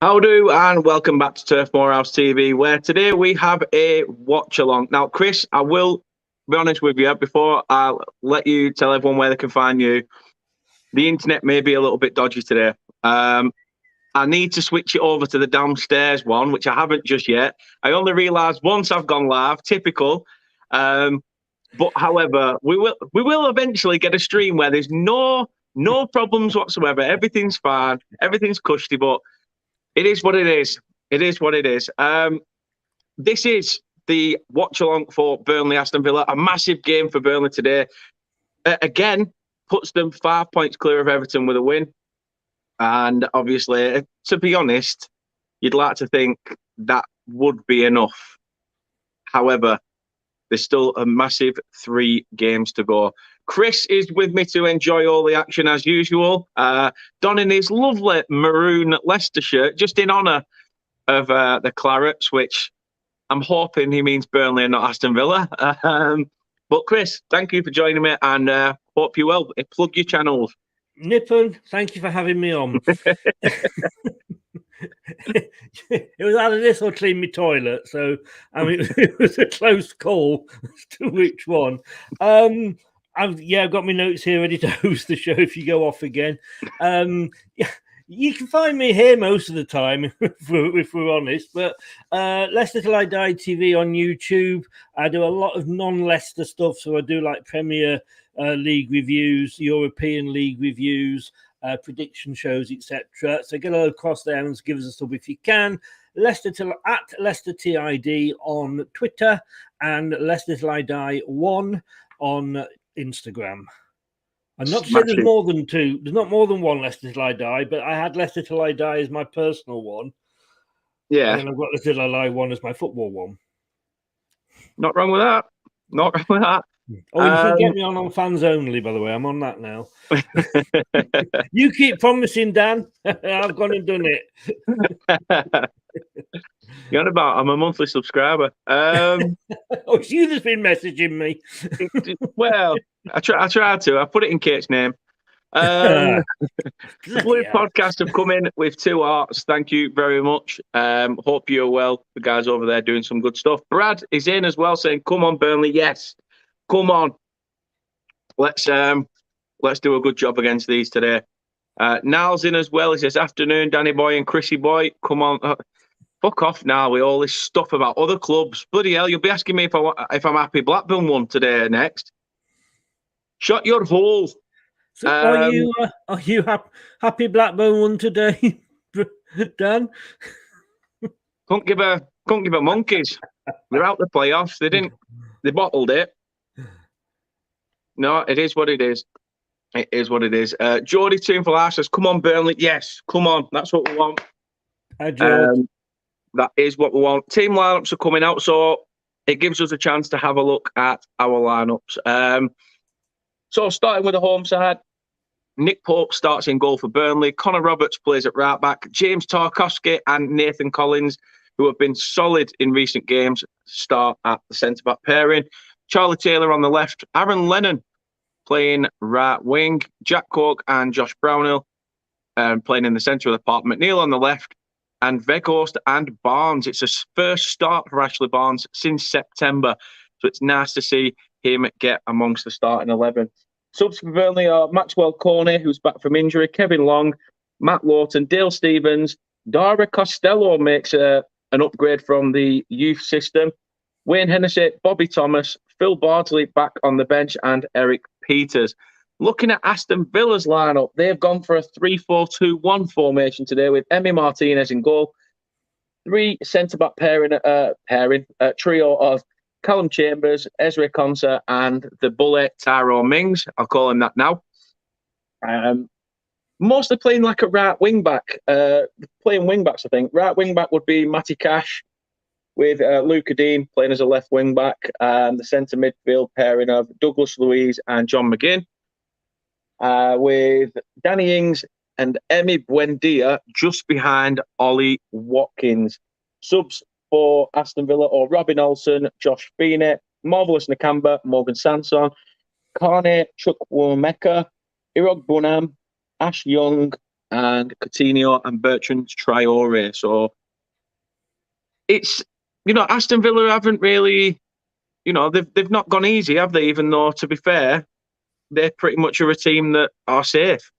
How do and welcome back to TurfMoorHouse TV, where today we have a watch along. Now, Chris, I will be honest with you before I let you tell everyone where they can find you. The internet may be a little bit dodgy today. I need to switch it over to the downstairs one, which I haven't just yet. I only realised once I've gone live. Typical. But however, we will eventually get a stream where there's no problems whatsoever. Everything's fine. Everything's cushy, but it is what it is. It is what it is. This is the watch along for Burnley Aston Villa. A massive game for Burnley today. Again, puts them 5 points clear of Everton with a win. And obviously, to be honest, you'd like to think that would be enough. However, there's still a massive 3 games to go. Chris is with me to enjoy all the action as usual. Donning his lovely maroon Leicester shirt, just in honour of the Clarets, which I'm hoping he means Burnley and not Aston Villa. But Chris, thank you for joining me, and hope you well. Plug your channels. Nippon, thank you for having me on. It was either this or clean my toilet, so I mean it was a close call as to which one. I've got my notes here ready to host the show if you go off again. You can find me here most of the time, if we're honest. But Leicester Till I Die TV on YouTube. I do a lot of non-Leicester stuff, so I do like Premier League reviews, European League reviews, prediction shows, etc. So get across there and give us a sub if you can. Leicester TID on Twitter and Leicester Till I Die 1 on Instagram. I'm not sure there's more than 2. There's not more than 1 Leicester Till I Die, but I had Leicester Till I Die as my personal one. Yeah. And then I've got Leicester Till I Die 1 as my football one. Not wrong with that. Not wrong with that. Oh, you can get me on Fans Only, by the way. I'm on that now. You keep promising, Dan. I've gone and done it. You're on about, I'm a monthly subscriber. Oh, it's you that's been messaging me. Well, I tried to. I put it in Kate's name. The Blue Podcast have come in with 2 hearts. Thank you very much. Hope you're well. The guys over there doing some good stuff. Brad is in as well, saying, "Come on, Burnley, yes, come on. Let's do a good job against these today." Niall's in as well. He says, "Afternoon, Danny boy and Chrissy boy. Come on." Fuck off now with all this stuff about other clubs. Bloody hell, you'll be asking me if I'm happy Blackburn won today next. Shut your hole. So are you happy Blackburn won today, Dan? Couldn't give a monkeys. They're out the playoffs. They bottled it. No, it is what it is. It is what it is. Geordie Toonful says, "Come on, Burnley. Yes, come on. That's what we want." That is what we want. Team lineups are coming out, so it gives us a chance to have a look at our lineups. So starting with the home side, Nick Pope starts in goal for Burnley. Connor Roberts plays at right back. James Tarkowski and Nathan Collins, who have been solid in recent games, start at the centre-back pairing. Charlie Taylor on the left. Aaron Lennon playing right wing. Jack Cork and Josh Brownhill playing in the centre of the park. McNeil on the left. And Weghorst and Barnes. It's a first start for Ashley Barnes since September. So it's nice to see him get amongst the starting 11. Subs for Burnley are Maxwell Corney, who's back from injury, Kevin Long, Matt Lawton, Dale Stevens. Dara Costello makes an upgrade from the youth system. Wayne Hennessy, Bobby Thomas, Phil Bardsley back on the bench, and Eric Peters. Looking at Aston Villa's lineup, they've gone for a 3-4-2-1 formation today with Emi Martinez in goal. 3 centre-back trio of Callum Chambers, Ezra Konsa, and the bullet Tyrone Mings. I'll call him that now. Mostly playing like a right wing-back. Playing wing-backs, I think. Right wing-back would be Matty Cash with Luca Dean playing as a left wing-back. And the centre midfield pairing of Douglas Luiz and John McGinn. With Danny Ings and Emi Buendia just behind Ollie Watkins. Subs for Aston Villa or Robin Olsen, Josh Feeney, Marvelous Nakamba, Morgan Sanson, Kane Chukwuemeka, Irog Bunam, Ash Young, and Coutinho and Bertrand Traore. So it's, Aston Villa haven't really, they've not gone easy, have they? Even though, to be fair, they pretty much are a team that are safe.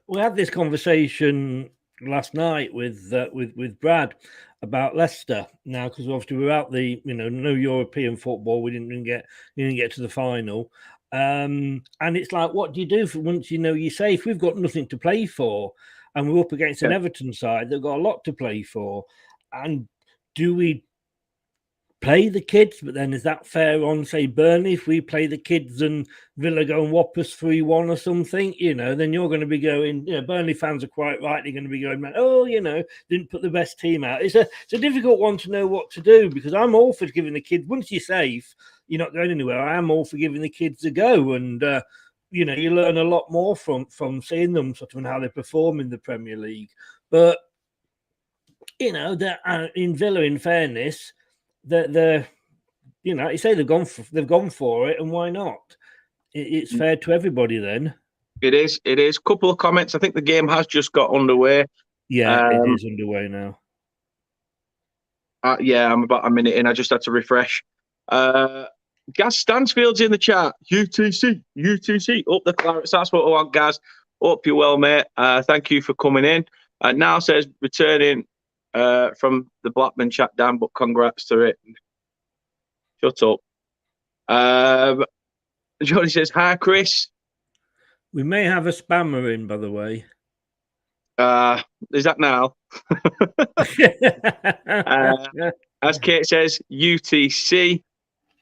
We had this conversation last night with Brad about Leicester now, because obviously we're out the no European football. We didn't get to the final, and it's like, what do you do for once you're safe? We've got nothing to play for, and we're up against an Everton side that got a lot to play for. And do we play the kids? But then is that fair on, say, Burnley? If we play the kids and Villa go and whop us 3-1 or something, then you're going to be going, Burnley fans are quite rightly going to be going, oh, didn't put the best team out. It's a difficult one to know what to do, because I'm all for giving the kids, once you're safe, you're not going anywhere. I am all for giving the kids a go. And, you learn a lot more from seeing them sort of and how they perform in the Premier League. But, in Villa, in fairness, they're you say they've gone for it, and why not? It's fair to everybody then. It is. Couple of comments. I think the game has just got underway. Yeah, it is underway now. I'm about a minute in. I just had to refresh. Gaz Stansfield's in the chat. UTC up the Clarets. That's what I want, Gaz. Hope you're well, mate. Thank you for coming in. Now says returning from the Blackburn chat, Dan, but congrats to it. Shut up. Johnny says, hi, Chris. We may have a spammer in, by the way. Is that now? As Kate says, UTC.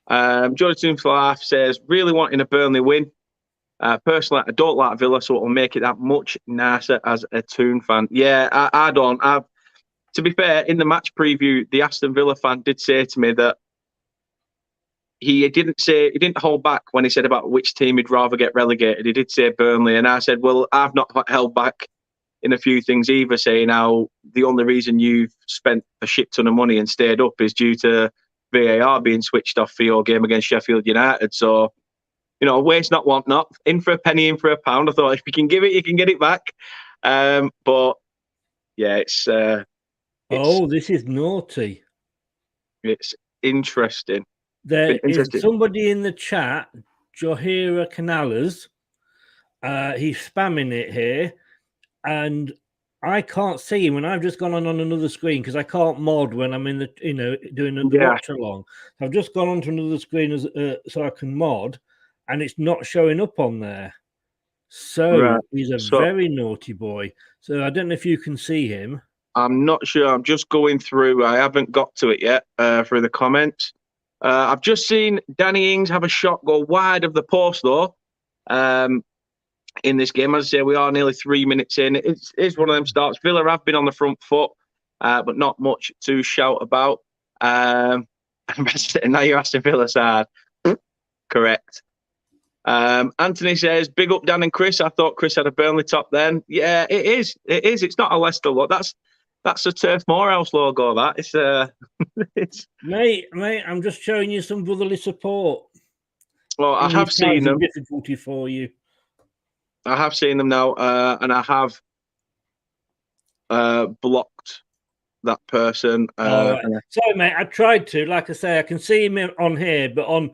Jonathan Flaff says, really wanting a Burnley win. Personally, I don't like Villa, so it'll make it that much nicer as a Toon fan. Yeah, I don't. To be fair, in the match preview, the Aston Villa fan did say to me that he didn't hold back when he said about which team he'd rather get relegated. He did say Burnley, and I said, well, I've not held back in a few things either, saying how the only reason you've spent a shit ton of money and stayed up is due to VAR being switched off for your game against Sheffield United. So, waste not, want not. In for a penny, in for a pound. I thought if you can give it, you can get it back. But yeah, it's this is naughty. It's interesting. There is somebody in the chat, Johira Canales. He's spamming it here, and I can't see him when I've just gone on another screen, because I can't mod when I'm in the doing the watch along. So I've just gone onto another screen so I can mod, and it's not showing up on there. So he's a very naughty boy. So I don't know if you can see him. I'm not sure. I'm just going through. I haven't got to it yet through the comments. I've just seen Danny Ings have a shot go wide of the post, though, in this game. As I say, we are nearly 3 minutes in. It's one of them starts. Villa have been on the front foot, but not much to shout about. And now you're Aston Villa side. Correct. Anthony says, big up Dan and Chris. I thought Chris had a Burnley top then. Yeah, it is. It is. It's not a Leicester look. That's a Turf Moorhouse logo. That it's mate. I'm just showing you some brotherly support. Well, I have seen them. Difficulty for you. I have seen them now, and I have blocked that person. Right. Sorry, mate. I tried to. Like I say, I can see him on here, but on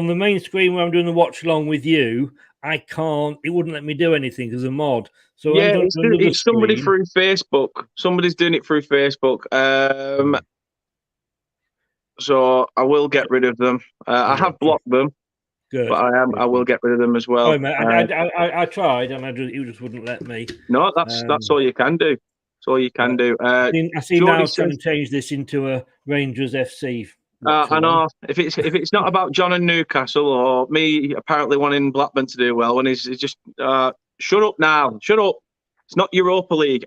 the main screen where I'm doing the watch along with you, I can't. It wouldn't let me do anything as a mod. So yeah, it's somebody through Facebook. Somebody's doing it through Facebook. So I will get rid of them. I have blocked them. Good. But I will get rid of them as well. Oh, mate, I tried, and you just wouldn't let me. No, that's all you can do. That's all you can do. I see now trying to change this into a Rangers FC. I know. If it's not about John and Newcastle or me apparently wanting Blackburn to do well, and he's just shut up now. Shut up. It's not Europa League.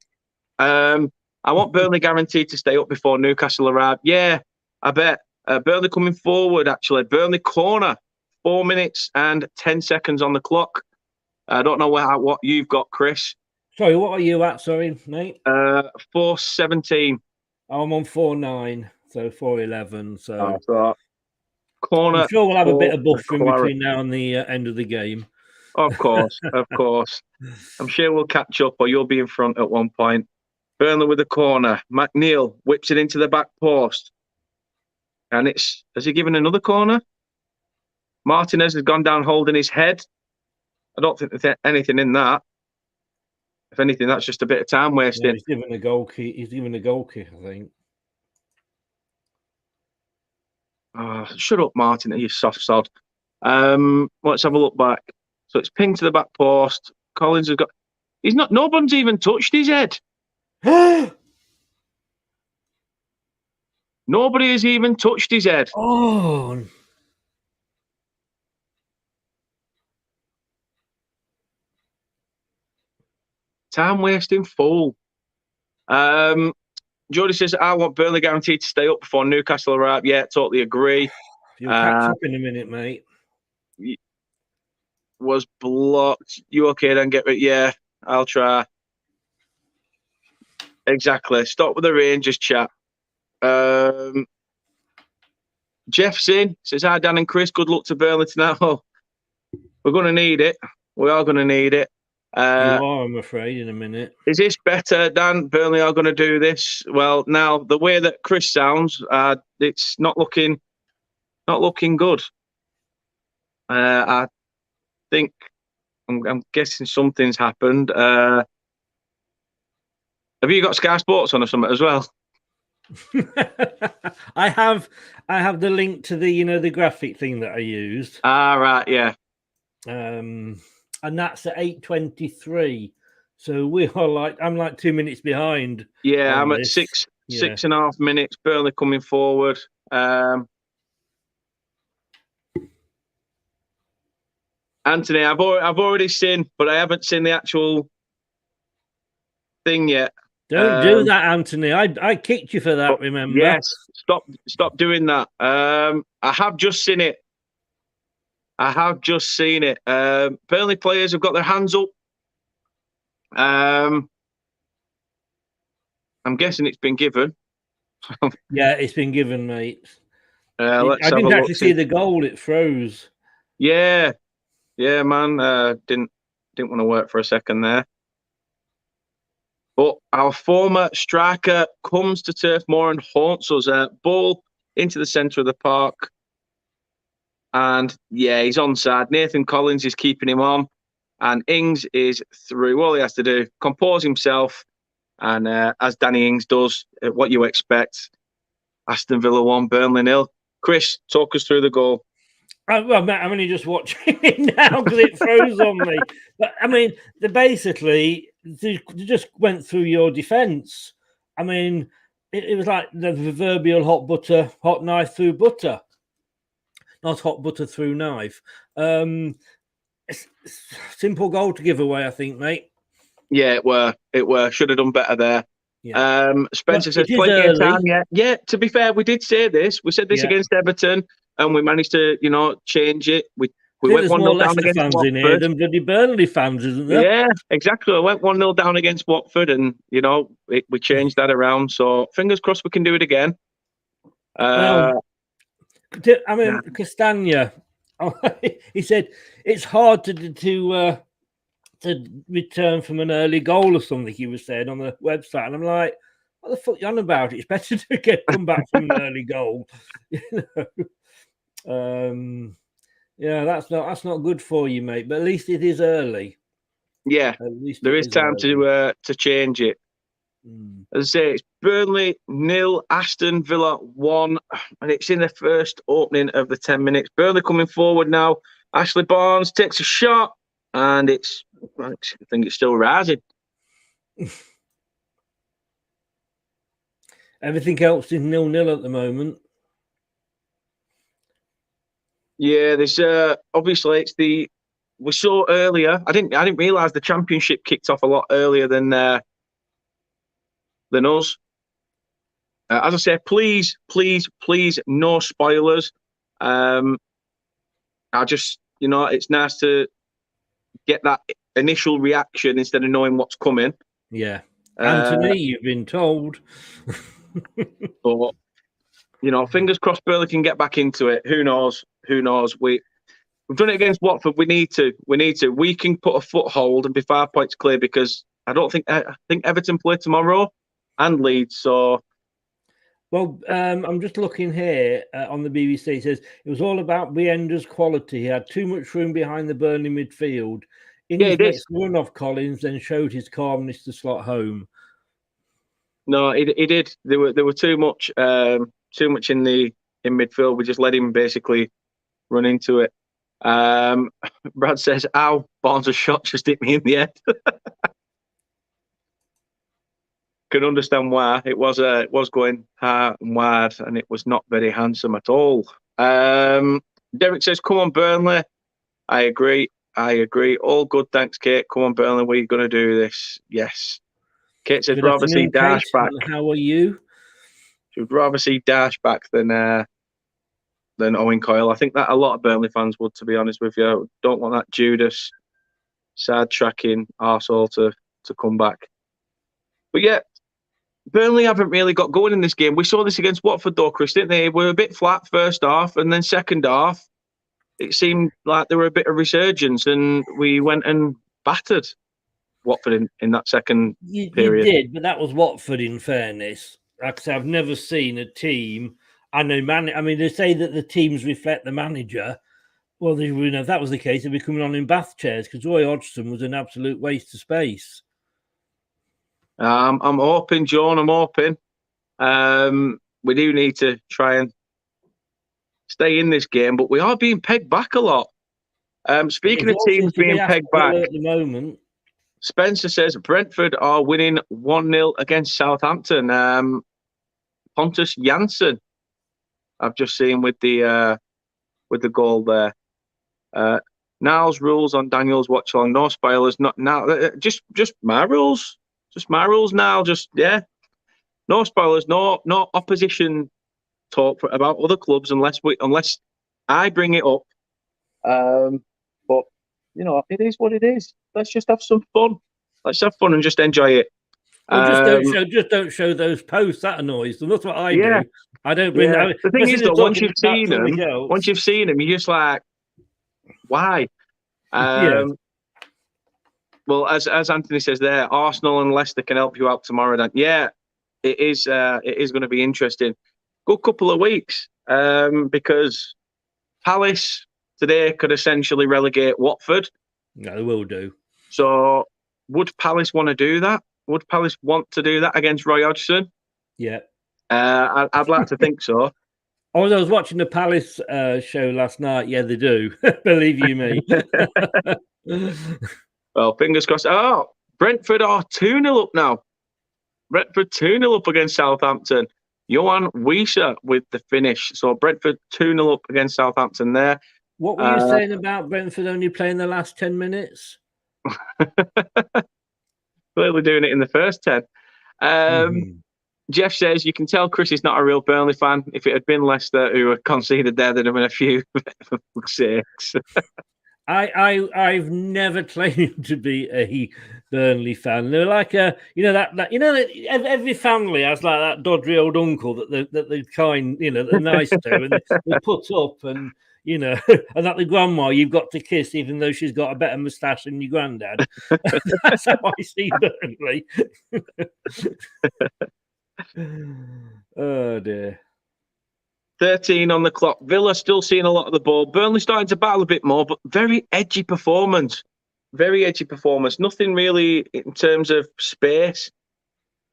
I want Burnley guaranteed to stay up before Newcastle arrive. Yeah, I bet. Burnley coming forward, actually. Burnley corner. 4 minutes and 10 seconds on the clock. I don't know what you've got, Chris. Sorry, what are you at? Sorry, mate. 4:17. I'm on 4:09, so 4:11. So corner. I'm sure we'll have a bit of buffer in between now and the end of the game. Of course, of course. I'm sure we'll catch up, or you'll be in front at one point. Burnley with a corner. McNeil whips it into the back post. And has he given another corner? Martinez has gone down holding his head. I don't think there's anything in that. If anything, that's just a bit of time wasting. Yeah, he's given a goal kick. He's given a goal kick, I think. Oh, shut up, Martin, you soft sod. Let's have a look back. So it's pinged to the back post. Collins has got... No one's even touched his head. Nobody has even touched his head. Oh. Time wasting fool. Jody says, I want Burnley guaranteed to stay up before Newcastle arrive. Yeah, totally agree. You'll catch up in a minute, mate. Was blocked. You okay then? Yeah, I'll try. Exactly. Stop with the Rangers chat. Jeff's in. Says, hi, Dan and Chris. Good luck to Burnley tonight. Oh, we're going to need it. We are going to need it. You are, I'm afraid, in a minute. Is this better, Dan? Burnley are going to do this. Well, now the way that Chris sounds, it's not looking good. I think I'm guessing something's happened. Have you got Sky Sports on or something as well? I have the link to the graphic thing that I used. Right, yeah. And that's at 8:23. So we are I'm like 2 minutes behind. Yeah, I'm at 6.5 minutes. Burnley coming forward. Anthony, I've already seen, but I haven't seen the actual thing yet. Don't do that, Anthony. I kicked you for that, remember? Yes, stop doing that. I have just seen it. Burnley players have got their hands up. I'm guessing it's been given. Yeah, it's been given, mate. I didn't actually see the goal. It froze. Yeah, man. Didn't want to work for a second there. But our former striker comes to Turf Moor and haunts us. Ball into the centre of the park. And, yeah, he's onside. Nathan Collins is keeping him on. And Ings is through. All he has to do, compose himself. And as Danny Ings does, what you expect, Aston Villa 1, Burnley 0. Chris, talk us through the goal. Well, Matt, I'm only just watching it now because it froze on me. But, I mean, they just went through your defence. I mean, it was like the proverbial hot knife through butter. Not hot butter through knife. Simple goal to give away, I think, mate. Yeah, it were. Should have done better there. Yeah. Spencer says plenty of time. Yeah. To be fair, we did say this. We said this against Everton, and we managed to, change it. We went 1-0 down against fans Watford. In here than bloody Burnley fans, isn't there? Yeah, exactly. I went 1-0 down against Watford, and we changed that around. So fingers crossed we can do it again. Castagna, he said it's hard to return from an early goal or something. He was saying on the website, and I'm like, what the fuck are you on about? It's better to come back from an early goal. Yeah, that's not good for you, mate. But at least it is early. Yeah, there is time to change it. As I say, it's Burnley 0, Aston Villa 1, and it's in the first opening of the 10 minutes. Burnley coming forward now. Ashley Barnes takes a shot, and I think it's still rising. Everything else is 0-0 at the moment. Yeah, there's obviously we saw earlier. I didn't realise the Championship kicked off a lot earlier than us. As I say, please, no spoilers. I just, it's nice to get that initial reaction instead of knowing what's coming. Yeah, Anthony, you've been told. But fingers crossed, Burnley can get back into it. Who knows? We've done it against Watford. We need to. We can put a foothold and be 5 points clear because I think Everton play tomorrow and Leeds. So, well, I'm just looking here on the BBC. It says it was all about Bienda's quality. He had too much room behind the Burnley midfield. In his next run off, Collins then showed his calmness to slot home. No, he did. There were too much in midfield. We just let him basically run into it. Brad says, "Ow, Barnes' shot just hit me in the head." Can understand why. It was going hard and wide, and it was not very handsome at all. Derek says, "Come on, Burnley." I agree. All good, thanks, Kate. Come on, Burnley. We're going to do this. Yes. Kate says, "Rather see Dash back." How are you? She would rather see Dash back than Owen Coyle. I think that a lot of Burnley fans would, to be honest with you. Don't want that Judas side-tracking arsehole to come back. But yeah, Burnley haven't really got going in this game. We saw this against Watford though, Chris, didn't they? They were a bit flat first half, and then second half, it seemed like there were a bit of resurgence, and we went and battered Watford in that second period. You did, but that was Watford, in fairness. Like I say, I've never seen a team and a man. I mean, they say that the teams reflect the manager. Well, if that was the case, they'd be coming on in bath chairs because Roy Hodgson was an absolute waste of space. I'm hoping, John. I'm hoping. We do need to try and stay in this game, but we are being pegged back a lot. Speaking of teams being pegged back at the moment, Spencer says Brentford are winning 1-0 against Southampton. Pontus Jansson, I've just seen with the goal there. Niall's rules on Daniel's watch along. No spoilers. Not now. Just my rules. Just my rules now. Just no spoilers. No opposition talk about other clubs unless I bring it up. But it is what it is. Let's just have some fun. Let's have fun and just enjoy it. Well, just don't show those posts. That annoys them. That's what I do. I don't bring. Yeah. The thing is, though, once you've seen them, you're just like, why? Well, as Anthony says there, Arsenal and Leicester can help you out tomorrow. Then, yeah, it is going to be interesting. Good couple of weeks because Palace today could essentially relegate Watford. No, they will do. So, would Palace want to do that? Would Palace want to do that against Roy Hodgson? Yeah. I'd like to think so. I was watching the Palace show last night. Yeah, they do. Believe you me. Well, fingers crossed. Oh, Brentford are 2-0 up now. Brentford 2-0 up against Southampton. Johan Wieser with the finish. So Brentford 2-0 up against Southampton there. What were you saying about Brentford only playing the last 10 minutes? Clearly doing it in the first 10. Jeff says, you can tell Chris is not a real Burnley fan. If it had been Leicester who had conceded there, there'd have been a few, for fuck's sakes. I've never claimed to be a Burnley fan. They're like that every family has like that dodgy old uncle that they're kind, they're nice to, and they put up, and and that the grandma you've got to kiss even though she's got a better moustache than your granddad. That's how I see Burnley. Oh dear. 13 on the clock. Villa still seeing a lot of the ball. Burnley starting to battle a bit more, but very edgy performance. Very edgy performance. Nothing really in terms of space.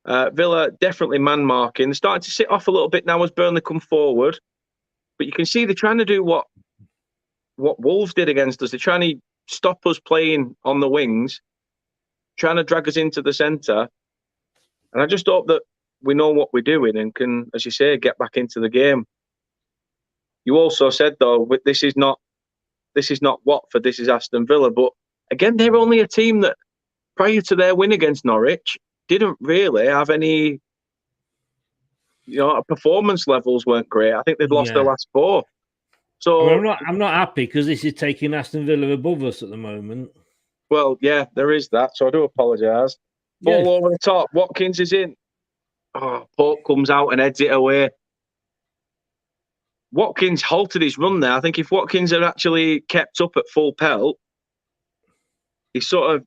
Villa definitely man marking. They're starting to sit off a little bit now as Burnley come forward. But you can see they're trying to do what Wolves did against us. They're trying to stop us playing on the wings, trying to drag us into the centre. And I just hope that we know what we're doing and can, as you say, get back into the game. You also said, though, this is not Watford, this is Aston Villa. But again, they're only a team that, prior to their win against Norwich, didn't really have any, performance levels weren't great. I think they'd lost their last 4. So I'm not happy because this is taking Aston Villa above us at the moment. Well, yeah, there is that. So I do apologise. Ball over the top. Watkins is in. Oh, Pope comes out and heads it away. Watkins halted his run there. I think if Watkins had actually kept up at full pelt, he sort of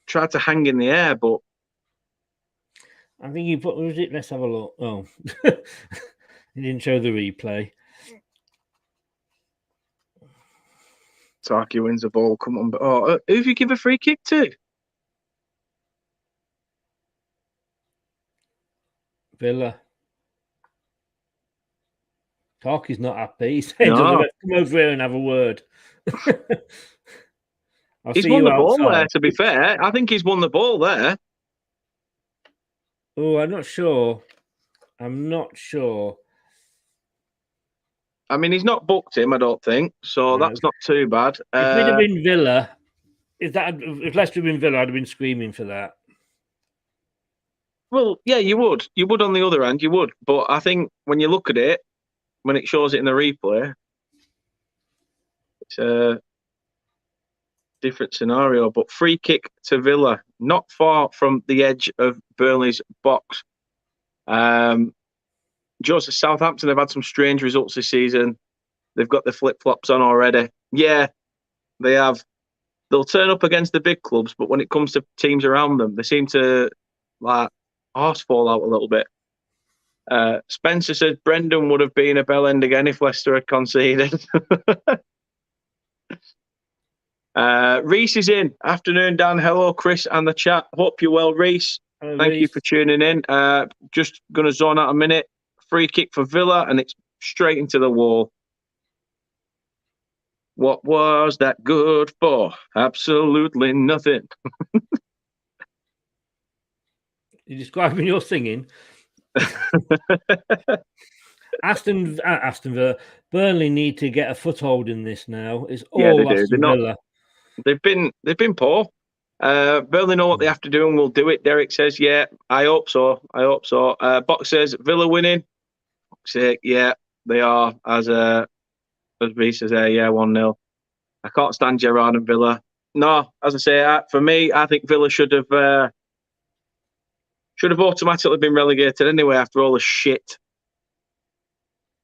tried to hang in the air, but I think he put. Was it? Let's have a look. Oh, he didn't show the replay. Tarky wins the ball. Come on, but who have you give a free kick to? Villa. Tarky's not happy. He's saying, No. "Let's come over here and have a word." He's won the ball there, to be fair. I think he's won the ball there. Oh, I'm not sure. I'm not sure. I mean, he's not booked him, I don't think, so that's not too bad. If we'd have been Villa, if Leicester had been Villa, I'd have been screaming for that. Well, yeah, you would. You would on the other end, you would. But I think when you look at it, when it shows it in the replay, it's a different scenario. But free kick to Villa, not far from the edge of Burnley's box. Joseph, Southampton have had some strange results this season. They've got the flip-flops on already. Yeah, they have. They'll turn up against the big clubs, but when it comes to teams around them, they seem to like arse fall out a little bit. Spencer says Brendan would have been a bell end again if Leicester had conceded. Reese is in. Afternoon, Dan. Hello, Chris and the chat. Hope you're well, Reese. Hello, Thank Reese. you for tuning in. Just going to zone out a minute. Free kick for Villa, and it's straight into the wall. What was that good for? Absolutely nothing. You're describing your singing. Aston Villa, Burnley need to get a foothold in this now. It's all Aston Villa. They've been poor. Burnley know what they have to do and will do it. Derek says, yeah, I hope so. I hope so. Box says Villa winning. Say, yeah, they are. As Reece says, yeah, 1-0. I can't stand Gerrard and Villa. No, as I say, for me, I think Villa should have automatically been relegated anyway after all the shit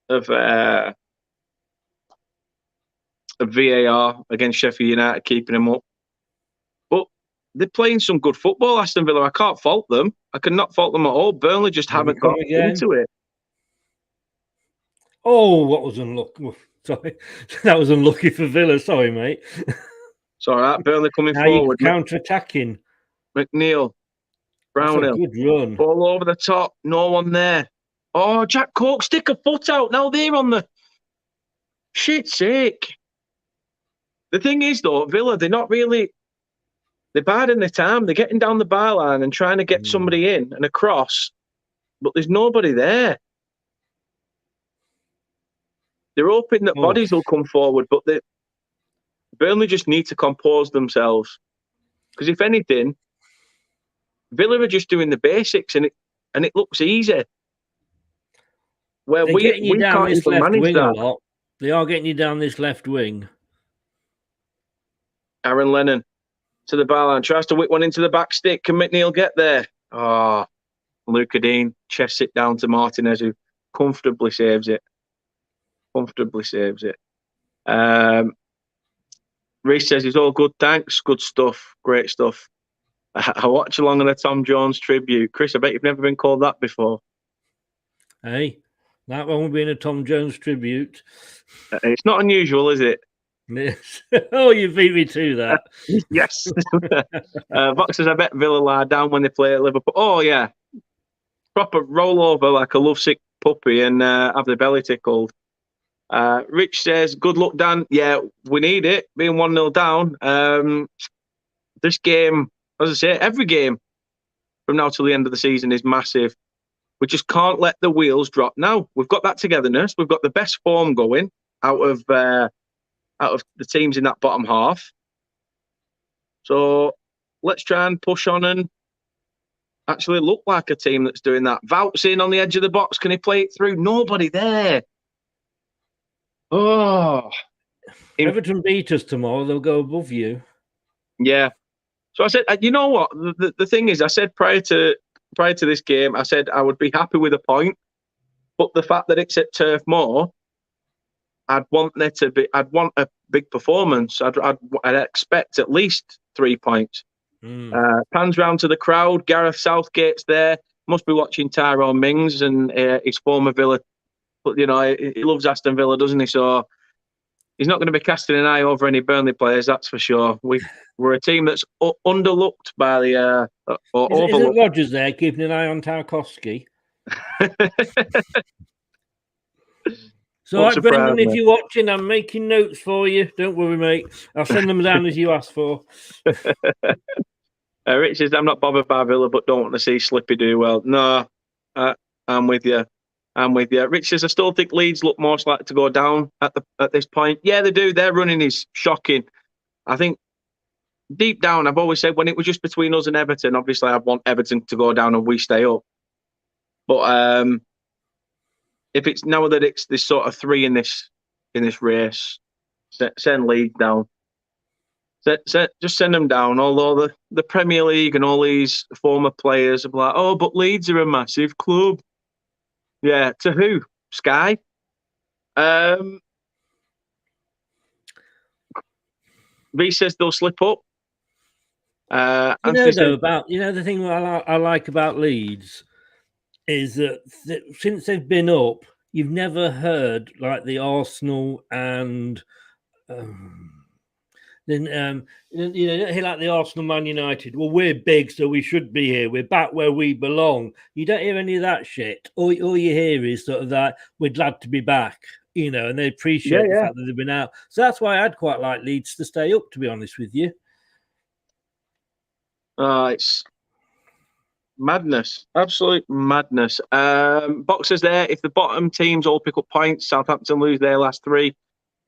of VAR against Sheffield United keeping them up. But they're playing some good football, Aston Villa. I can't fault them. I cannot fault them at all. Burnley just haven't got into it. Oh, what was unlucky? Sorry, that was unlucky for Villa. Sorry, mate. It's all right. Burnley coming now forward. Counter-attacking. McNeil. Brownhill. Good run. Ball over the top. No one there. Oh, Jack Cork, stick a foot out. Now they're on the... Shit's sake. The thing is, though, Villa, they're not really... They're biding their time. They're getting down the byline and trying to get somebody in and across. But there's nobody there. They're hoping that bodies will come forward, but Burnley just need to compose themselves. Because if anything, Villa are just doing the basics, and it looks easy. Where They're we can't even manage that. A lot. They are getting you down this left wing. Aaron Lennon to the byline, tries to whip one into the back stick. Can McNeil get there? Oh, Luca Dean chests it down to Martinez, who comfortably saves it. Reece says it's all good, thanks. Good stuff, great stuff. I watch along on a Tom Jones tribute. Chris, I bet you've never been called that before. Hey, that one would be in a Tom Jones tribute. It's not unusual, is it? Yes. Oh, you beat me to that. Yes. Vox says, I bet Villa lie down when they play at Liverpool. Oh, yeah. Proper roll over like a lovesick puppy and have their belly tickled. Rich says, good luck, Dan. Yeah, we need it. Being 1-0 down. This game, as I say, every game from now till the end of the season is massive. We just can't let the wheels drop now. We've got that togetherness. We've got the best form going out of the teams in that bottom half. So let's try and push on and actually look like a team that's doing that. Vout's in on the edge of the box. Can he play it through? Nobody there. Oh, Everton beat us tomorrow. They'll go above you. Yeah. So I said, you know what? The thing is, I said prior to this game, I said I would be happy with a point, but the fact that it's at Turf Moor, I'd want there to be. I'd want a big performance. I'd expect at least 3 points. Pans round to the crowd. Gareth Southgate's there. Must be watching Tyrone Mings and his former Villa. But you know, he loves Aston Villa, doesn't he? So he's not going to be casting an eye over any Burnley players, that's for sure. We're a team that's underlooked by the or overlooked. Isn't Rodgers there keeping an eye on Tarkowski? So, right, Brendan, if you're watching, I'm making notes for you. Don't worry, mate. I'll send them down as you asked for. Rich says, I'm not bothered by Villa, but don't want to see Slippy do well. No, I'm with you. Rich says, I still think Leeds look most likely to go down at this point. Yeah, they do. Their running is shocking. I think deep down, I've always said when it was just between us and Everton, obviously I'd want Everton to go down and we stay up. But if it's now that it's this sort of three in this race, send Leeds down. Just send them down. Although the Premier League and all these former players are like, oh, but Leeds are a massive club. Yeah, to who? Sky? V says they'll slip up. The thing I like about Leeds is that since they've been up, you've never heard like the Arsenal and then you don't hear like the Arsenal, Man United. Well, we're big, so we should be here. We're back where we belong. You don't hear any of that shit. All you hear is sort of that we're glad to be back, and they appreciate the fact that they've been out. So that's why I'd quite like Leeds to stay up, to be honest with you. It's madness, absolute madness. Boxers there. If the bottom teams all pick up points, Southampton lose their last 3.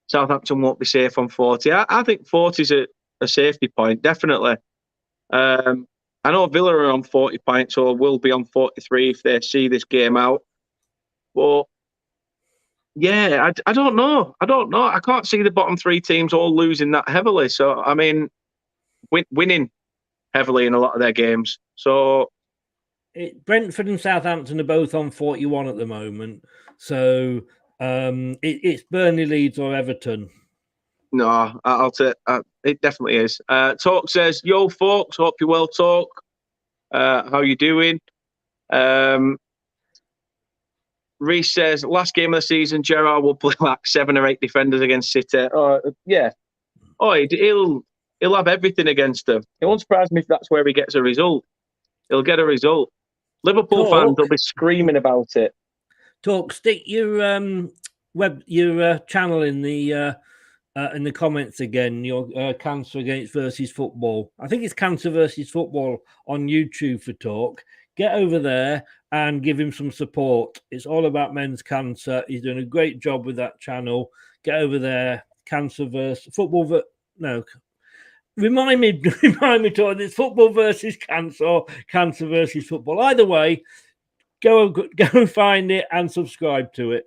Southampton won't be safe on 40. I think 40 is a safety point, definitely. I know Villa are on 40 points or will be on 43 if they see this game out. But yeah, I don't know. I can't see the bottom 3 teams all losing that heavily. So, I mean, winning heavily in a lot of their games. So Brentford and Southampton are both on 41 at the moment. So it's Burnley, Leeds, or Everton. No, I'll take it. Definitely is. Talk says, "Yo, folks, hope you're well. Talk, how you doing?" Reese says, "Last game of the season, Gerrard will play like 7 or 8 defenders against City." Yeah. He'll have everything against them. It won't surprise me if that's where he gets a result. He'll get a result. Liverpool fans will be screaming about it. Talk, stick your channel in the comments again. Your Cancer Against versus Football. I think it's Cancer versus Football on YouTube for Talk. Get over there and give him some support. It's all about men's cancer. He's doing a great job with that channel. Get over there. Cancer versus Football. Remind me, Talk. It's Football versus Cancer, or Cancer versus Football. Either way. Go and find it and subscribe to it.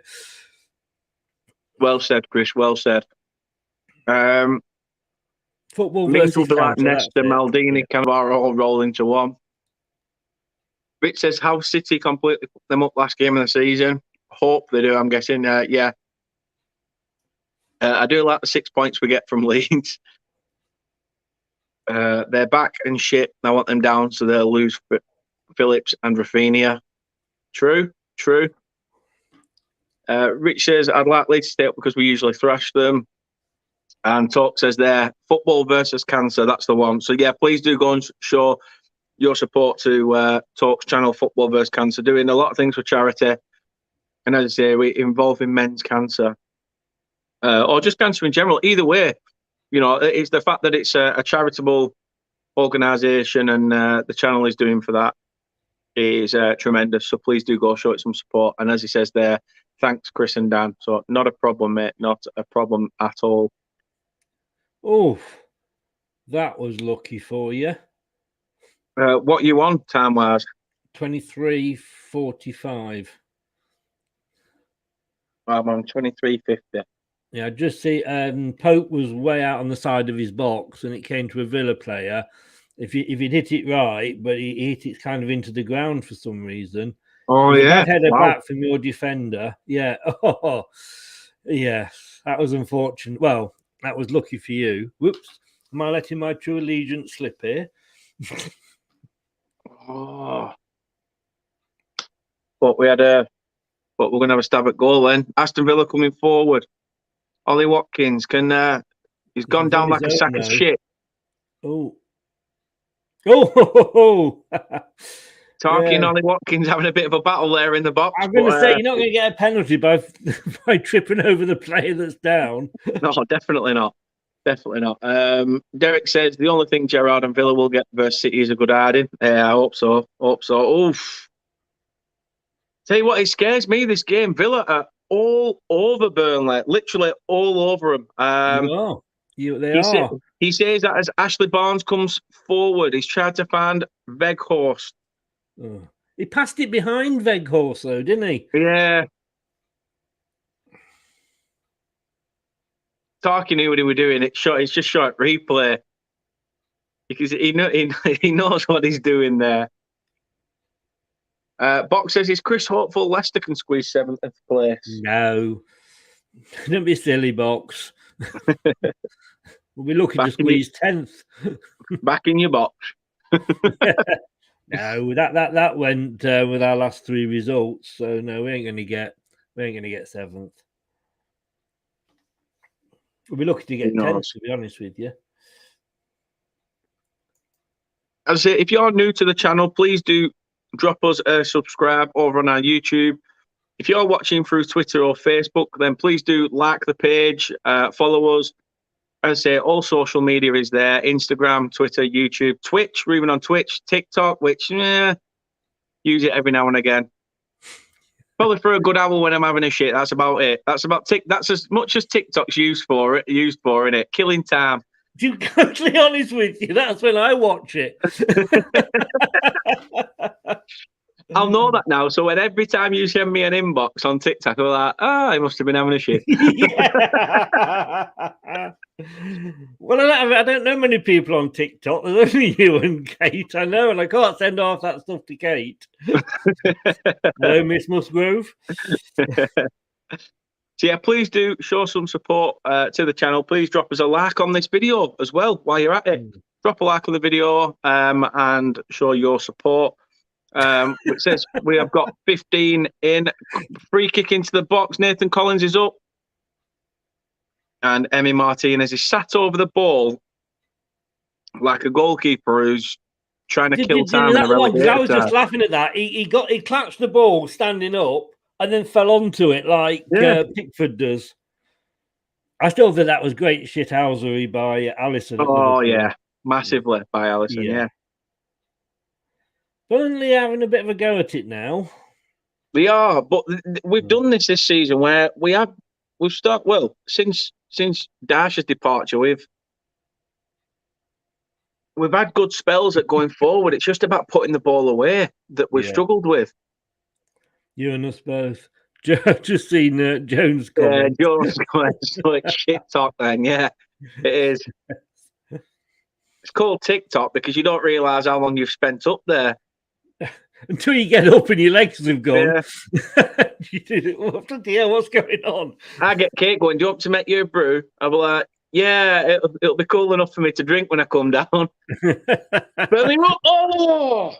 Well said, Chris. Well said. Football Mings versus will be like Cancer, Nesta, Maldini, Cannavaro all roll into one. Rich says, how City completely put them up last game of the season. Hope they do, I'm guessing. Yeah. I do like the 6 points we get from Leeds. They're back and shit. I want them down, so they'll lose Phillips and Rafinha. True. Rich says, I'd like Leeds to stay up because we usually thrash them. And Talk says there, Football versus Cancer, that's the one. So yeah, please do go and show your support to Talk's channel, Football versus Cancer, doing a lot of things for charity. And as I say, we involve in men's cancer. Or just cancer in general. Either way, it's the fact that it's a charitable organisation and the channel is doing for that is tremendous. So please do go show it some support. And as he says there, thanks, Chris and Dan. So not a problem, mate. Not a problem at all. Oh, that was lucky for you. What you on time-wise? 23:45. I'm on 23:50. Yeah, I just see Pope was way out on the side of his box and it came to a Villa player. If he'd hit it right, but he hit it kind of into the ground for some reason. Oh, yeah. Bad header back from your defender. Yeah. Oh, yes. That was unfortunate. Well, that was lucky for you. Whoops. Am I letting my true allegiance slip here? Oh. But we're going to have a stab at goal then. Aston Villa coming forward. Ollie Watkins he's gone down like a sack of shit. Oh. Oh. Talking Ollie Watkins having a bit of a battle there in the box. I'm going to say you're not going to get a penalty by tripping over the player that's down. No, definitely not. Definitely not. Derek says the only thing Gerrard and Villa will get versus City is a good hiding. I hope so. Oof. Tell you what, it scares me, this game. Villa are all over Burnley, literally all over them. They are. He says that as Ashley Barnes comes forward, he's tried to find Weghorst. Oh. He passed it behind Weghorst, though, didn't he? Yeah. Talking knew what he was doing. It's just short replay because he knows what he's doing there. Box says, is Chris hopeful Leicester can squeeze 7th place? No. Don't be silly, Box. We'll be looking to squeeze 10th. Back in your box. No, that went with our last 3 results. So no, we ain't gonna get 7th. We'll be looking to get 10th, to be honest with you. As I say, if you're new to the channel, please do drop us a subscribe over on our YouTube. If you're watching through Twitter or Facebook, then please do like the page, follow us. As I say, all social media is there: Instagram, Twitter, YouTube, Twitch. We're even on Twitch, TikTok, which use it every now and again. Probably for a good hour when I'm having a shit. That's about it. That's as much as TikTok's used for, isn't it? Killing time. To be totally honest with you, that's when I watch it. I'll know that now. So when every time you send me an inbox on TikTok, I'm like, I must have been having a shit. Well, I don't know many people on TikTok. There's only you and Kate, I know, and I can't send off that stuff to Kate. Hello, Miss Musgrove. So yeah, please do show some support to the channel. Please drop us a like on this video as well while you're at it. Drop a like on the video and show your support. Which says we have got 15 in. Free kick into the box. Nathan Collins is up. And Emi Martinez is sat over the ball like a goalkeeper who's trying to kill time. I was just laughing at that. He clutched the ball standing up and then fell onto it like Pickford does. I still think that was great shithousery by Alisson. Oh, yeah. Massively by Alisson, yeah. Burnley having a bit of a go at it now. We are, but we've done this season where we've started, well, since Dash's departure, we've had good spells at going forward. It's just about putting the ball away that we've struggled with. You and us both. Just seen Jones comment. Yeah, Jones comment. So it's shit talk then, yeah. It is. It's called TikTok because you don't realise how long you've spent up there. Until you get up and your legs have gone. Yeah. You did it. What's going on? I get Kate going, do you want to make you a brew? I'll be like, yeah, it'll be cool enough for me to drink when I come down. Burnley, oh!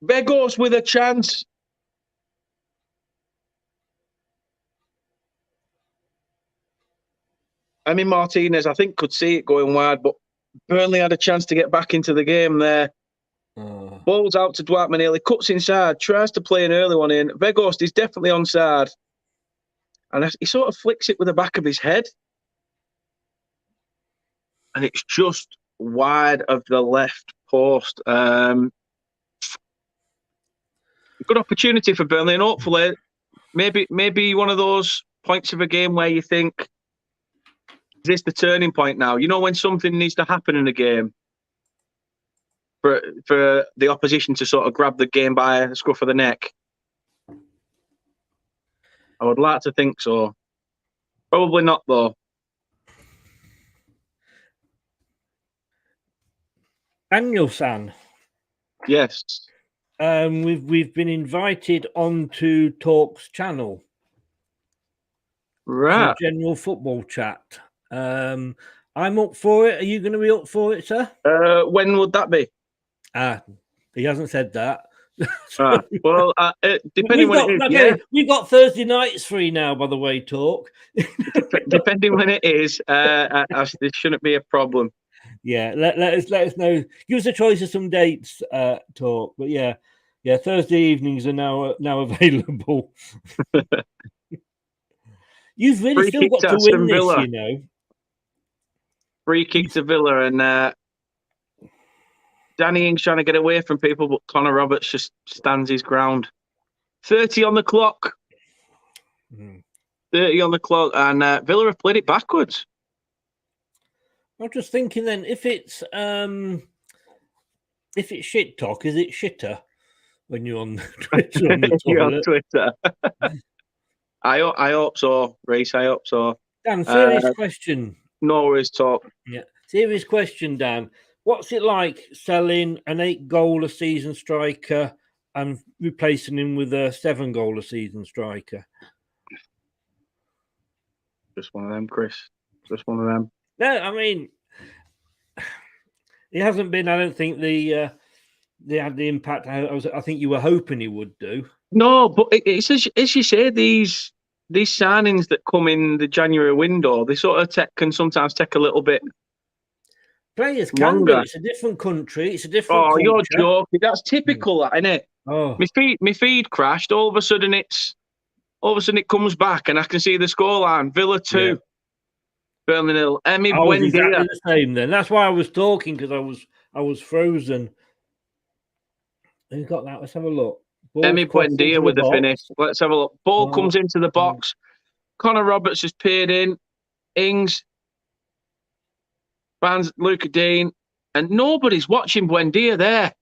Weghorst with a chance. I mean, Martinez, I think, could see it going wide, but Burnley had a chance to get back into the game there. Ball's out to Dwight Manili, cuts inside, tries to play an early one in. Weghorst is definitely onside. And he sort of flicks it with the back of his head. And it's just wide of the left post. Good opportunity for Burnley, and hopefully maybe one of those points of a game where you think, is this the turning point now? You know, when something needs to happen in a game for the opposition to sort of grab the game by the scruff of the neck. I would like to think so. Probably not, though. Daniel-san. Yes. We've been invited onto Talk's channel. for a Right. general football chat. I'm up for it. Are you going to be up for it, sir? When would that be? He hasn't said that. Right. Well, depending when it is, yeah. We've got Thursday nights free now, by the way, talk. Depending when it is, this shouldn't be a problem. Yeah, let us know. Give us a choice of some dates, talk. But yeah, Thursday evenings are now available. You've really Free still kick got to to win Aston this, Villa. you know. Free kick to Villa, and Danny Ings trying to get away from people, but Connor Roberts just stands his ground. 30 on the clock. 30 on the clock, and Villa have played it backwards. I'm just thinking then, if it's shit talk, is it shitter when you're on Twitter on the You're on toilet? Twitter. I hope so, Reese. I hope so. Dan, serious question. No worries, talk. Yeah, serious question, Dan. What's it like selling an 8-goal-a-season striker and replacing him with a 7-goal-a-season striker? Just one of them, Chris. Just one of them. No, I mean, it hasn't been. I don't think they had the impact I think you were hoping he would do. No, but it's as you say, these signings that come in the January window, they sort of can sometimes take a little bit. Players can do. It's a different country. It's a different. Oh, culture. you're joking. That's typical, that, isn't it? Oh, my feed crashed. All of a sudden it comes back, and I can see the scoreline: Villa 2, Burnley 0. I was exactly the same then. That's why I was talking, because I was frozen. Who got that? Let's have a look. Emi Buendia with the finish. Let's have a look. Ball comes into the box. Connor Roberts has peered in. Ings, fans, Luca Dean, and nobody's watching Buendia there.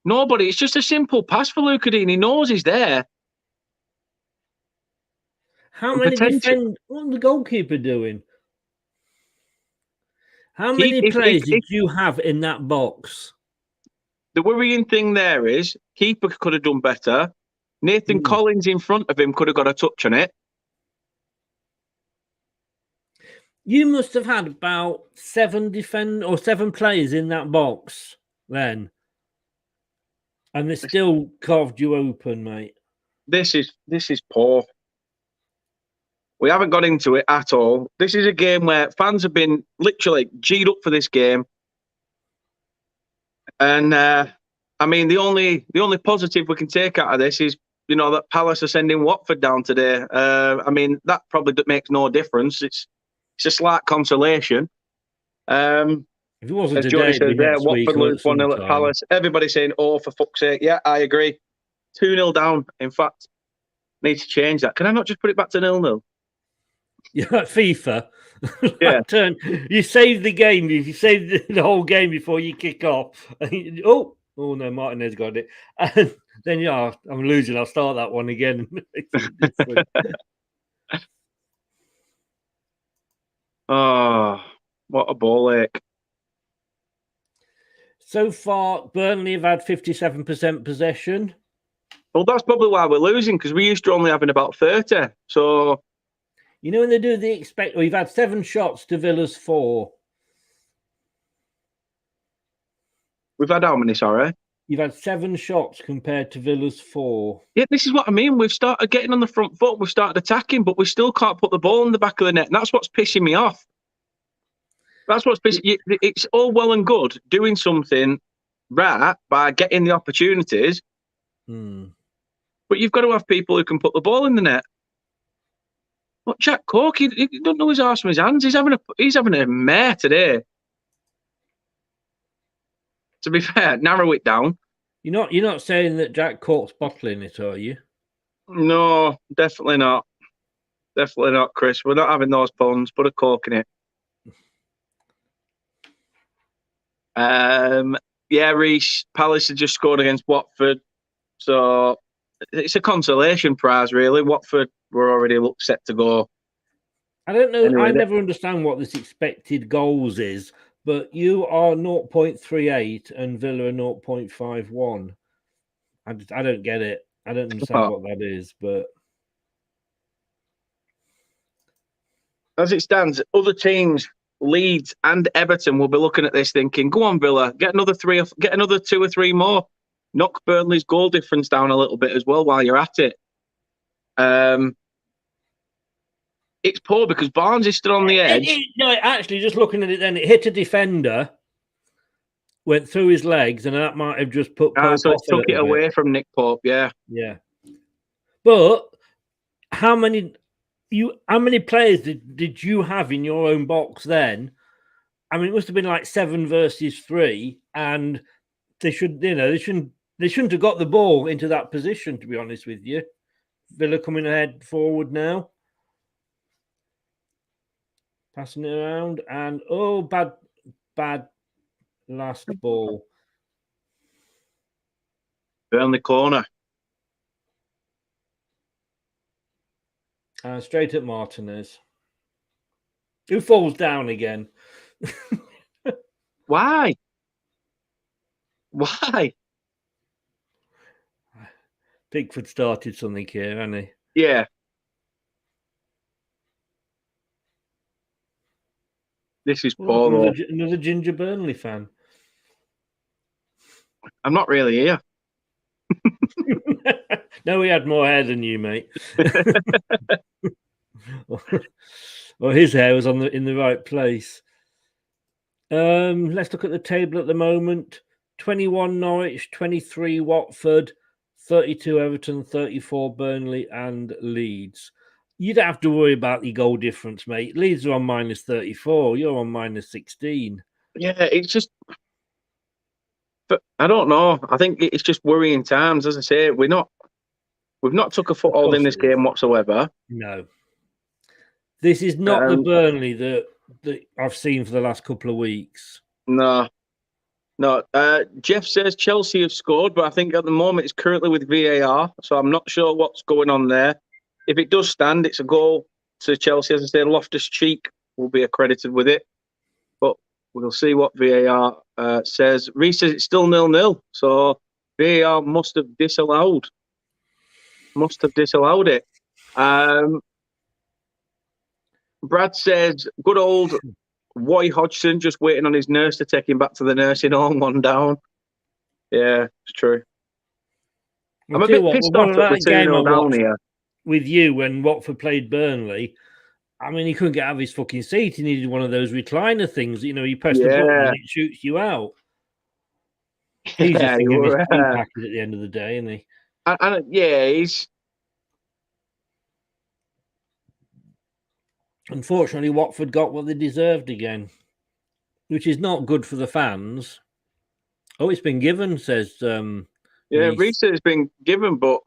Nobody. It's just a simple pass for Luca Dean. He knows he's there. How many defend? What's the goalkeeper doing? How many players did you have in that box? The worrying thing there is, keeper could have done better. Nathan Collins in front of him could have got a touch on it. You must have had about 7 players in that box then. And they still carved you open, mate. This is poor. We haven't got into it at all. This is a game where fans have been literally G'd up for this game. And I mean, the only positive we can take out of this is, that Palace are sending Watford down today. I mean, that probably makes no difference. It's a slight consolation. If it wasn't as today, Johnny says there, Watford lose 1-0 at Palace. Everybody saying, "Oh, for fuck's sake!" Yeah, I agree. 2-0 down. In fact, need to change that. Can I not just put it back to 0-0? Yeah, like FIFA. Yeah. You save the game. You save the whole game before you kick off. Oh no, Martinez got it. And then I'm losing. I'll start that one again. Oh, what a ball ache. So far, Burnley have had 57% possession. Well, that's probably why we're losing, because we used to only having about 30. So, when they do the we've had 7 shots to Villa's 4. We've had how many, sorry? You've had 7 shots compared to Villa's 4. Yeah, this is what I mean. We've started getting on the front foot. We've started attacking, but we still can't put the ball in the back of the net. And that's what's pissing me off. That's what's pissing. It's all well and good doing something right by getting the opportunities. But you've got to have people who can put the ball in the net. But Jack Cork, he don't know his arse from his hands. He's having a mare today. To be fair, narrow it down. You're not saying that Jack Cork's bottling it, are you? No, definitely not. Definitely not, Chris. We're not having those puns. Put a cork in it. Yeah, Reece, Palace had just scored against Watford. So it's a consolation prize, really. Watford were already set to go. I don't know. Anyway, I never understand what this expected goals is, but you are 0.38 and Villa are 0.51. I don't get it. I don't understand what that is, but as it stands, other teams, Leeds and Everton, will be looking at this thinking, go on, Villa, get another 2 or 3 more. Knock Burnley's goal difference down a little bit as well while you're at it. It's poor because Barnes is still on the edge. No, actually, just looking at it then, it hit a defender, went through his legs, and that might have just put Pope So it off took it away from Nick Pope, yeah. Yeah. But how many players did you have in your own box then? I mean, it must have been like 7 versus 3, and they shouldn't have got the ball into that position, to be honest with you. Villa coming ahead forward now. Passing it around, and bad last ball. Burnley corner. Straight at Martinez, who falls down again. Why? Why? Pickford started something here, hasn't he? Yeah. This is poor. Another Ginger Burnley fan. I'm not really here. No, he had more hair than you, mate. Well, his hair was in the right place. Let's look at the table at the moment. 21 Norwich, 23 Watford, 32 Everton, 34 Burnley and Leeds. You don't have to worry about your goal difference, mate. Leeds are on minus 34. You're on minus 16. Yeah, it's just... But I don't know. I think it's just worrying times. As I say, we've not took a foothold in this game whatsoever. No. This is not the Burnley that I've seen for the last couple of weeks. No. Jeff says Chelsea have scored, but I think at the moment it's currently with VAR, so I'm not sure what's going on there. If it does stand, it's a goal to Chelsea. As I say, Loftus-Cheek will be accredited with it, but we'll see what VAR says. Reece says it's still 0-0, so VAR must have disallowed it. Brad says, good old Roy Hodgson just waiting on his nurse to take him back to the nursing home, 1 down. Yeah, it's true. I'm a bit pissed off that we're 2-0 down here. With you, when Watford played Burnley, I mean, he couldn't get out of his fucking seat. He needed one of those recliner things. You know, you press the button and it shoots you out. He's just thinking of his pay packet at the end of the day, isn't he? He's... Unfortunately, Watford got what they deserved again, which is not good for the fans. Oh, it's been given, says... Reece has been given, but...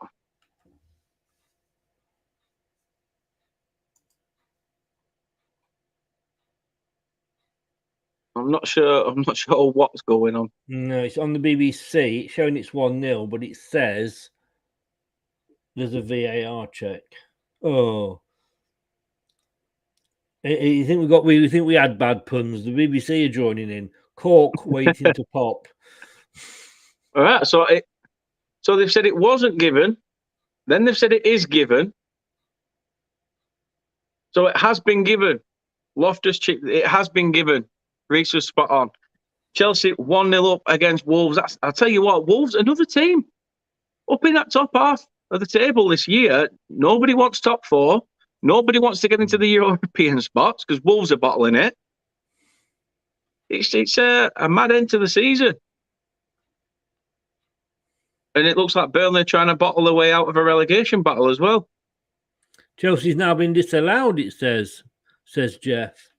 I'm not sure what's going on. No, it's on the BBC. It's showing it's 1-0, but it says there's a VAR check. Oh. You think we had bad puns. The BBC are joining in. Cork waiting to pop. All right, so they've said it wasn't given, then they've said it is given. So it has been given. Loftus-Cheek, it has been given. Reece was spot on. Chelsea 1-0 up against Wolves. I'll tell you what, Wolves, another team up in that top half of the table this year. Nobody wants top 4. Nobody wants to get into the European spots because Wolves are bottling it. It's a mad end to the season. And it looks like Burnley are trying to bottle their way out of a relegation battle as well. Chelsea's now been disallowed, it says Jeff.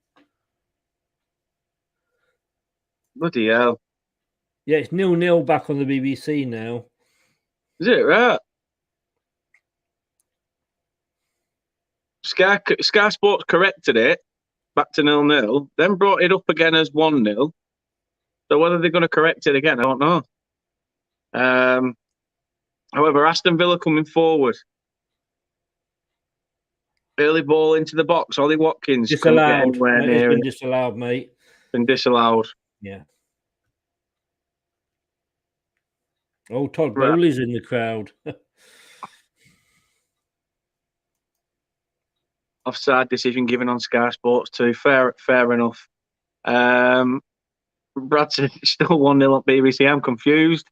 Bloody hell. Yeah, it's 0-0 back on the BBC now. Is it right? Sky Sports corrected it back to 0-0, then brought it up again as 1-0. So whether they're going to correct it again, I don't know. However, Aston Villa coming forward. Early ball into the box. Ollie Watkins disallowed. It's been disallowed, mate. Been disallowed. Yeah. Oh, Todd Bowley's in the crowd. offside decision given on Sky Sports too. Fair enough. Brad said it's still 1-0 on BBC. I'm confused.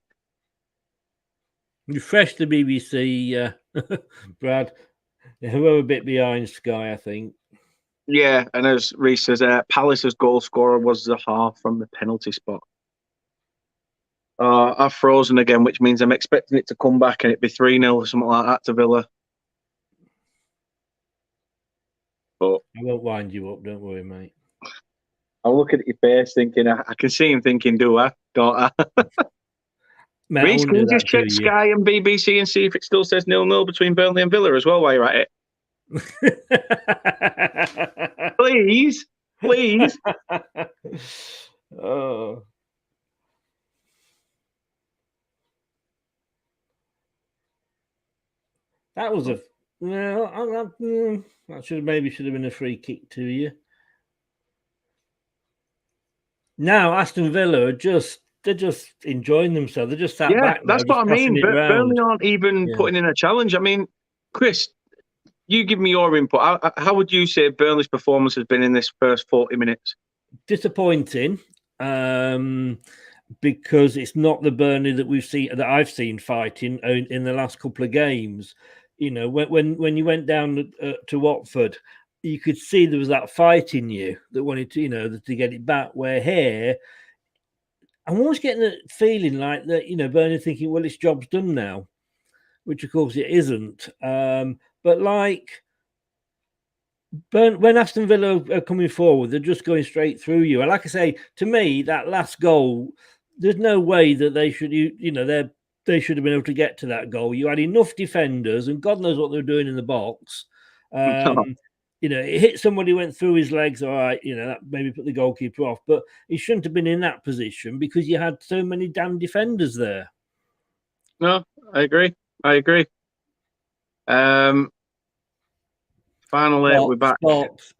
Refresh the BBC, Brad. We're a bit behind Sky, I think. Yeah, and as Reece says, Palace's goal scorer was Zaha from the penalty spot. I've frozen again, which means I'm expecting it to come back and it'd be 3-0 or something like that to Villa. But I won't wind you up, don't worry, mate. I'm looking at your face thinking, I can see him thinking, do I? Don't I? Mate, Reece, can you just check Sky and BBC and see if it still says 0-0 between Burnley and Villa as well while you're at it? Please. Oh. That was that should have been a free kick to you. Now Aston Villa they're just enjoying themselves. They're just sat back now. That's what I mean. Burnley aren't even Yeah. putting in a challenge. I mean, Chris, you give me your input. How would you say Burnley's performance has been in this first 40 minutes? Disappointing, because it's not the Burnley that I've seen fighting in the last couple of games. You know, when you went down to Watford, you could see there was that fight in you that wanted to, to get it back. Where here, I'm always getting the feeling like that, Burnley thinking, well, its job's done now, which of course it isn't. But like when Aston Villa are coming forward, they're just going straight through you. And like I say, to me, that last goal, there's no way that they should, they should have been able to get to that goal. You had enough defenders, and God knows what they were doing in the box. It hit somebody, went through his legs. All right, that maybe put the goalkeeper off, but he shouldn't have been in that position because you had so many damn defenders there. No, I agree. Finally, we're back. Box.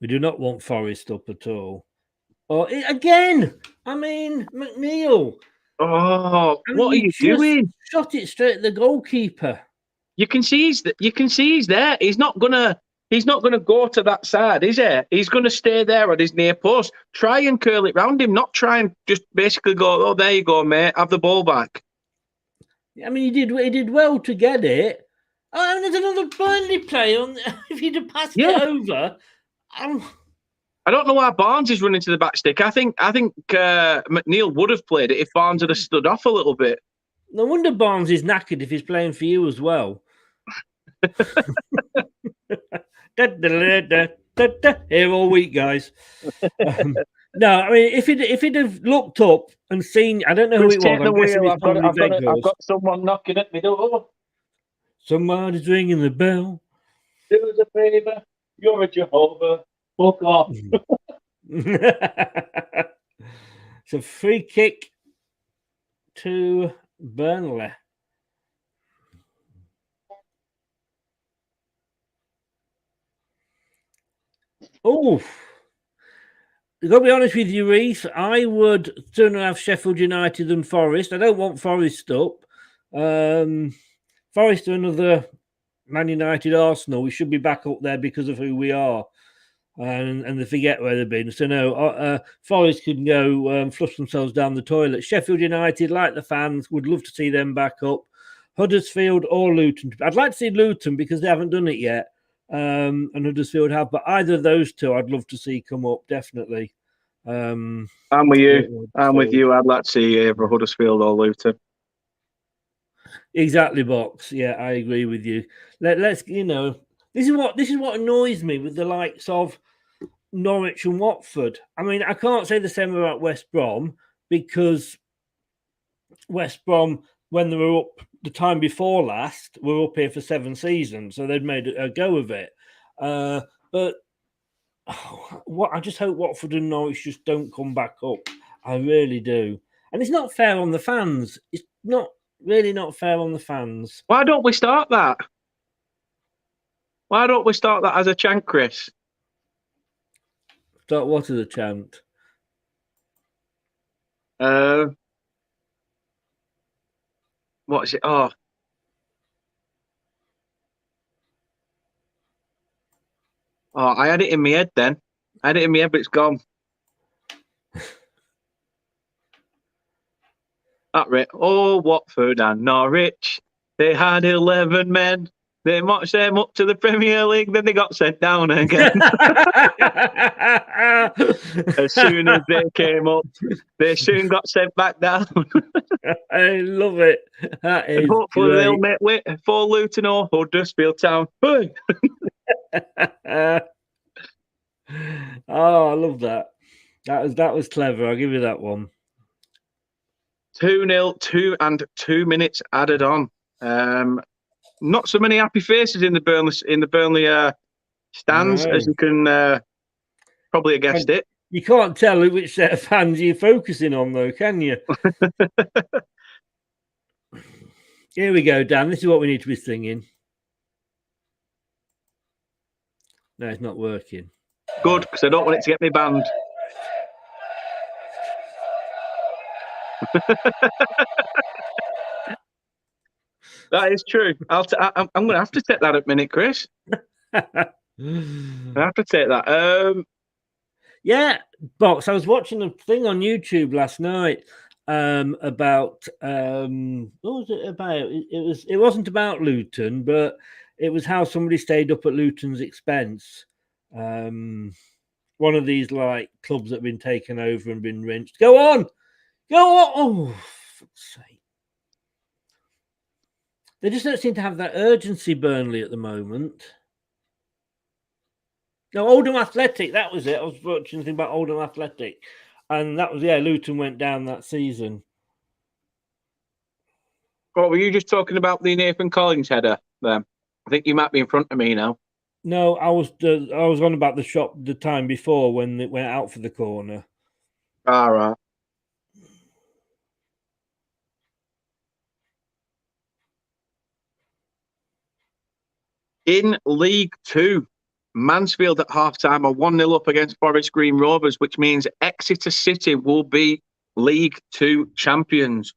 We do not want Forest up at all. Again, I mean, McNeil. What are you doing? Shot it straight at the goalkeeper. You can see he's there. He's not gonna go to that side, is he? He's gonna stay there at his near post. Try and curl it round him, not try and just basically go, oh, there you go, mate, have the ball back. I mean, he did well to get it. Oh, and there's another Burnley play on. If he'd have passed it over, I don't know why Barnes is running to the back stick. I think McNeil would have played it if Barnes had stood off a little bit. No wonder Barnes is knackered if he's playing for you as well. Here all week, guys. No, I mean, if he'd have looked up and seen, I don't know who it was. I've got someone knocking at me door. Somebody's ringing the bell. Do us a favour. You're a Jehovah. Fuck off. It's a free kick to Burnley. Oh, I've got to be honest with you, Reece. I would sooner have Sheffield United than Forest. I don't want Forest up. Forest are another Man United, Arsenal. We should be back up there because of who we are. And they forget where they've been. So no, Forest can go flush themselves down the toilet. Sheffield United, like the fans, would love to see them back up. Huddersfield or Luton. I'd like to see Luton because they haven't done it yet. And Huddersfield have, but either of those two I'd love to see come up, definitely. I'm with you. I'd like to see either Huddersfield or Luton. Exactly, Box. Yeah, I agree with you. Let's this is what annoys me with the likes of Norwich and Watford. I mean, I can't say the same about West Brom because West Brom, when they were up the time before last, were up here for 7 seasons, so they'd made a go of it. But I just hope Watford and Norwich just don't come back up. I really do. And it's not fair on the fans. It's not fair on the fans. Why don't we start that? Why don't we start that as a chant, Chris? Start what as a chant? What is it? Oh. Oh, I had it in my head then. I had it in my head, but it's gone. That right. Oh, Watford and Norwich. They had 11 men. They marched them up to the Premier League, then they got sent down again. As soon as they came up, they soon got sent back down. I love it. That is and hopefully great. they'll make way for Luton or Huddersfield Town. Oh, I love that. That was clever. I'll give you that one. 2-0, 2 minutes added on. Not so many happy faces in the Burnley stands, as you can probably have guessed it. You can't tell which set of fans you're focusing on, though, can you? Here we go, Dan. This is what we need to be singing. No, it's not working. Good, because I don't want it to get me banned. That is true. I'm going to have to take that at minute, Chris. I have to take that. Yeah, Box. I was watching a thing on YouTube last night about what was it about? It wasn't about Luton, but it was how somebody stayed up at Luton's expense. One of these like clubs that have been taken over and been rinsed. Go on. Oh, for fuck's sake. They just don't seem to have that urgency, Burnley, at the moment. No, Oldham Athletic, that was it. I was watching something about Oldham Athletic. And that was, Luton went down that season. What were you just talking about, the Nathan Collins header then? I think you might be in front of me now. No, I was on about the shot the time before when it went out for the corner. All right. In League Two, Mansfield at half-time are 1-0 up against Forest Green Rovers, which means Exeter City will be League Two champions.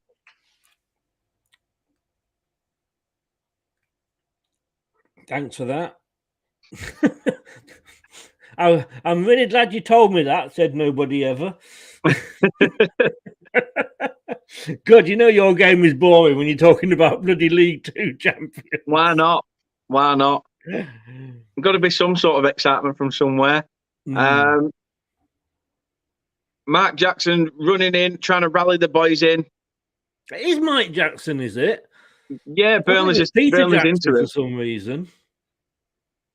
Thanks for that. I'm really glad you told me that, said nobody ever. God, you know your game is boring when you're talking about bloody League Two champions. Why not? Why not? Got to be some sort of excitement from somewhere. Mark Jackson running in, trying to rally the boys in. It is Mike Jackson, is it? Yeah, Burnley's into it for some reason.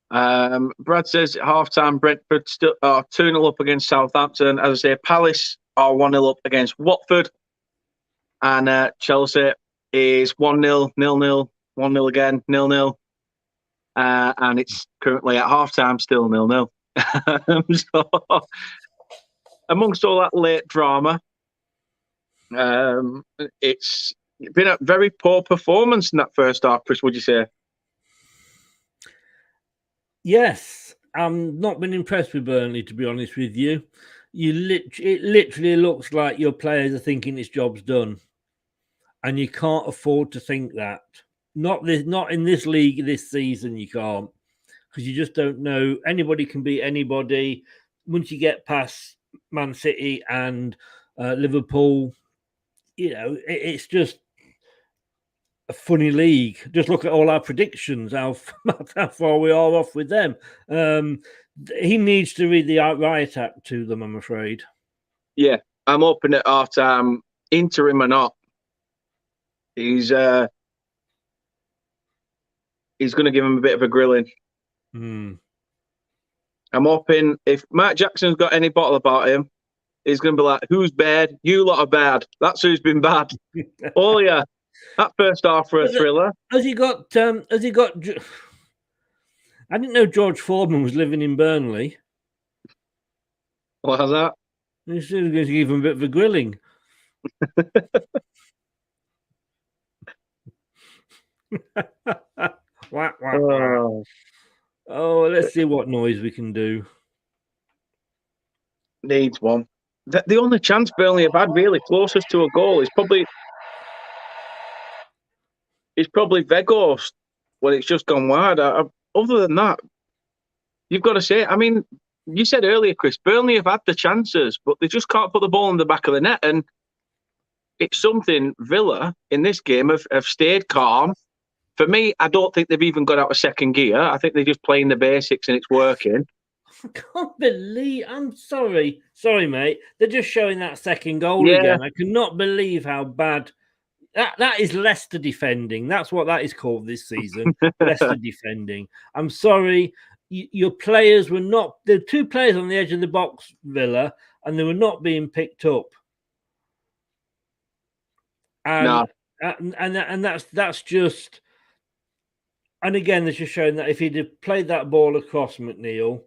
Brad says at half-time Brentford still are 2-0 up against Southampton. As I say, Palace are 1-0 up against Watford. And Chelsea is 1-0, 0-0, 1-0 again, 0-0. And it's currently at half-time still 0-0. So, amongst all that late drama, it's been a very poor performance in that first half, Chris, would you say? Yes, I'm not been impressed with Burnley, to be honest with you. It literally looks like your players are thinking this job's done, and you can't afford to think that. Not in this league this season. You can't, because you just don't know. Anybody can beat anybody. Once you get past Man City and Liverpool, it's just a funny league. Just look at all our predictions, how far we are off with them. He needs to read the riot act to them, I'm afraid. Yeah, I'm hoping at half-time, interim or not, he's going to give him a bit of a grilling. I'm hoping if Mark Jackson's got any bottle about him, he's going to be like, "Who's bad? You lot are bad. That's who's been bad." Oh yeah. That first half for a thriller. Has he got? I didn't know George Foreman was living in Burnley. What's that? He's going to give him a bit of a grilling. Oh, let's see what noise we can do. Needs one. The only chance Burnley have had really closest to a goal is probably It's probably Vegas when it's just gone wide. Other than that, you've got to say, I mean, you said earlier, Chris, Burnley have had the chances, but they just can't put the ball in the back of the net. And it's something Villa in this game have stayed calm. For me, I don't think they've even got out of second gear. I think they're just playing the basics and it's working. I can't believe. I'm sorry, mate. They're just showing that second goal again. I cannot believe how bad that is. Leicester defending. That's what that is called this season. Leicester defending. I'm sorry. Your players were not. There were two players on the edge of the box, Villa, and they were not being picked up. And that's just. And again, they're just showing that if he'd have played that ball across McNeil,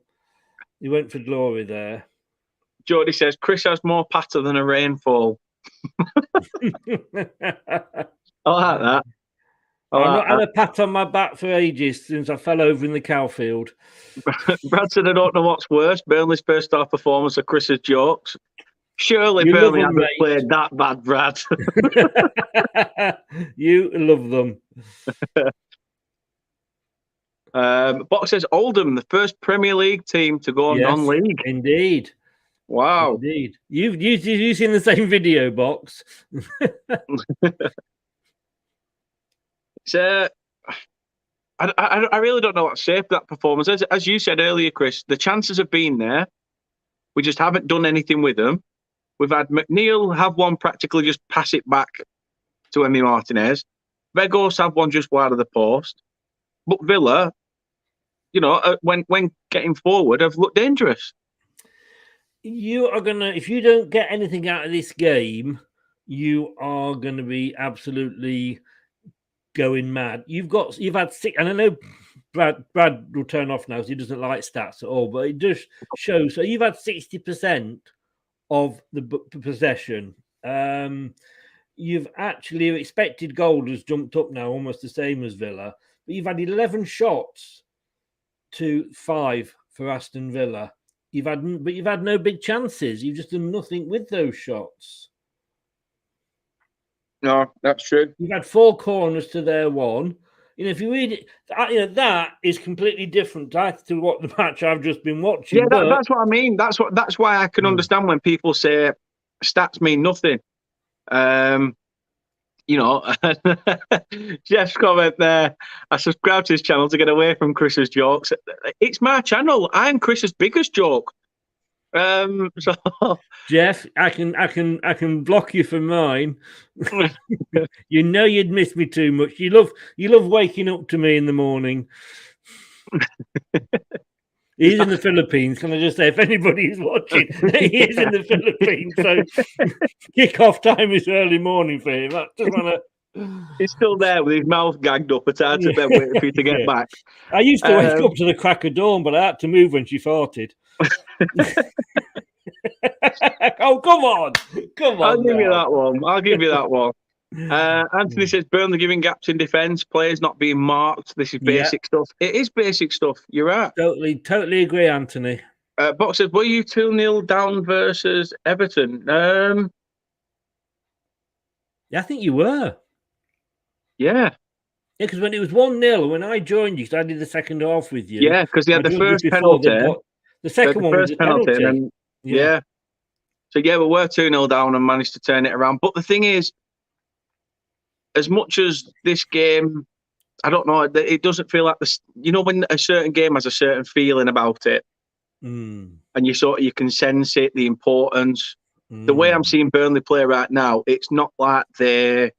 he went for glory there. Jody says Chris has more patter than a rainfall. I like that. I've not had a pat on my back for ages since I fell over in the cow field. Brad said, I don't know what's worse, Burnley's first half performance or Chris's jokes. Surely Burnley haven't played that bad, Brad. You love them. Box says Oldham, the first Premier League team to go non-league. Indeed. Wow. Indeed. You've seen the same video, Box. It's I really don't know what to say for that performance. As you said earlier, Chris, the chances have been there. We just haven't done anything with them. We've had McNeil have one practically just pass it back to Emi Martinez. Vegas have one just wide of the post. But Villa, you know, when getting forward, have looked dangerous. You are gonna, if you don't get anything out of this game, you are gonna be absolutely going mad. You've had six, and I know Brad will turn off now because he doesn't like stats at all, but it just shows. So you've had 60% of the possession. You've actually, your expected goal has jumped up now, almost the same as Villa. But you've had 11 shots to 5 for Aston Villa. You've had no big chances. You've just done nothing with those shots. No, that's true. You've had 4 corners to their 1. You know, if you read it, you know that is completely different to what the match I've just been watching. Yeah, that's what I mean. That's why I can understand when people say stats mean nothing. You know, Jeff's comment there. I subscribe to his channel to get away from Chris's jokes. It's my channel. I'm Chris's biggest joke. So Jeff, I can block you from mine. You know you'd miss me too much. You love waking up to me in the morning. He's in the Philippines. Can I just say, if anybody is watching, he is in the Philippines. So kick-off time is early morning for him. I just want to... He's still there with his mouth gagged up at times and then waiting for you to get back. I used to wake up to the crack of dawn, but I had to move when she farted. Oh, come on. I'll give you that one. Anthony says Burnley giving gaps in defence, players not being marked. This is basic stuff. It is basic stuff. You're right. Totally agree, Anthony. Box says, were you 2-0 down versus Everton? Yeah, I think you were. Yeah. Yeah, because when it was 1-0, when I joined you, because I did the second half with you. Yeah, because they had the first penalty. The second one was a penalty. And then, yeah. So, yeah, we were 2-0 down and managed to turn it around. But the thing is, as much as this game, I don't know, it doesn't feel like this. You know, when a certain game has a certain feeling about it, and you can sense it, the importance. The way I'm seeing Burnley play right now, it's not like they're,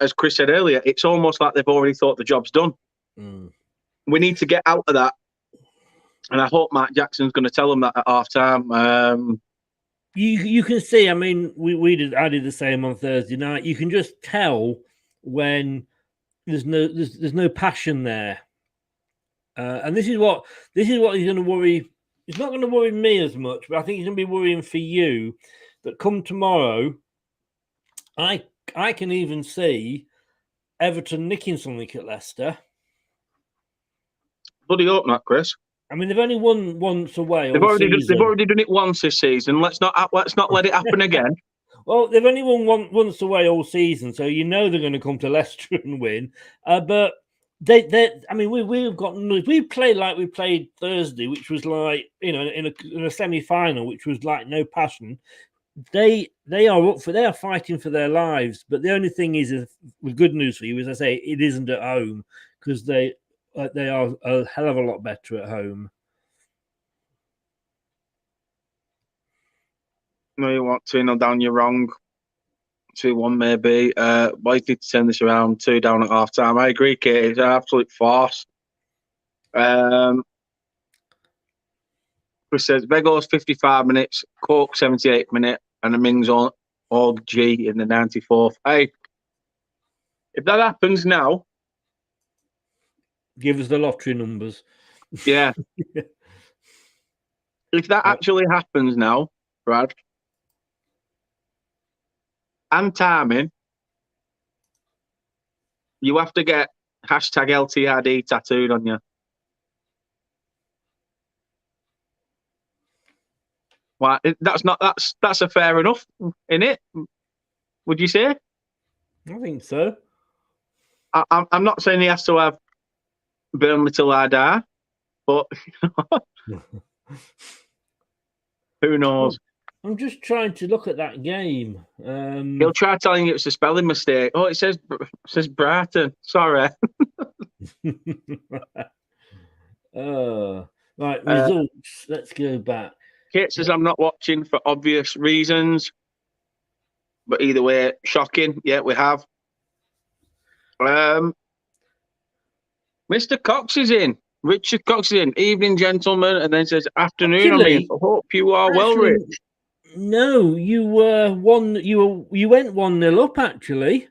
as Chris said earlier, it's almost like they've already thought the job's done. We need to get out of that. And I hope Mark Jackson's going to tell them that at half time. You can see, I mean, I did the same on Thursday night. You can just tell when there's no passion there. And this is what he's going to worry. It's not going to worry me as much, but I think he's going to be worrying for you that come tomorrow, I can even see Everton nicking something at Leicester. Bloody hope not, Chris. I mean, they've only won once away. They've already done it once this season. Let's not let it happen again. Well, they've only won once away all season, so you know they're going to come to Leicester and win. But I mean, we played like we played Thursday, which was like, you know, in a semi-final, which was like no passion. They are fighting for their lives. But the only thing is, with good news for you, as I say, it isn't at home, because they are a hell of a lot better at home. No, you want 2-0 down, you're wrong. 2-1 maybe. Boys need to turn this around. 2 down at half time. I agree, Kate. It's an absolute farce. Chris says Vego's 55 minutes, Cork 78 minute, and the Mings all G in the 94th. Hey, if that happens now, give us the lottery numbers. Yeah. If that actually happens now, Brad, and timing, you have to get hashtag LTRD tattooed on you. Well, that's a fair enough, isn't it? Would you say? I think so. I'm not saying he has to have Burnley till I die, but who knows? I'm just trying to look at that game. He'll try telling you it's a spelling mistake. Oh, it says Brighton. Sorry. Right, results. Let's go back. Kate says I'm not watching for obvious reasons, but either way, shocking. Yeah, we have. Mr. Cox is in. Richard Cox is in. Evening, gentlemen, and then says afternoon. Actually, I mean, I hope you are well, Rich. No, you were one. You went 1-0 up actually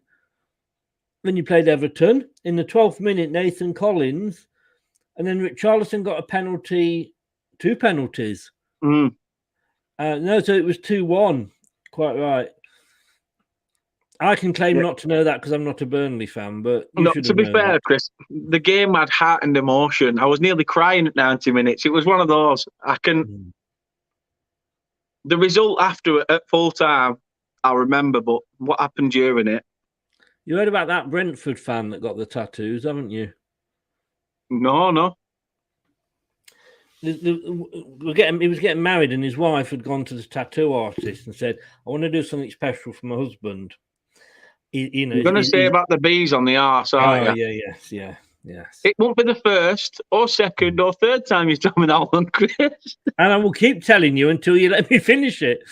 when you played Everton in the 12th minute. Nathan Collins, and then Richarlison got a penalty, 2 penalties. Mm. No, so it was 2-1. Quite right. I can claim not to know that because I'm not a Burnley fan, but no, to be fair, Chris, the game had heart and emotion. I was nearly crying at 90 minutes. It was one of those. The result after at full time, I remember, but what happened during it? You heard about that Brentford fan that got the tattoos, haven't you? No. He was getting married, and his wife had gone to the tattoo artist and said, "I want to do something special for my husband." You're going to say about the bees on the arse, aren't you? Yes. It won't be the first or second or third time you've told me that one, Chris. And I will keep telling you until you let me finish it.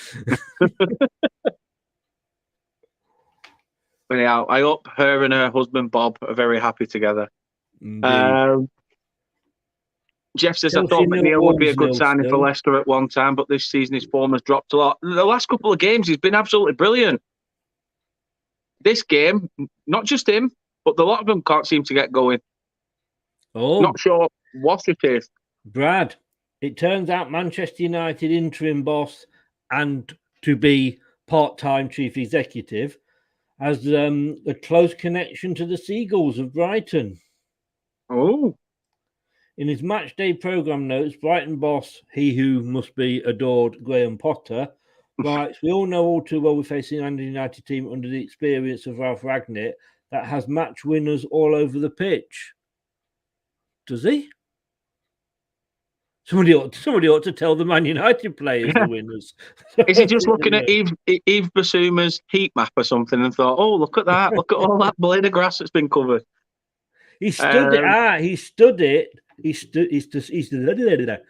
Anyhow, I hope her and her husband Bob are very happy together. Jeff says, I thought McNeil would be a good signing for Leicester at one time, but this season his form has dropped a lot. The last couple of games, he's been absolutely brilliant. This game, not just him, but a lot of them can't seem to get going. Oh, not sure what it is. Brad, it turns out Manchester United interim boss and to be part-time chief executive has a close connection to the Seagulls of Brighton. Oh. In his match day programme notes, Brighton boss, he who must be adored, Graham Potter, writes, we all know all too well we're facing an United team under the experience of Ralph Rangnick that has match winners all over the pitch. Does he? Somebody ought to tell the Man United players the winners. Is he just looking at Yves Bissouma's heat map or something and thought, oh, look at that. Look at all that blade of grass that's been covered. He stood it. He stood it. He stood.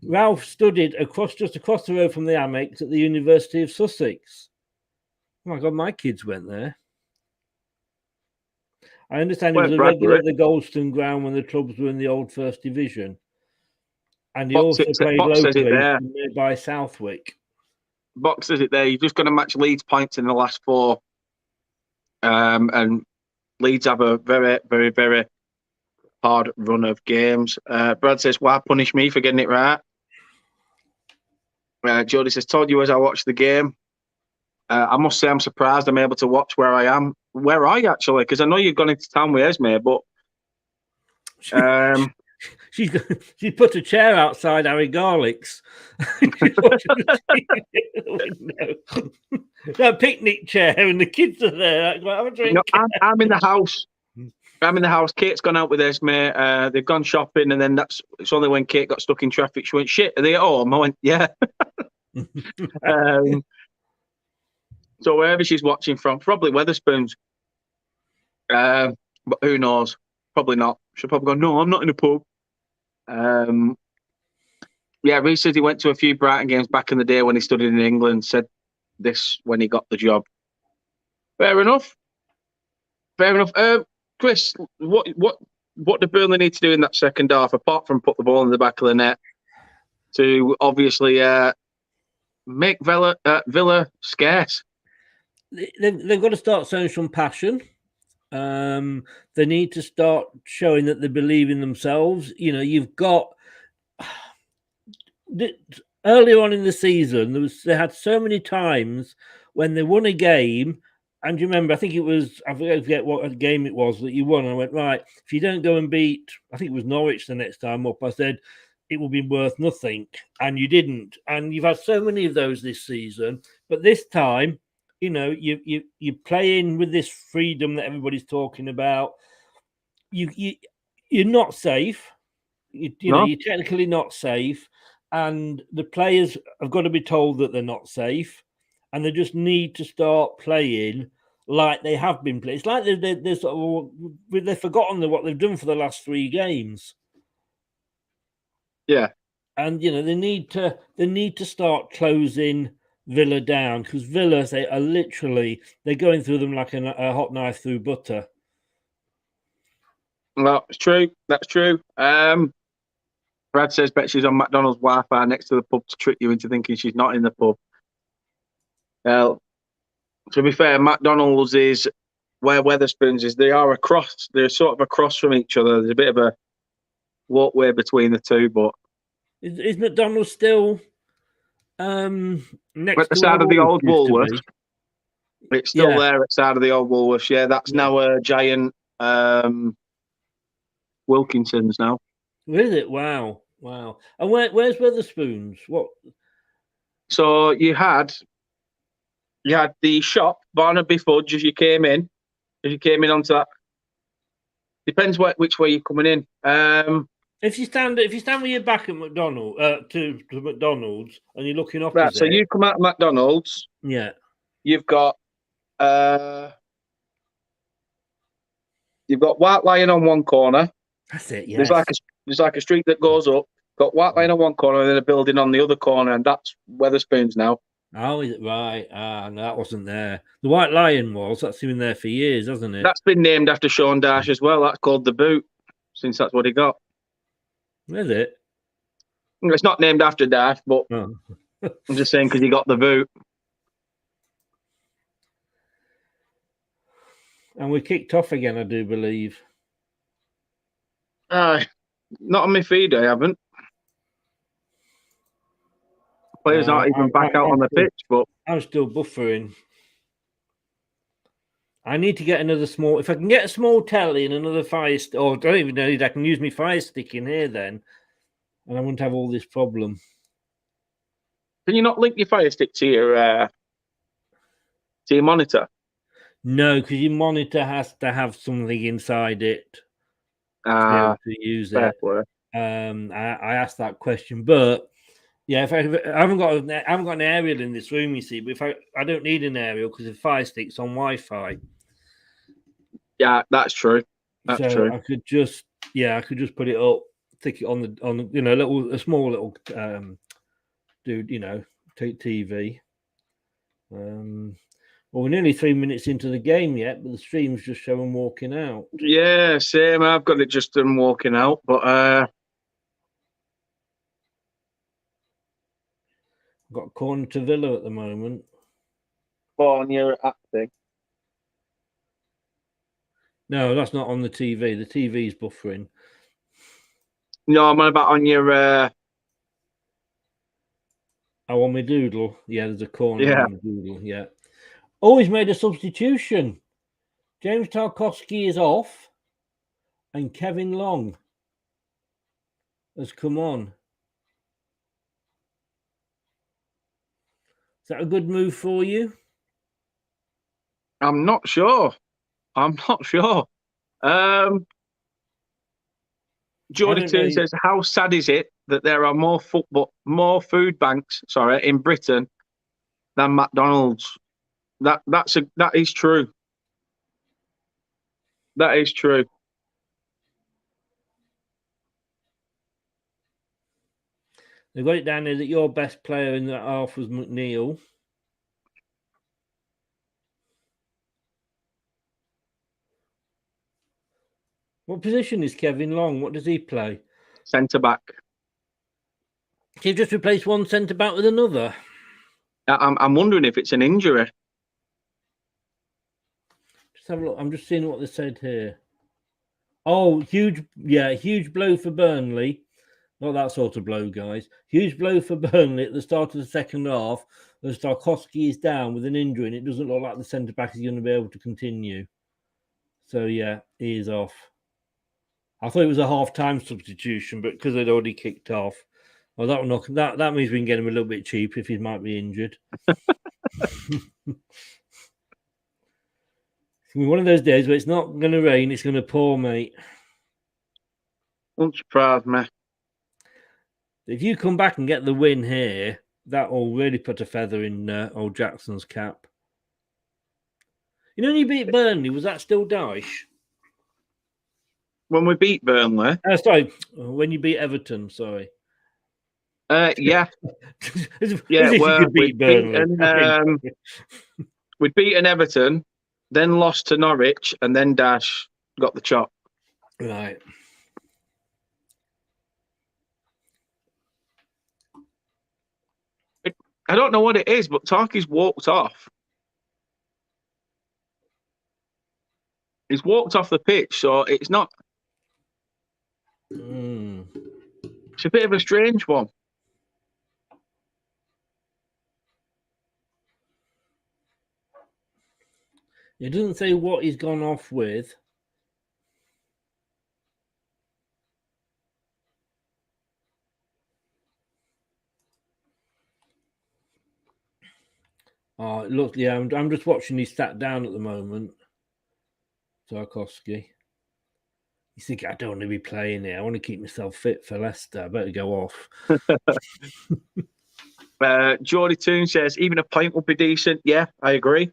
Ralph studied just across the road from the Amex at the University of Sussex. Oh my God, my kids went there. I understand he was a regular at the Goldstone Ground when the clubs were in the old First Division. And he also played locally in nearby Southwick. Box says it there. You're just going to match Leeds points in the last 4. And Leeds have a very, very, very hard run of games. Brad says, why punish me for getting it right? Jody says, told you as I watched the game. I must say I'm surprised I'm able to watch where I am. Where are you, actually? Because I know you've gone into town with Esme, but... She's put a chair outside Harry Garlick's. She's watching the TV at the window. That picnic chair, and the kids are there. Like, have a drink. No, I'm in the house. I'm in the house. Kate's gone out with us, mate. They've gone shopping, and then it's only when Kate got stuck in traffic. She went, "Shit, are they at home?" I went, "Yeah." So wherever she's watching from, probably Wetherspoons. But who knows? Probably not. She'll probably go, "No, I'm not in a pub." Yeah, Reece said he went to a few Brighton games back in the day when he studied in England. Said this when he got the job. Fair enough. Fair enough. Chris, what do Burnley need to do in that second half, apart from put the ball in the back of the net, to obviously make Villa scarce? They've got to start showing some passion. They need to start showing that they believe in themselves. You know, you've got earlier on in the season, they had so many times when they won a game. And you remember, I think it was, I forget what game it was that you won. I went, right, if you don't go and beat, I think it was Norwich the next time up, I said, it will be worth nothing. And you didn't. And you've had so many of those this season. But this time, you know, you're playing with this freedom that everybody's talking about. You're not safe. You know, you're technically not safe. And the players have got to be told that they're not safe. And they just need to start playing like they have been playing. It's like they've forgotten what they've done for the last 3 games. Yeah, and you know they need to start closing Villa down, because Villa, they're going through them like a hot knife through butter. Well, it's true. That's true. Brad says, bet she's on McDonald's Wi-Fi next to the pub to trick you into thinking she's not in the pub. Well, to be fair, McDonald's is where Wetherspoons is. They're sort of across from each other. There's a bit of a walkway between the two, but is McDonald's still next at the to side of the old Woolworths? Woolworths? It's still there at the side of the old Woolworths. Yeah, that's now a giant Wilkinson's now. Is it? Wow. And where's Wetherspoons? What? So you had the shop Barnaby Fudge as you came in onto that. Depends which way you're coming in. If you stand with your back at McDonald's to McDonald's and you're looking opposite, right. So you come out of McDonald's. Yeah. You've got White Lion on one corner. That's it. Yes. There's like a street that goes up. Got White Lion on one corner and then a building on the other corner, and that's Wetherspoons now. Oh, is it right? No, that wasn't there. The White Lion was. That's been there for years, hasn't it? That's been named after Sean Dyche as well. That's called the Boot, since that's what he got. Is it? It's not named after Dyche, but I'm just saying because he got the Boot. And we kicked off again, I do believe. Not on my feed, I haven't. Players aren't even back out on the pitch, but I'm still buffering. I need to get another small. If I can get a small telly and another fire stick, or I don't even know, I can use my fire stick in here then, and I won't have all this problem. Can you not link your fire stick to your monitor? No, because your monitor has to have something inside it to be able to use it. I asked that question, but yeah, if I haven't got an aerial in this room, you see, but if I don't need an aerial because the fire stick's on Wi-Fi. Yeah, that's true. That's true. I could just put it up, stick it on the a small little TV. Well, we're nearly 3 minutes into the game yet, but the stream's just showing walking out. Yeah, same. I've got it just done walking out, but I've got a corner to Villa at the moment. On your app thing. No, that's not on the TV. The TV's buffering. No, I'm on about on your. On my doodle. Yeah, there's a corner on the doodle. Yeah. Oh, he's made a substitution. James Tarkowski is off, and Kevin Long. has come on. Is that a good move for you? I'm not sure. Geordie Toon says, how sad is it that there are more food banks, in Britain than McDonald's? That is true. That is true. They've got it down there that your best player in that half was McNeil. What position is Kevin Long? What does he play? Centre back. So you've just replaced one centre back with another. I'm wondering if it's an injury. Just have a look. I'm just seeing what they said here. Oh, huge blow for Burnley. Not that sort of blow, guys. Huge blow for Burnley at the start of the second half. As Tarkowski is down with an injury, and it doesn't look like the centre back is going to be able to continue. So yeah, he is off. I thought it was a half-time substitution, but because they'd already kicked off, well, that means we can get him a little bit cheap if he might be injured. One of those days where it's not going to rain, it's going to pour, mate. Won't surprise me. If you come back and get the win here, that will really put a feather in old Jackson's cap. You know, when you beat Burnley, was that still Dyche? When we beat Burnley? Sorry, when you beat Everton, sorry. Yeah. Well, we'd beaten Everton, then lost to Norwich, and then Dyche got the chop. Right. I don't know what it is, but Tarky's walked off. He's walked off the pitch, so it's not... It's a bit of a strange one. It doesn't say what he's gone off with. Oh, it looks, yeah, I'm just watching. He's sat down at the moment. Tarkowski. He's thinking, I don't want to be playing here. I want to keep myself fit for Leicester. I better go off. Geordie Toon says, even a point would be decent. Yeah, I agree.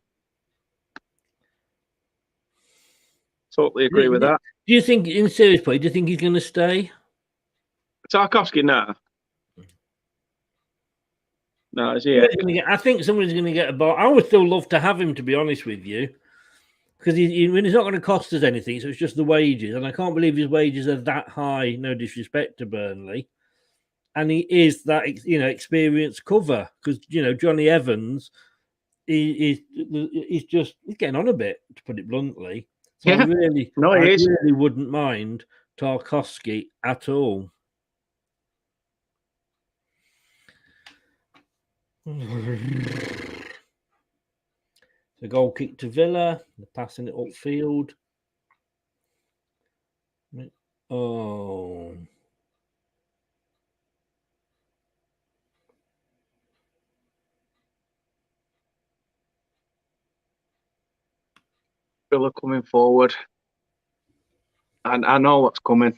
Totally agree with that. Do you think, in serious play, do you think he's going to stay? Tarkowski, no. No, is he? I think somebody's going to get a ball. I would still love to have him, to be honest with you, because he's not going to cost us anything. So it's just the wages, and I can't believe his wages are that high. No disrespect to Burnley, and he is that experienced cover because Johnny Evans, he's getting on a bit, to put it bluntly. So yeah. I really wouldn't mind Tarkowski at all. The goal kick to Villa. They're passing it upfield. Oh. Villa coming forward. And I know what's coming.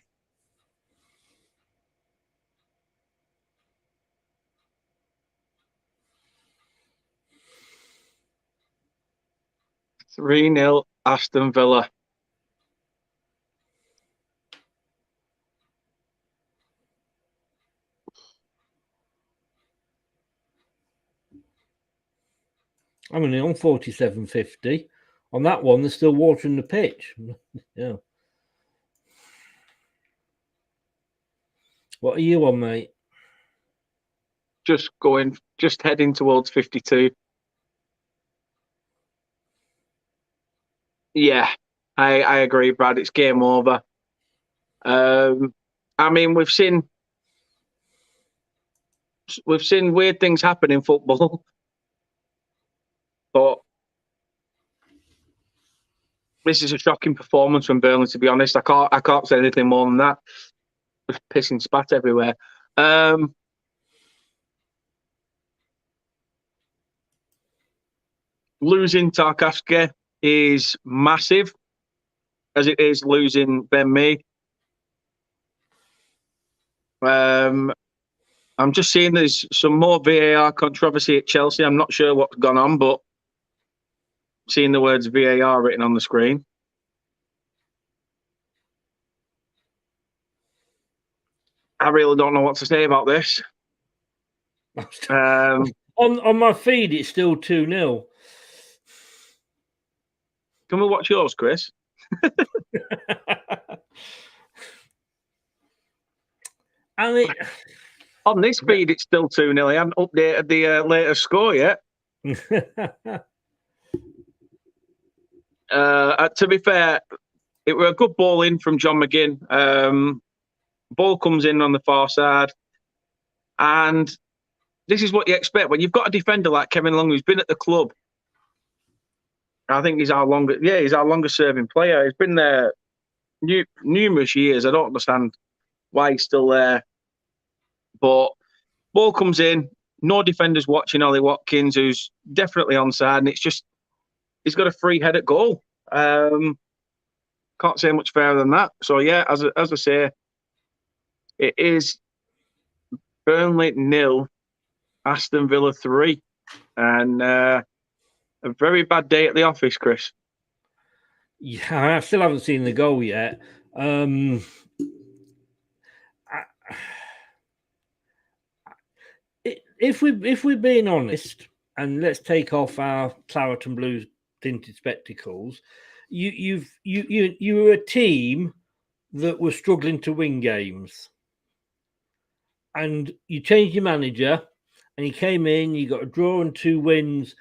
(3-0) Aston Villa. I'm only on 47.50. On that one, there's still water in the pitch. Yeah. What are you on, mate? Just heading towards 52. Yeah, I agree, Brad. It's game over. I mean, we've seen weird things happen in football, but this is a shocking performance from Burnley. To be honest, I can't say anything more than that. Just pissing spat everywhere. Losing Tarkowski is massive, as it is losing Ben Mee. I'm just seeing there's some more VAR controversy at Chelsea. I'm not sure what's gone on, but seeing the words VAR written on the screen. I really don't know what to say about this. On my feed, it's still 2-0. Can we watch yours, Chris? I mean, on this feed, it's still 2-0. I haven't updated the latest score yet. To be fair, it was a good ball in from John McGinn. Ball comes in on the far side, and this is what you expect when you've got a defender like Kevin Long, who's been at the club. I think he's our longest serving player. He's been there numerous years. I don't understand why he's still there. But ball comes in, no defenders watching Ollie Watkins, who's definitely onside, and it's just he's got a free head at goal. Can't say much fairer than that. So yeah, as I say, it is Burnley 0, Aston Villa 3, and a very bad day at the office, Chris. Yeah, I still haven't seen the goal yet. If we're being honest, and let's take off our claret and blue tinted spectacles, you were a team that was struggling to win games, and you changed your manager, and you came in, you got a draw and 2 wins.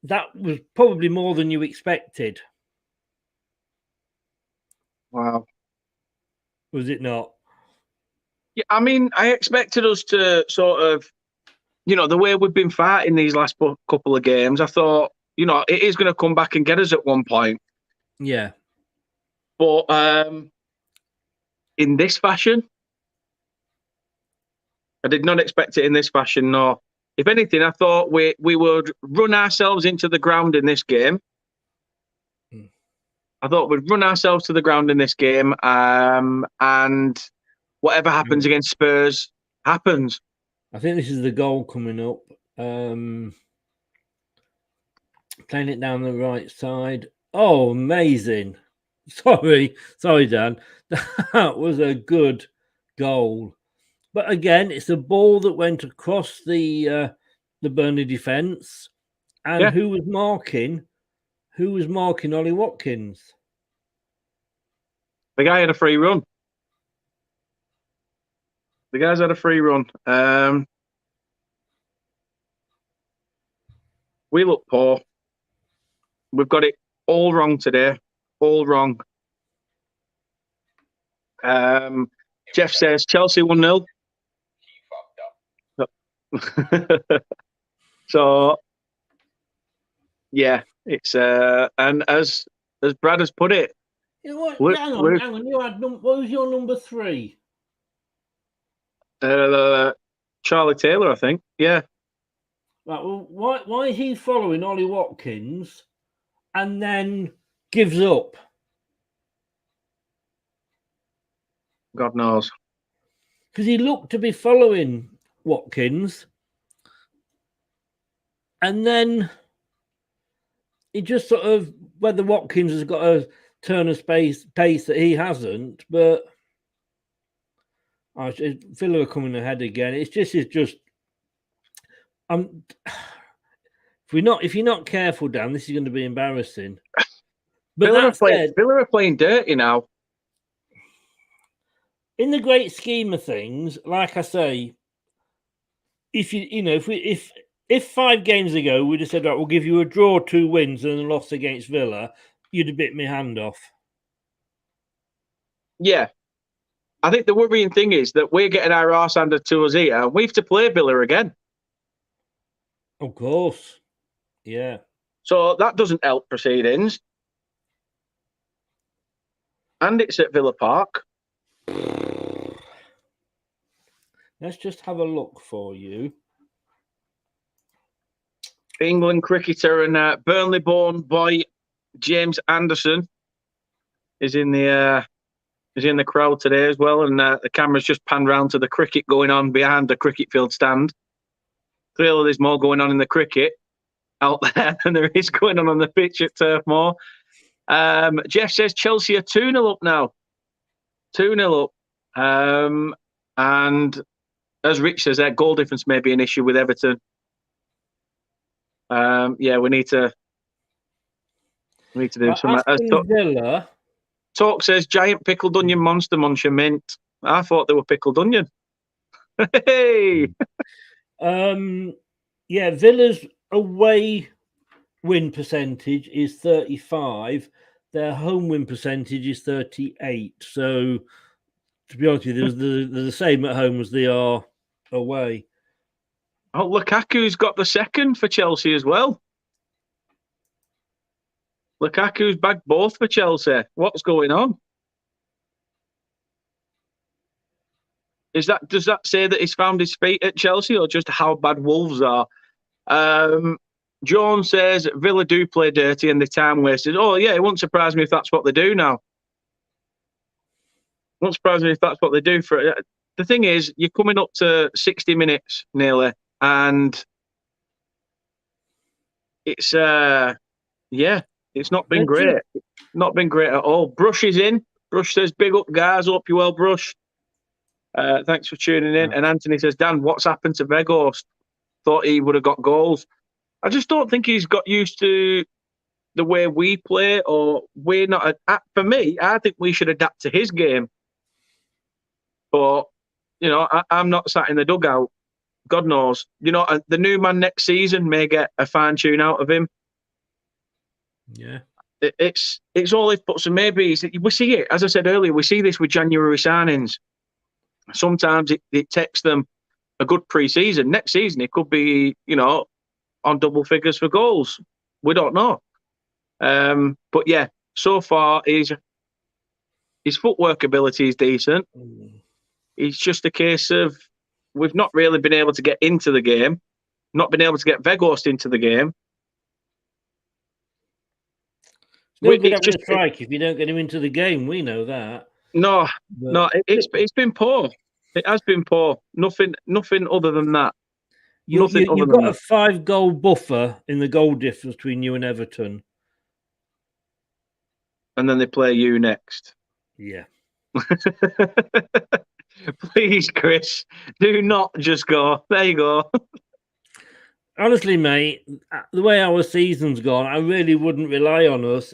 That was probably more than you expected. Wow. Was it not? Yeah, I mean, I expected us to sort of, the way we've been fighting these last couple of games, I thought, it is going to come back and get us at one point. Yeah. But in this fashion, I did not expect it in this fashion, no. If anything, I thought we would run ourselves into the ground in this game. I thought we'd run ourselves to the ground in this game, and whatever happens against Spurs happens. I think this is the goal coming up. Playing it down the right side. Oh, amazing. Sorry, Dan. That was a good goal. But again, it's a ball that went across the Burnley defence. And Yeah. Who was marking Ollie Watkins? The guy had a free run. The guy's had a free run. We look poor. We've got it all wrong today. All wrong. Jeff says Chelsea 1-0. So, yeah, it's and as Brad has put it. You know what? Hang on. What was your number 3? Charlie Taylor, I think. Yeah. Right. Well, why is he following Ollie Watkins and then gives up? God knows. Because he looked to be following Watkins, and then he just sort of, whether Watkins has got a turn of pace that he hasn't, but Villa are coming ahead again. It's just if you're not careful, Dan, this is going to be embarrassing. But Villa are playing dirty now. In the great scheme of things, like I say, if 5 games ago we'd have said, right, we'll give you a draw, 2 wins, and a loss against Villa, you'd have bit my hand off. Yeah. I think the worrying thing is that we're getting our arse handed to us here, and we have to play Villa again. Of course. Yeah. So that doesn't help proceedings. And it's at Villa Park. Let's just have a look for you. England cricketer and Burnley-born boy James Anderson is in the crowd today as well, and the camera's just panned round to the cricket going on behind the cricket field stand. Clearly, there's more going on in the cricket out there than there is going on the pitch at Turf Moor. Jeff says Chelsea are 2-0 up now. 2-0 up. And as Rich says, their goal difference may be an issue with Everton. Yeah, we need to do something. Aston Villa. Talk says giant pickled onion monster muncher mint. I thought they were pickled onion. Hey. Yeah, Villa's away win percentage is 35. Their home win percentage is 38. So, to be honest with you, they're the same at home as they are away. Oh, Lukaku's got the second for Chelsea as well. Lukaku's bagged both for Chelsea. What's going on? Does that say that he's found his feet at Chelsea, or just how bad Wolves are? John says Villa do play dirty and the time wasted. Oh yeah, it wouldn't surprise me if that's what they do now. Won't surprise me if that's what they do. The thing is, you're coming up to 60 minutes nearly, and it's it's not been great. Not been great at all. Brush is in. Brush says, big up, guys. Hope you well, Brush. Thanks for tuning in. And Anthony says, Dan, what's happened to Weghorst? Thought he would have got goals. I just don't think he's got used to the way we play, or we're not. For me, I think we should adapt to his game. But, you know, I'm not sat in the dugout. God knows. You know, the new man next season may get a fine tune out of him. Yeah, it's all if buts and maybes. We see it, as I said earlier, we see this with January signings. Sometimes it takes them a good pre-season. Next season, it could be, you know, on double figures for goals. We don't know. But yeah, so far his footwork ability is decent. It's just a case of we've not really been able to get into the game, not been able to get Weghorst into the game. No good having a strike if you don't get him into the game. We know that. No, it's been poor. It has been poor. Nothing other than that. You've got a 5-goal buffer in the goal difference between you and Everton. And then they play you next. Yeah. Please, Chris, do not just go. There you go. Honestly, mate, the way our season's gone, I really wouldn't rely on us.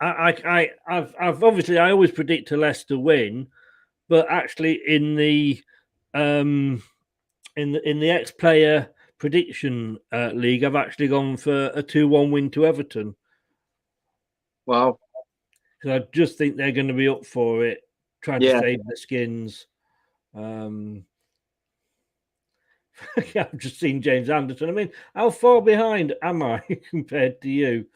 I've obviously I always predict a Leicester win, but actually in the ex-player prediction league, I've actually gone for a 2-1 win to Everton. Wow! Because I just think they're going to be up for it, trying to save the skins. I've just seen James Anderson. I mean, how far behind am I compared to you?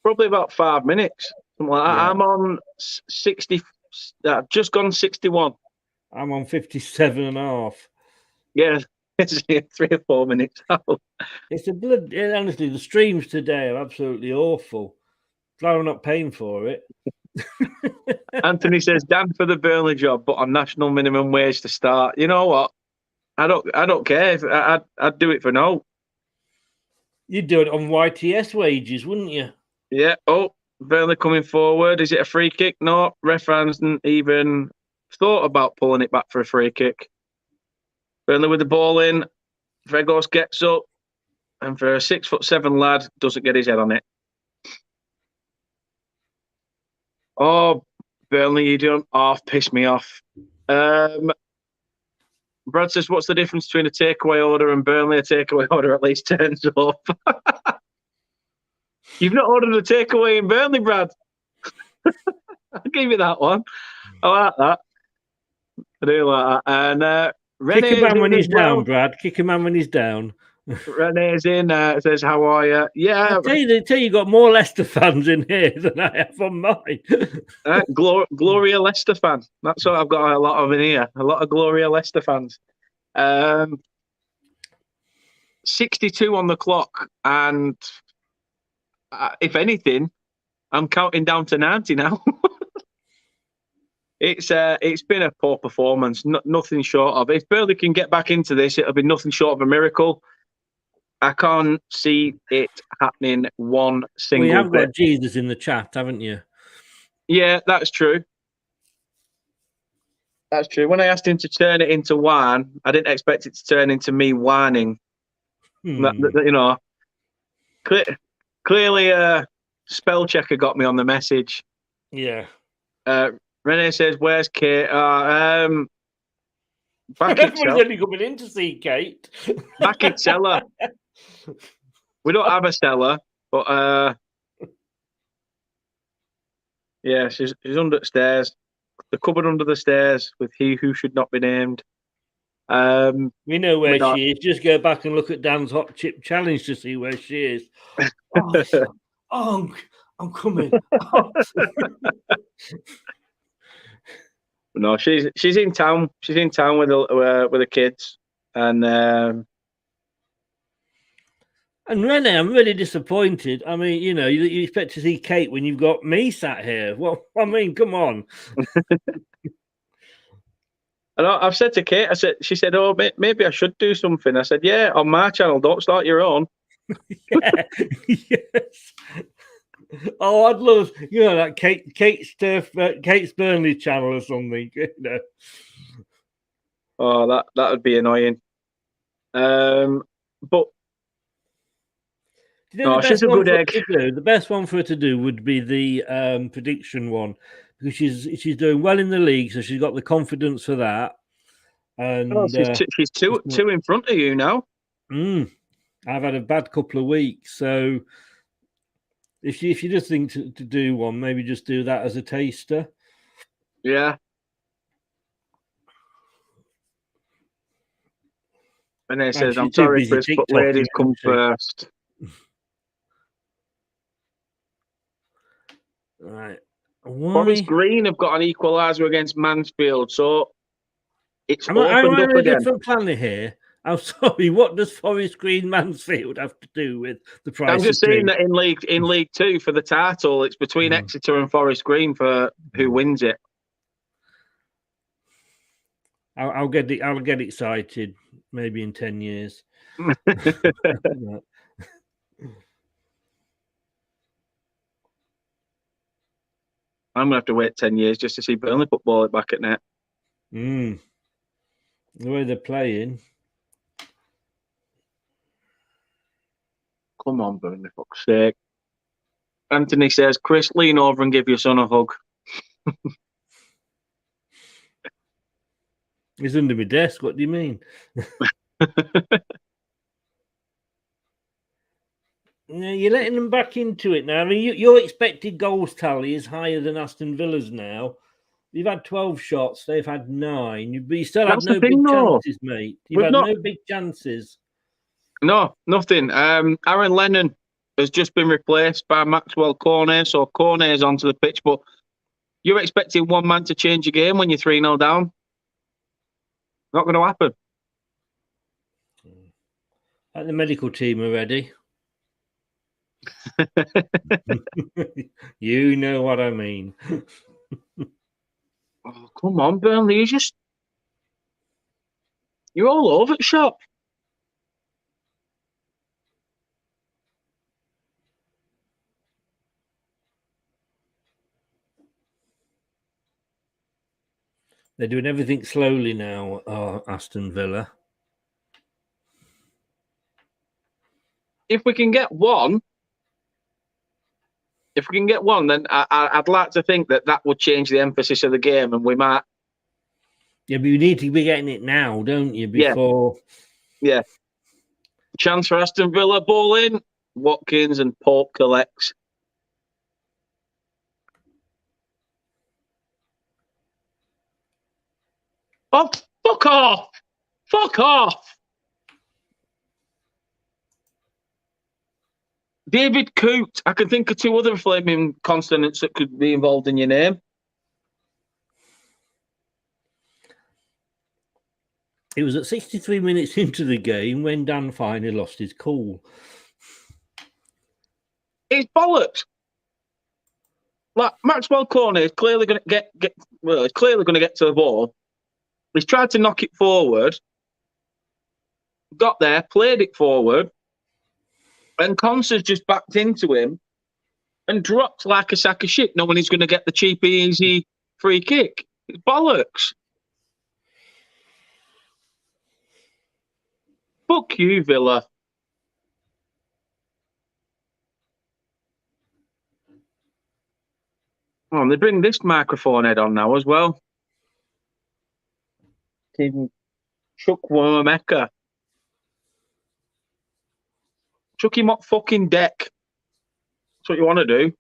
Probably about 5 minutes. Something like that. I'm on 60. I've just gone 61. I'm on 57 and a half. Yeah, it's 3 or 4 minutes out. It's a blood. Honestly, the streams today are absolutely awful. Glad I'm not paying for it. Anthony says, "Dan for the Burnley job, but on national minimum wage to start." You know what? I don't care. I'd do it for no. You'd do it on YTS wages, wouldn't you? Yeah. Oh, Burnley coming forward. Is it a free kick? No. Ref hasn't even thought about pulling it back for a free kick. Burnley with the ball in. Weghorst gets up, and for a 6'7" lad, doesn't get his head on it. Oh, Burnley, you don't piss me off. Brad says, what's the difference between a takeaway order and Burnley? A takeaway order at least turns up. You've not ordered a takeaway in Burnley, Brad. I'll give you that one. I like that. I do like that. And kick a man when he's down, Brad. Kick a man when he's down. Renee's in. Says, how are you? Yeah. I tell you, got more Leicester fans in here than I have on mine. Gloria Leicester fan. That's what I've got a lot of in here. A lot of Gloria Leicester fans. Um, 62 on the clock, and if anything, I'm counting down to 90 now. It's been a poor performance, nothing short of. If Burnley can get back into this, it'll be nothing short of a miracle. I can't see it happening one single you have bit. got Jesus in the chat, haven't you? Yeah, that's true. That's true. When I asked him to turn it into wine, I didn't expect it to turn into me whining. You know, clearly, spell checker got me on the message. Yeah. Renee says, "Where's Kate?" Back in Everyone's only coming in to see Kate. Back in cellar. We don't have a cellar, but yeah, she's under the stairs. The cupboard under the stairs with he who should not be named. We know where she is. Just go back and look at Dan's hot chip challenge to see where she is. I'm coming. No, she's in town. She's in town with the kids, and Renee, I'm really disappointed. I mean, you know, you expect to see Kate when you've got me sat here. Well, I mean, come on. And I've said to Kate, she said, "Oh, maybe I should do something." I said, "Yeah, on my channel. Don't start your own." Yeah, yes. Oh, I'd love, you know, that Kate's Burnley channel or something. You know. Oh, that would be annoying. But you know, she's a good egg. The best one for her to do would be the prediction one, because she's doing well in the league, so she's got the confidence for that. And she's two in front of you now. I've had a bad couple of weeks, so if you just think to do one, maybe just do that as a taster. Yeah. And it says, "I'm sorry, Chris, but ladies come first." Right. Forest Green have got an equaliser against Mansfield, so it's opened up a again. Different planet here. I'm sorry. What does Forest Green Mansfield have to do with the price? I'm just saying that in League Two for the title, it's between Exeter and Forest Green for who wins it. I'll get excited maybe in 10 years. I'm gonna have to wait 10 years just to see Burnley put ball back at net. The way they're playing. Come on, Burnley, for fuck's sake. Anthony says, "Chris, lean over and give your son a hug." He's under my desk. What do you mean? You're letting them back into it now. I mean, your expected goals tally is higher than Aston Villa's now. You've had 12 shots. They've had 9. But you still had no big chances, mate. You've had no big chances. No, nothing. Aaron Lennon has just been replaced by Maxwell Cornet, so Cornet is onto the pitch. But you're expecting one man to change a game when you're 3-0 down. Not going to happen. And the medical team are ready. You know what I mean. Oh, come on, Burnley. You're all over the shop. They're doing everything slowly now, Aston Villa. If we can get one, then I'd like to think that would change the emphasis of the game, and we might. Yeah, but you need to be getting it now, don't you? Before. Yeah. Chance for Aston Villa, ball in. Watkins and Pope collects. Oh, fuck off! Fuck off! David Coote. I can think of 2 other flaming consonants that could be involved in your name. It was at 63 minutes into the game when Dan finally lost his cool. It's bollocks. Like Maxwell Cornet is clearly going to get he's clearly going to get to the ball. He's tried to knock it forward, got there, played it forward, and Conser's just backed into him and dropped like a sack of shit, knowing he's going to get the cheap, easy free kick. It's bollocks. Fuck you, Villa. Oh, and they bring this microphone head on now as well. Team Chukwuemeka. Chuck him up fucking deck. That's what you want to do.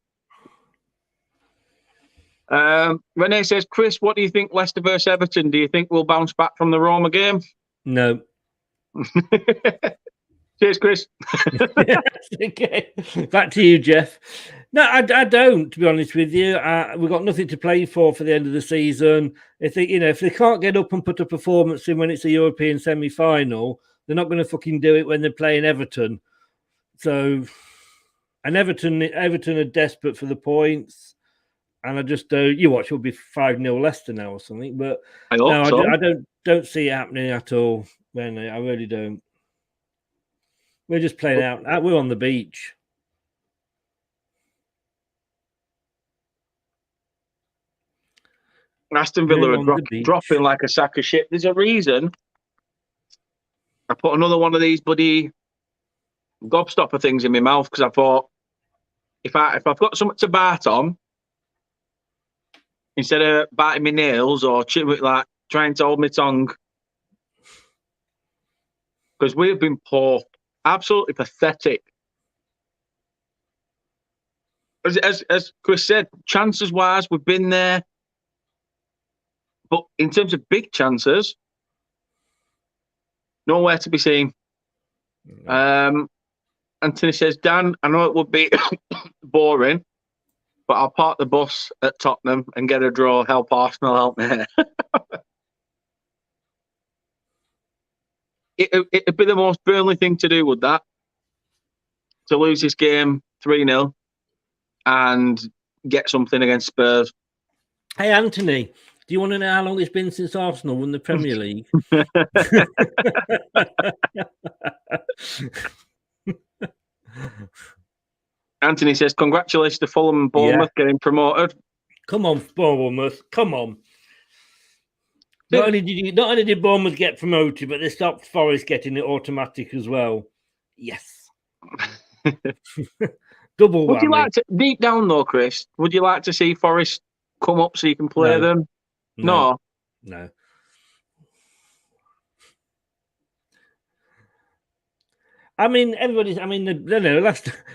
Renee says, Chris, what do you think Leicester versus Everton? Do you think we'll bounce back from the Roma game? No. Cheers, Chris. Okay. Back to you, Jeff. No, I don't, to be honest with you. We've got nothing to play for the end of the season. If they can't get up and put a performance in when it's a European semi-final, they're not going to fucking do it when they're playing Everton. So, and Everton are desperate for the points. And I just don't. You watch, it'll be 5-0 Leicester now or something. But I don't see it happening at all. Really, I really don't. We're just playing out. We're on the beach. Aston Villa are dropping like a sack of shit. There's a reason. I put another one of these bloody gobstopper things in my mouth because I thought if I've got something to bite on, instead of biting my nails or like trying to hold my tongue, because we've been poor, absolutely pathetic. As Chris said, chances wise, we've been there. But in terms of big chances, nowhere to be seen. Anthony says, Dan, I know it would be boring, but I'll park the bus at Tottenham and get a draw. Help Arsenal, help me. It'd be the most Burnley thing to do, would that? To lose this game 3-0 and get something against Spurs. Hey, Anthony, do you want to know how long it's been since Arsenal won the Premier League? Anthony says, congratulations to Fulham and Bournemouth getting promoted. Come on, Bournemouth. Come on. Not only did Bournemouth get promoted, but they stopped Forest getting it automatic as well. Yes. Double whammy. Would you like to, deep down though, Chris, would you like to see Forest come up so you can play them? No. I mean,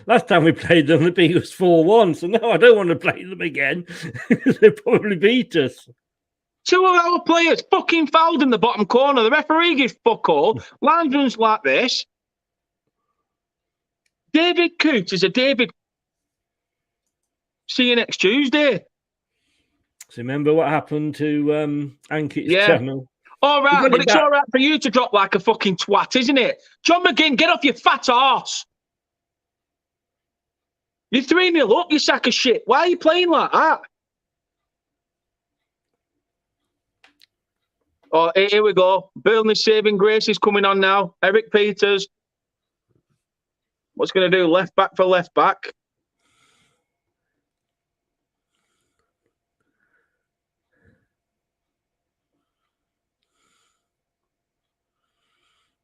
last time we played them, the beat was 4-1. So no, I don't want to play them again. They probably beat us. 2 of our players fucking fouled in the bottom corner. The referee gives fuck all. Linesman's like this. David Coote is a David. See you next Tuesday. So remember what happened to Ankit's channel? All right, but it's all right for you to drop like a fucking twat, isn't it? John McGinn, get off your fat arse. You're 3-0 up, you sack of shit. Why are you playing like that? Oh, here we go. Burnley saving grace is coming on now. Eric Peters. What's going to do? Left back for left back.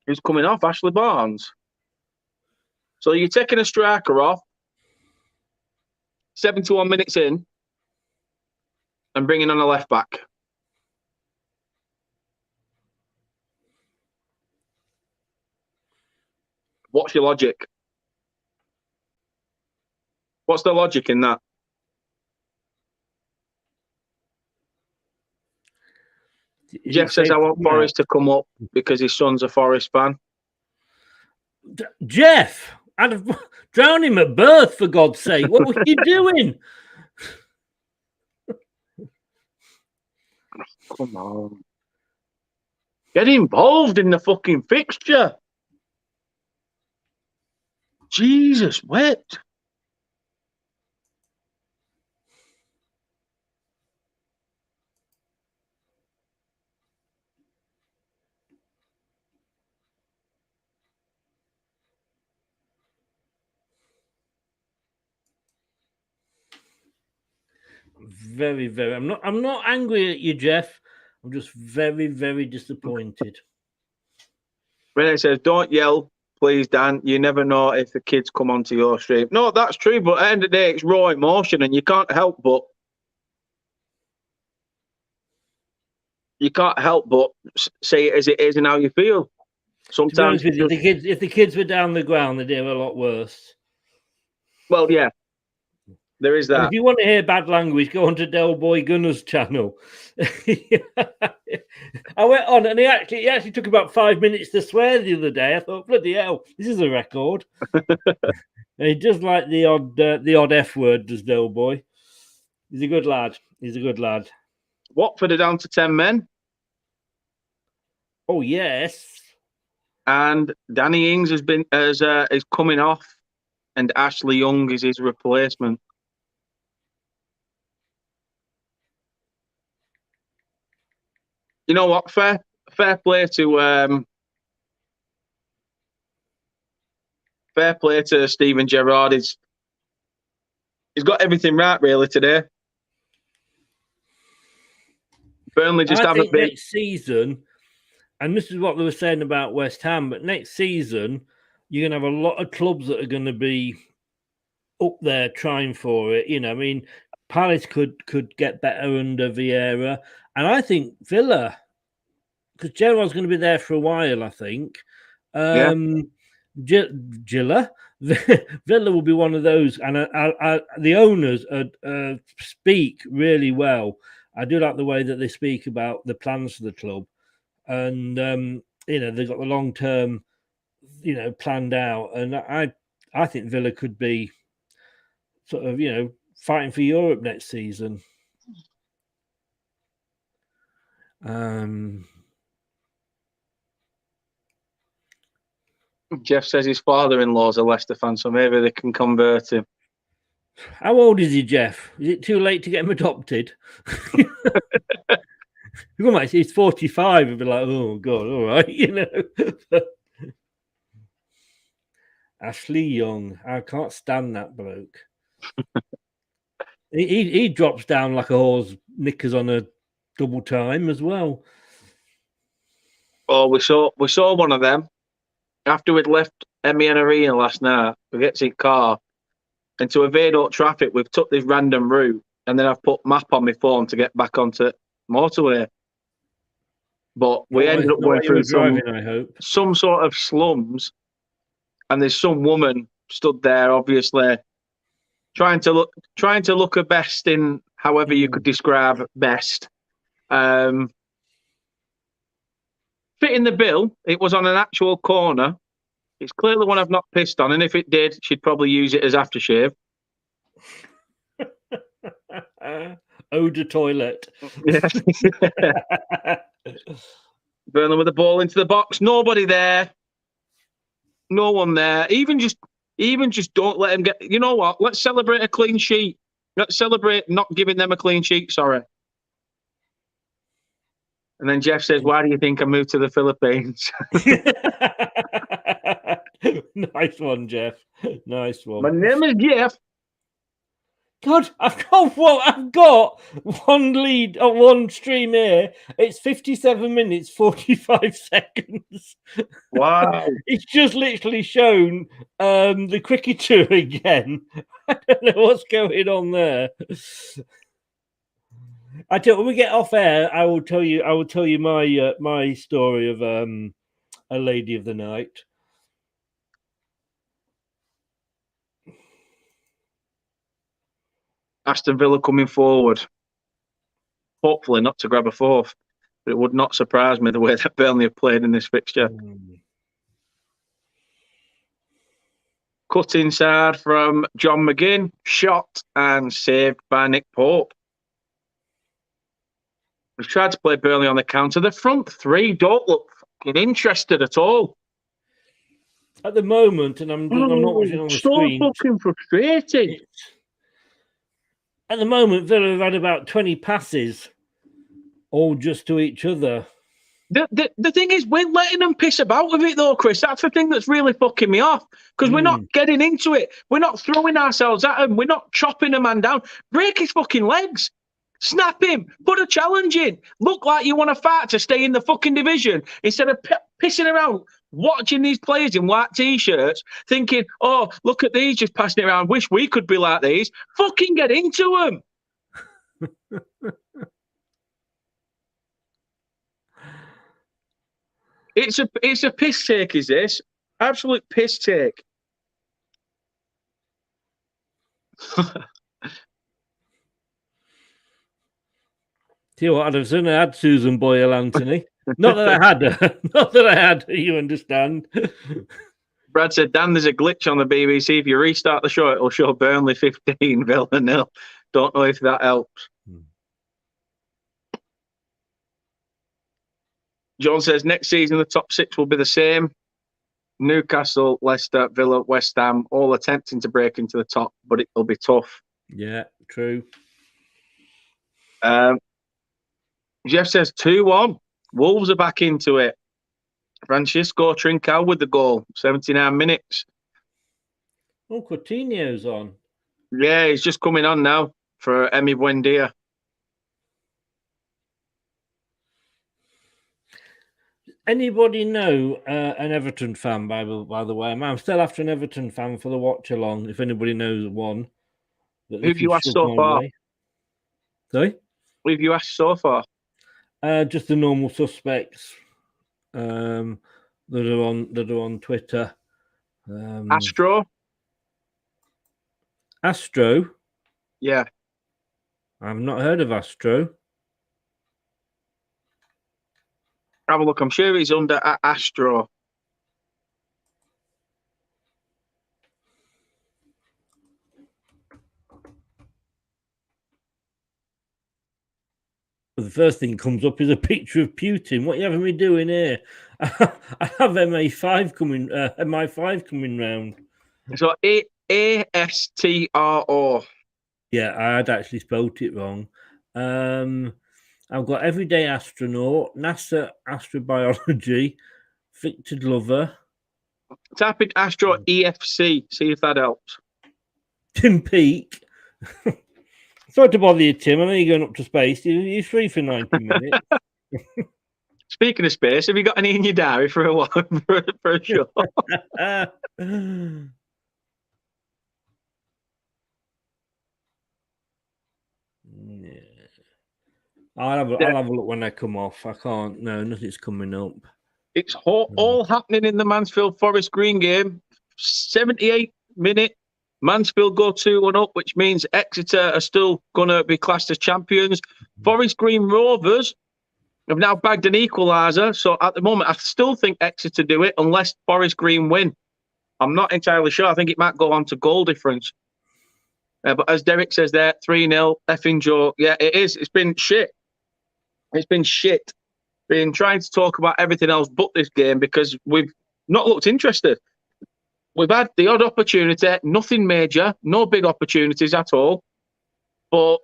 Who's coming off? Ashley Barnes. So you're taking a striker off 71 minutes in and bringing on a left back. What's your logic? What's the logic in that? Jeff says, I want Forest to come up because his son's a Forest fan. Jeff, I'd have drowned him at birth, for God's sake. What were you doing? Come on. Get involved in the fucking fixture. Jesus, wait. Very, very. I'm not angry at you, Jeff. I'm just very, very disappointed. Renee says, don't yell, please, Dan. You never know if the kids come onto your stream. No, that's true, but at the end of the day, it's raw emotion, and you can't help but say it as it is and how you feel. Sometimes, to be honest with you, if the kids were down the ground, they'd hear a lot worse. Well, yeah, there is that. And if you want to hear bad language, go on to Del Boy Gunner's channel. I went on, and he actually took about 5 minutes to swear the other day. I thought, bloody hell, this is a record. And he does like the odd F word, does Del Boy. He's a good lad. He's a good lad. Watford are down to 10 men. Oh yes. And Danny Ings is coming off, and Ashley Young is his replacement. You know what? Fair play to Steven Gerrard. He's got everything right really today. Burnley just haven't been. Next season, and this is what they were saying about West Ham, but next season you're going to have a lot of clubs that are going to be up there trying for it. You know, I mean, Palace could get better under Vieira, and I think Villa, because Gerrard's going to be there for a while. I think Villa will be one of those, and the owners speak really well. I do like the way that they speak about the plans for the club, and they've got the long term, planned out, and I think Villa could be sort of fighting for Europe next season. Jeff says his father-in-law's a Leicester fan, so maybe they can convert him. How old is he, Jeff? Is it too late to get him adopted? He's 45 and be like, oh God, all right, Ashley Young, I can't stand that bloke. he drops down like a horse knickers on a double time as well. Oh, we saw one of them after we'd left MEN Arena last night. We get to his car, and to evade all traffic, we've took this random route, and then I've put map on my phone to get back onto motorway. But we ended up going through some sort of slums, and there's some woman stood there, obviously trying to look her best in however you could describe best. Fitting the bill, it was on an actual corner. It's clearly one I've not pissed on, and if it did, she'd probably use it as aftershave. Odor toilet. Burnley with the ball into the box. Nobody there. No one there. Even just don't let him get. You know what? Let's celebrate a clean sheet. Let's celebrate not giving them a clean sheet. Sorry. And then Jeff says, "Why do you think I moved to the Philippines?" Nice one, Jeff. Nice one. My name is Jeff. God, I've got one lead on one stream here. It's 57 minutes, 45 seconds. Wow. It's just literally shown the cricketer again. I don't know what's going on there. When we get off air, I will tell you my story of a lady of the night. Aston Villa coming forward. Hopefully not to grab a fourth, but it would not surprise me the way that Burnley have played in this fixture. Cut inside from John McGinn, shot and saved by Nick Pope. We've tried to play Burnley on the counter. The front three don't look fucking interested at all. At the moment, and I'm not watching on the screen. So fucking frustrating. At the moment, Villa have had about 20 passes, all just to each other. The thing is, we're letting them piss about with it, though, Chris. That's the thing that's really fucking me off. Because we're not getting into it. We're not throwing ourselves at him. We're not chopping a man down. Break his fucking legs. Snap him. Put a challenge in. Look like you want to fight to stay in the fucking division instead of pissing around, watching these players in white T-shirts, thinking, oh, look at these just passing it around. Wish we could be like these. Fucking get into them. It's a piss take, is this? Absolute piss take. See what I'd have soon had Susan Boyle, Anthony. Not that I had her. Not that I had her, you understand. Brad said, Dan, there's a glitch on the BBC. If you restart the show, it'll show Burnley 15, Villa 0. Don't know if that helps. John says, next season, the top 6 will be the same. Newcastle, Leicester, Villa, West Ham, all attempting to break into the top, but it'll be tough. Yeah, true. Jeff says 2-1. Wolves are back into it. Francisco Trincao with the goal, 79 minutes. Oh, Coutinho's on. Yeah, he's just coming on now for Emi Buendia. Anybody know an Everton fan, by the way? I'm still after an Everton fan for the watch-along, if anybody knows one. Who've you asked so far? Sorry? Who've you asked so far? Just the normal suspects that are on Twitter. Astro? Astro? Yeah. I've not heard of Astro. Have a look. I'm sure he's under Astro. The first thing comes up is a picture of Putin. What are you having me doing here? I have MI5 coming round. So ASTRO. Yeah, I had actually spelt it wrong. I've got Everyday Astronaut, NASA Astrobiology, Victor Glover. Type in Astro EFC. See if that helps. Tim Peake. Sorry to bother you, Tim. I know you're going up to space. You're free for 90 minutes. Speaking of space, have you got any in your diary for a while, for a show? Yeah. I'll have a look when I come off. I can't. No, nothing's coming up. It's all happening in the Mansfield Forest Green game. 78 minute. Mansfield go 2-1 up, which means Exeter are still going to be classed as champions. Forest Green Rovers have now bagged an equaliser. So at the moment, I still think Exeter do it unless Forest Green win. I'm not entirely sure. I think it might go on to goal difference. But as Derek says there, 3-0, effing joke. Yeah, it is. It's been shit. It's been shit. Been trying to talk about everything else but this game because we've not looked interested. We've had the odd opportunity, nothing major, no big opportunities at all. But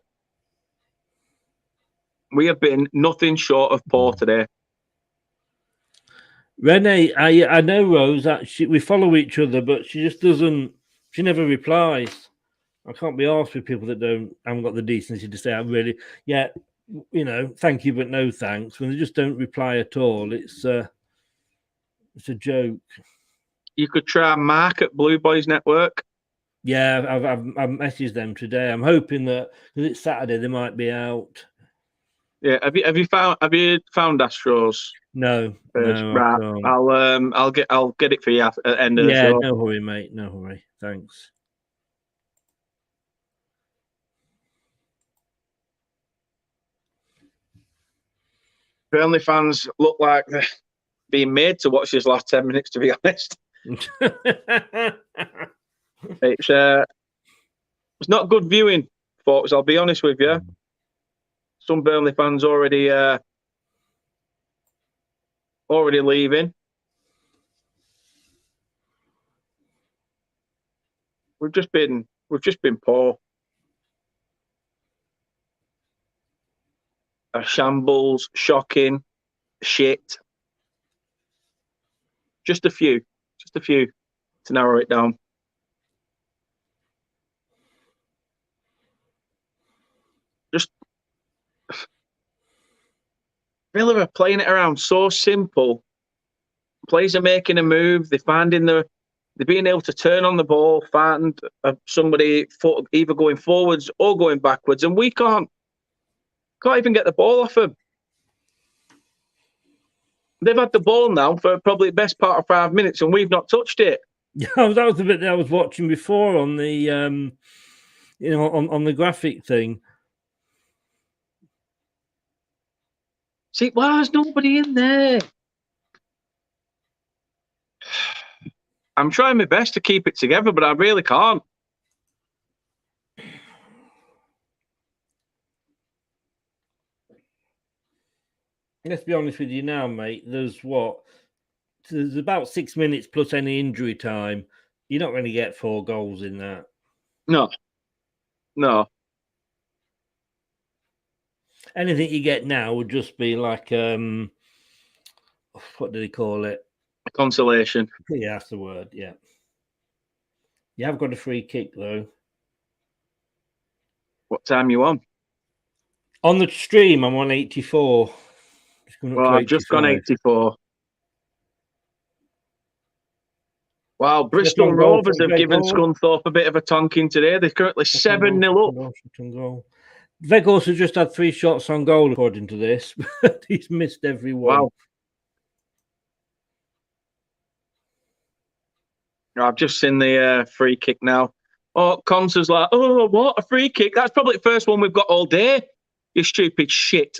we have been nothing short of poor today. Renee, I know Rose, that we follow each other, but she just doesn't, she never replies. I can't be asked with people that haven't got the decency to say, thank you, but no thanks. When they just don't reply at all, it's a joke. You could try Mark at Blue Boys Network. Yeah, I've messaged them today. I'm hoping that because it's Saturday, they might be out. Yeah, have you found Astros? No, right. I'll get it for you at the end of the show. No hurry, mate. No hurry. Thanks. Burnley fans look like they're being made to watch this last 10 minutes, to be honest. It's not good viewing, folks. I'll be honest with you. Some Burnley fans already leaving. We've just been poor. A shambles, shocking, shit. Just a few to narrow it down. Just Villa are playing it around so simple. Players are making a move. They're being able to turn on the ball, find somebody either going forwards or going backwards, and we can't even get the ball off them. They've had the ball now for probably the best part of 5 minutes, and we've not touched it. Yeah, that was the bit that I was watching before on the, on the graphic thing. See, why there's nobody in there? I'm trying my best to keep it together, but I really can't. Let's be honest with you now, mate. There's about 6 minutes plus any injury time. You're not going to get 4 goals in that. No. Anything you get now would just be like, what do they call it? Consolation. Yeah, that's the word. Yeah. You have got a free kick though. What time you on? On the stream, I'm on 84. Well, I've just gone 84. Wow, Bristol Rovers have given Scunthorpe a bit of a tonking today. They're currently 7-0 up. Vegas has just had 3 shots on goal, according to this. He's missed every one. Wow. I've just seen the free kick now. Oh, Cons is like, oh, what? A free kick? That's probably the first one we've got all day. You stupid shit.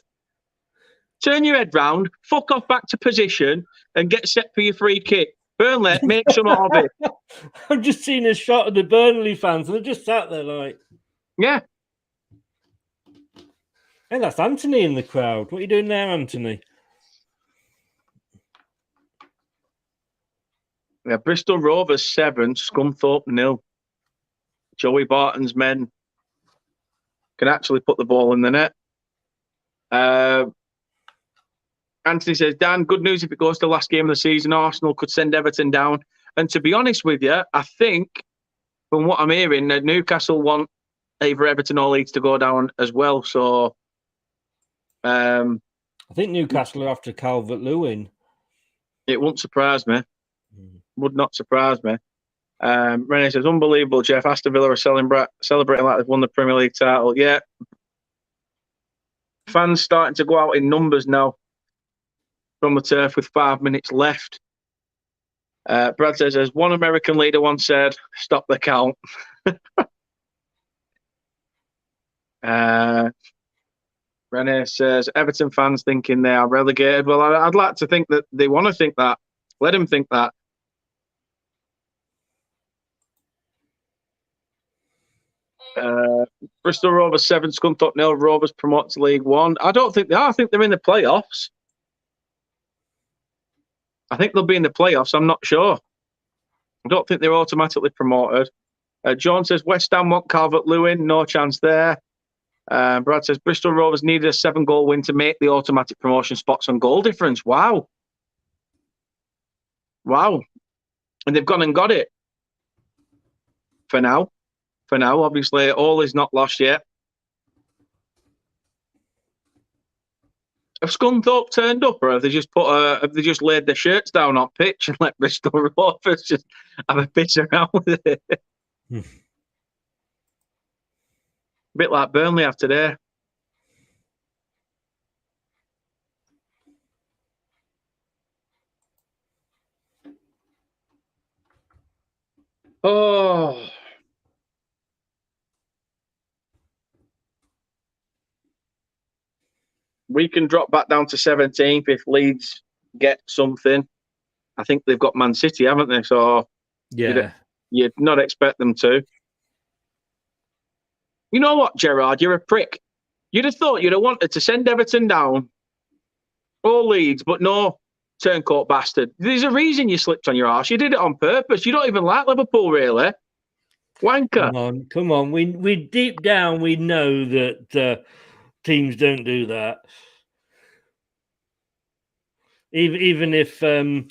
Turn your head round, fuck off back to position, and get set for your free kick. Burnley, make some of it. I've just seen a shot of the Burnley fans, and they just sat there like... Yeah. Hey, that's Anthony in the crowd. What are you doing there, Anthony? Yeah, Bristol Rovers 7, Scunthorpe 0. Joey Barton's men can actually put the ball in the net. Anthony says, Dan, good news if it goes to the last game of the season. Arsenal could send Everton down. And to be honest with you, I think, from what I'm hearing, that Newcastle want either Everton or Leeds to go down as well. So, I think Newcastle are after Calvert-Lewin. It wouldn't surprise me. Would not surprise me. Renee says, unbelievable, Jeff. Aston Villa are celebrating like they've won the Premier League title. Yeah. Fans starting to go out in numbers now from the turf with 5 minutes left. Brad says, as one American leader once said, stop the count. Renee says, Everton fans thinking they are relegated. Well, I'd like to think that they want to think that. Let them think that. Bristol Rovers 7, Scunthorpe 0. Rovers promote to League One. I don't think they are. I think they're in the playoffs. I think they'll be in the playoffs. I'm not sure. I don't think they're automatically promoted. John says West Ham want Calvert-Lewin. No chance there. Brad says Bristol Rovers needed a 7-goal win to make the automatic promotion spots on goal difference. Wow. Wow. And they've gone and got it. For now, obviously, all is not lost yet. Have Scunthorpe turned up, or have they just laid their shirts down on pitch and let Bristol Rovers just have a piss around with it? A bit like Burnley have today. Oh. We can drop back down to 17th if Leeds get something. I think they've got Man City, haven't they? So yeah, you'd not expect them to. You know what, Gerard? You're a prick. You'd have thought you'd have wanted to send Everton down, or Leeds, but no, turncoat bastard. There's a reason you slipped on your arse. You did it on purpose. You don't even like Liverpool, really. Wanker. Come on. We deep down, we know that teams don't do that. Even if don't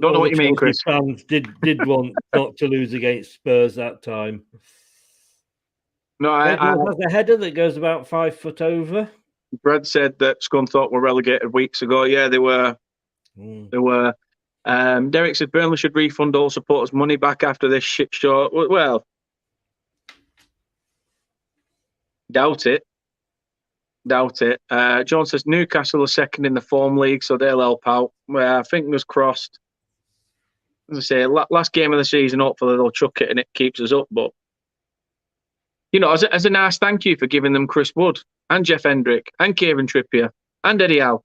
know what you mean, Chris. Fans did want not to lose against Spurs that time. No, has a header that goes about 5 foot over. Brad said that Scunthorpe were relegated weeks ago. Yeah, they were. They were. Derek said Burnley should refund all supporters' money back after this shit show. Well, doubt it. John says Newcastle are second in the form league, so they'll help out. Well, fingers crossed. As I say, last game of the season, hopefully they'll chuck it and it keeps us up. But, you know, as a nice thank you for giving them Chris Wood and Jeff Hendrick and Kieran Trippier and Eddie Howe.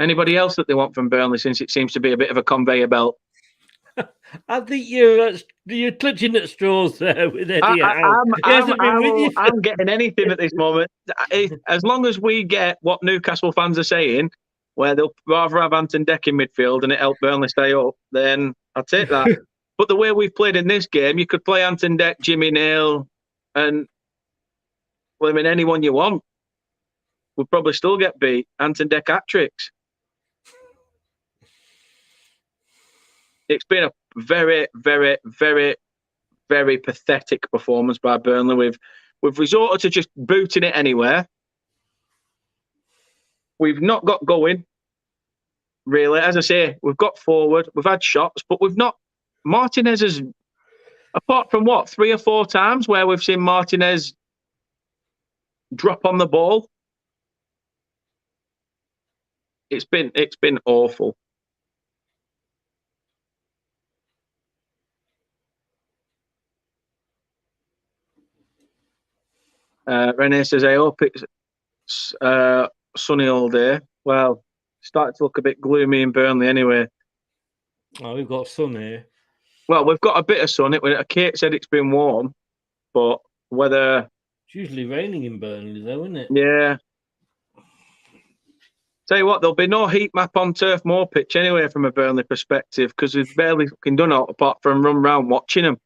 Anybody else that they want from Burnley, since it seems to be a bit of a conveyor belt? I think you're clutching at straws there with Eddie Howe. I'm getting anything at this moment. As long as we get what Newcastle fans are saying, where they'll rather have Ant and Dec in midfield and it help Burnley stay up, then I'll take that. But the way we've played in this game, you could play Ant and Dec, Jimmy Nail, and anyone you want. We'll probably still get beat. Ant and Dec hat-tricks. It's been a very, very, very, very pathetic performance by Burnley. We've resorted to just booting it anywhere. We've not got going, really. As I say, we've got forward, we've had shots, but we've not. Martinez has, apart from 3 or 4 times where we've seen Martinez drop on the ball, it's been awful. Renee says, I hope it's sunny all day. Well, starting to look a bit gloomy in Burnley anyway. Oh, we've got sun here. Well, we've got a bit of sun. Kate said it's been warm, but whether... It's usually raining in Burnley, though, isn't it? Yeah. Tell you what, there'll be no heat map on Turf Moor pitch anyway from a Burnley perspective, because we've barely fucking done it apart from run round watching them.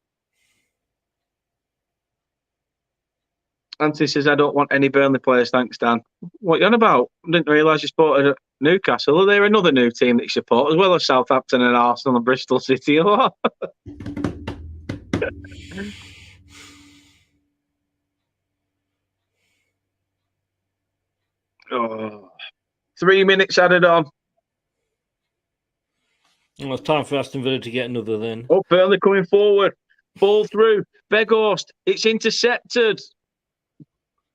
Anthony says, I don't want any Burnley players, thanks, Dan. What are you on about? I didn't realise you supported Newcastle. Are there another new team that you support, as well as Southampton and Arsenal and Bristol City? Oh. 3 minutes added on. Well, it's time for Aston Villa to get another then. Oh, Burnley coming forward. Ball through. Weghorst. It's intercepted.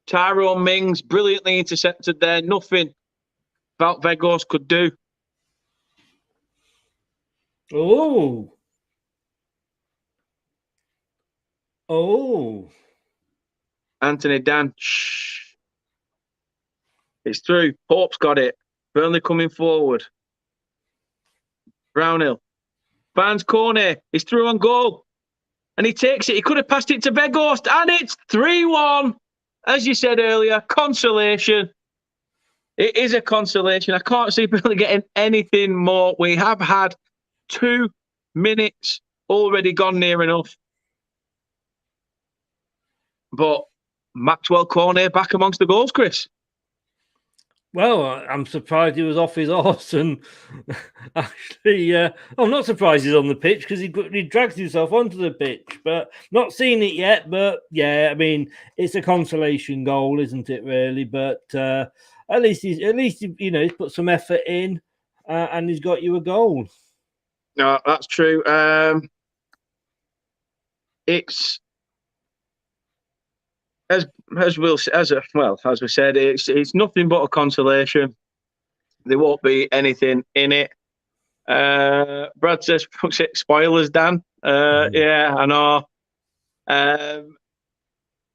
Tyrone Mings brilliantly intercepted there. Nothing about Weghorst could do. Oh. Anthony Dan. Shh. It's through. Pope's got it. Burnley coming forward. Brownhill. Finds Cornet. He's through on goal. And he takes it. He could have passed it to Weghorst. And it's 3-1. As you said earlier, consolation. It is a consolation. I can't see Burnley getting anything more. We have had 2 minutes already gone near enough. But Maxwell Cornet back amongst the goals, Chris. Well, I'm surprised he was off his arse, and actually, I'm not surprised he's on the pitch because he drags himself onto the pitch, but not seen it yet. But yeah, I mean, it's a consolation goal, isn't it? Really, but at least he's he's put some effort in, and he's got you a goal. No, that's true. It's. As we said, it's nothing but a consolation. There won't be anything in it. Brad says, spoilers, Dan. Yeah, I know.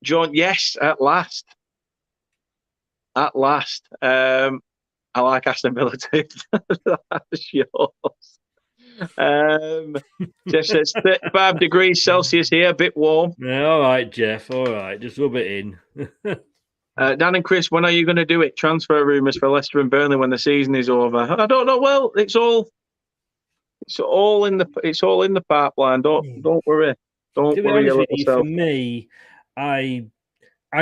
John, yes, at last. At last. I like Aston Villa too. That's yours. Jeff says 35 degrees Celsius here, a bit warm. Yeah, all right, Jeff. All right, just rub it in. Dan and Chris, when are you going to do it? Transfer rumours for Leicester and Burnley when the season is over. I don't know. Well, it's all in the pipeline. Don't worry. Don't To be worry honest your with little you, self. for me, I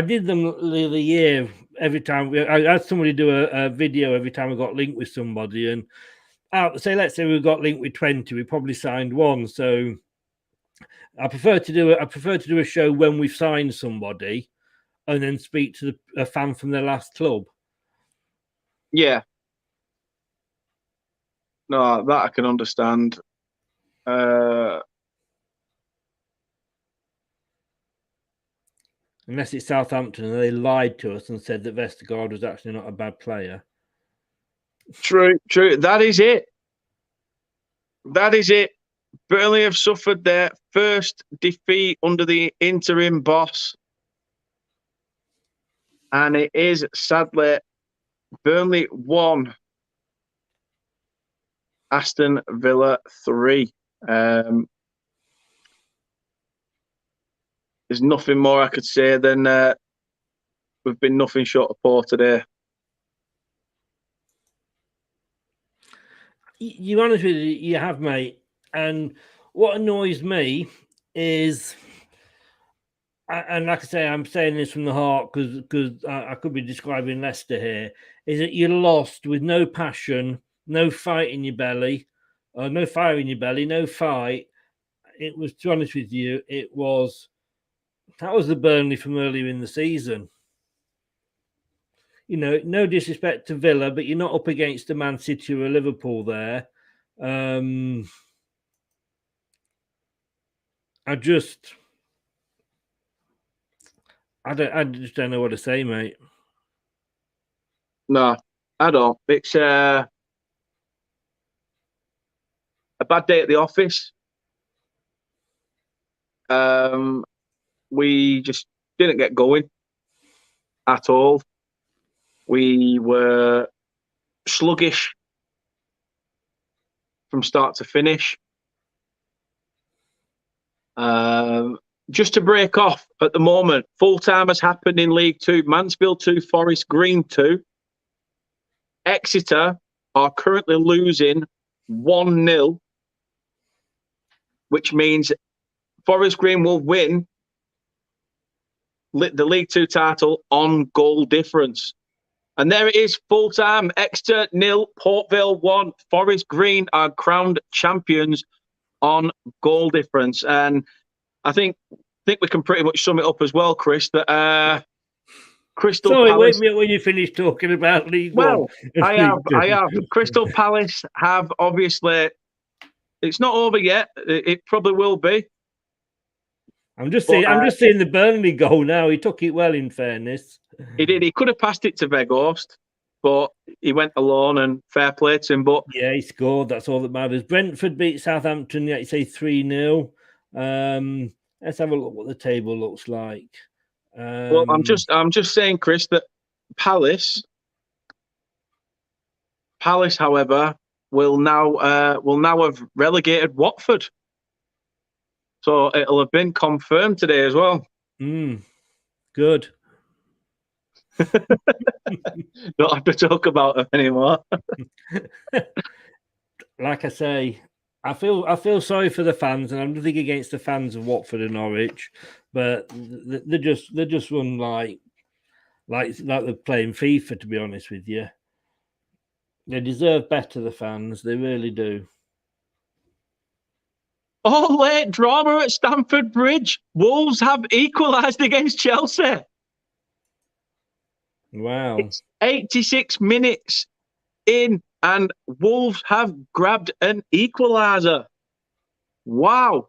did them the other year. Every time I had somebody do a video every time I got linked with somebody, and let's say we got linked with 20, we probably signed one. So I prefer to do a show when we've signed somebody, and then speak to a fan from their last club. Yeah. No, that I can understand. Unless it's Southampton and they lied to us and said that Vestergaard was actually not a bad player. True. That is it. Burnley have suffered their first defeat under the interim boss. And it is, sadly, Burnley 1, Aston Villa 3. There's nothing more I could say than we've been nothing short of poor today. You're honest with you have, mate. And what annoys me is, and like I say, I'm saying this from the heart because I could be describing Leicester here, is that you're lost with no passion, no fight in your belly, no fire in your belly, no fight. It was, to be honest with you, that was the Burnley from earlier in the season. You know, no disrespect to Villa, but you're not up against a Man City or a Liverpool there. I just don't know what to say, mate. No, I don't. It's a bad day at the office. We just didn't get going at all. We were sluggish from start to finish. Just to break off at the moment, full time has happened in League 2. Mansfield 2, Forest Green 2. Exeter are currently losing 1-0, which means Forest Green will win the League 2 title on goal difference. And there it is, full time. Exeter 0, Port Vale 1. Forest Green are crowned champions on goal difference. And I think we can pretty much sum it up as well, Chris, that Crystal Palace... wait a minute when you finish talking about League One. I have. Crystal Palace have obviously... It's not over yet. It probably will be. I'm just seeing the Burnley goal now. He took it well, in fairness. He did. He could have passed it to Weghorst, but he went alone, and fair play to him. But yeah, he scored. That's all that matters. Brentford beat Southampton. Yeah, you say 3-0. Let's have a look what the table looks like. Well, I'm just saying, Chris, that Palace, however, will now have relegated Watford. So it'll have been confirmed today as well. Good. Don't have to talk about them anymore. Like I say, I feel sorry for the fans, and I'm nothing against the fans of Watford and Norwich, but they're just run like they're playing FIFA. To be honest with you, they deserve better. The fans, they really do. Oh, late drama at Stamford Bridge. Wolves have equalised against Chelsea. Wow. It's 86 minutes in, and Wolves have grabbed an equaliser. Wow.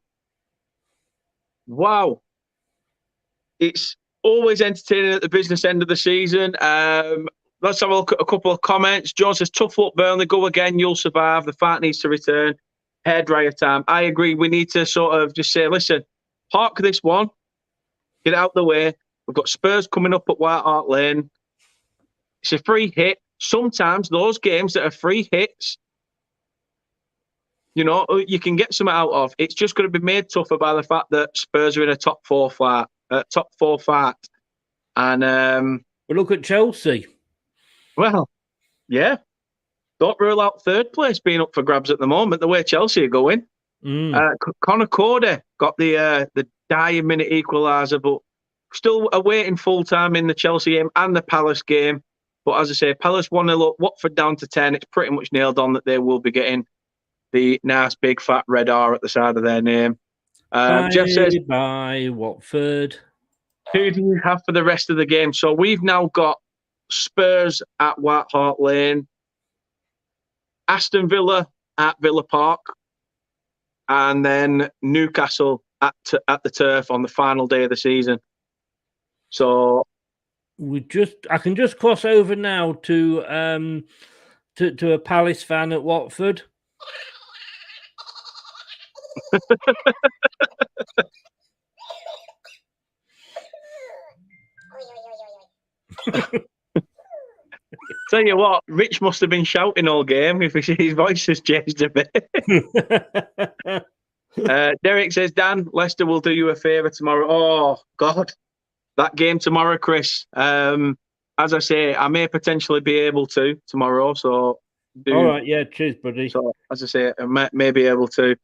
It's always entertaining at the business end of the season. Let's have a look at a couple of comments. John says, tough luck, Burnley. Go again. You'll survive. The fight needs to return. Hairdryer time. I agree. We need to sort of just say, listen, park this one. Get out the way. We've got Spurs coming up at White Hart Lane. It's a free hit. Sometimes those games that are free hits you can get something out of. It's just going to be made tougher by the fact that Spurs are in a top four fight. And but look at Chelsea. Well, yeah. Don't rule out third place being up for grabs at the moment, the way Chelsea are going. Connor Cody got the dying minute equaliser, but still awaiting full time in the Chelsea game and the Palace game. But as I say, Palace 1-0 up, Watford down to 10. It's pretty much nailed on that they will be getting the nice big fat red R at the side of their name. Jeff says, bye, Watford. Who do you have for the rest of the game? So we've now got Spurs at White Hart Lane, Aston Villa at Villa Park, and then Newcastle at the Turf on the final day of the season. So I can just cross over now to a Palace fan at Watford. Tell you what, Rich must have been shouting all game if his voice has changed a bit. Derek says, Dan, Leicester will do you a favour tomorrow. Oh, God. That game tomorrow, Chris. As I say, I may potentially be able to tomorrow. So, all right, yeah, cheers, buddy. So, as I say, I may be able to.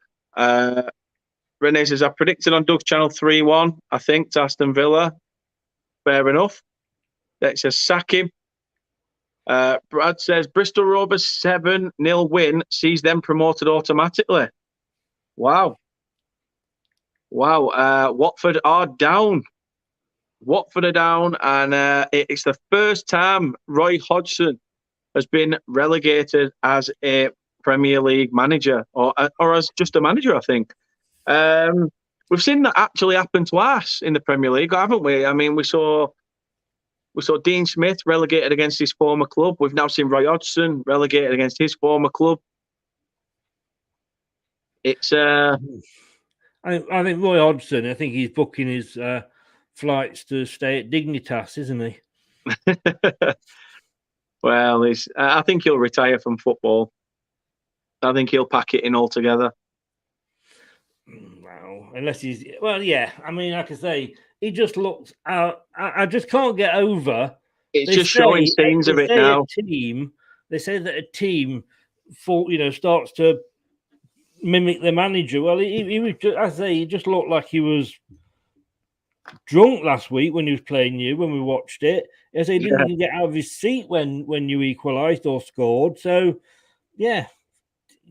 Renee says, I predicted on Doug's channel 3-1, I think, to Aston Villa. Fair enough. That says, sack him. Brad says, Bristol Rovers 7-0 win sees them promoted automatically. Wow. Watford are down. And it's the first time Roy Hodgson has been relegated as a Premier League manager, or as just a manager, I think. We've seen that actually happen twice in the Premier League, haven't we? I mean, we saw Dean Smith relegated against his former club. We've now seen Roy Hodgson relegated against his former club. It's I think Roy Hodgson, I think he's booking his flights to stay at Dignitas, isn't he? Well, I think he'll retire from football. I think he'll pack it in altogether. Well, unless he's... Well, yeah. I mean, like I say, he just looks out... I just can't get over... It's just showing scenes of it now. They say that a team starts to mimic the manager. Well, he was just, as I say, he just looked like he was drunk last week when he was playing you, when we watched it. As he didn't even get out of his seat when you equalised or scored. So, yeah.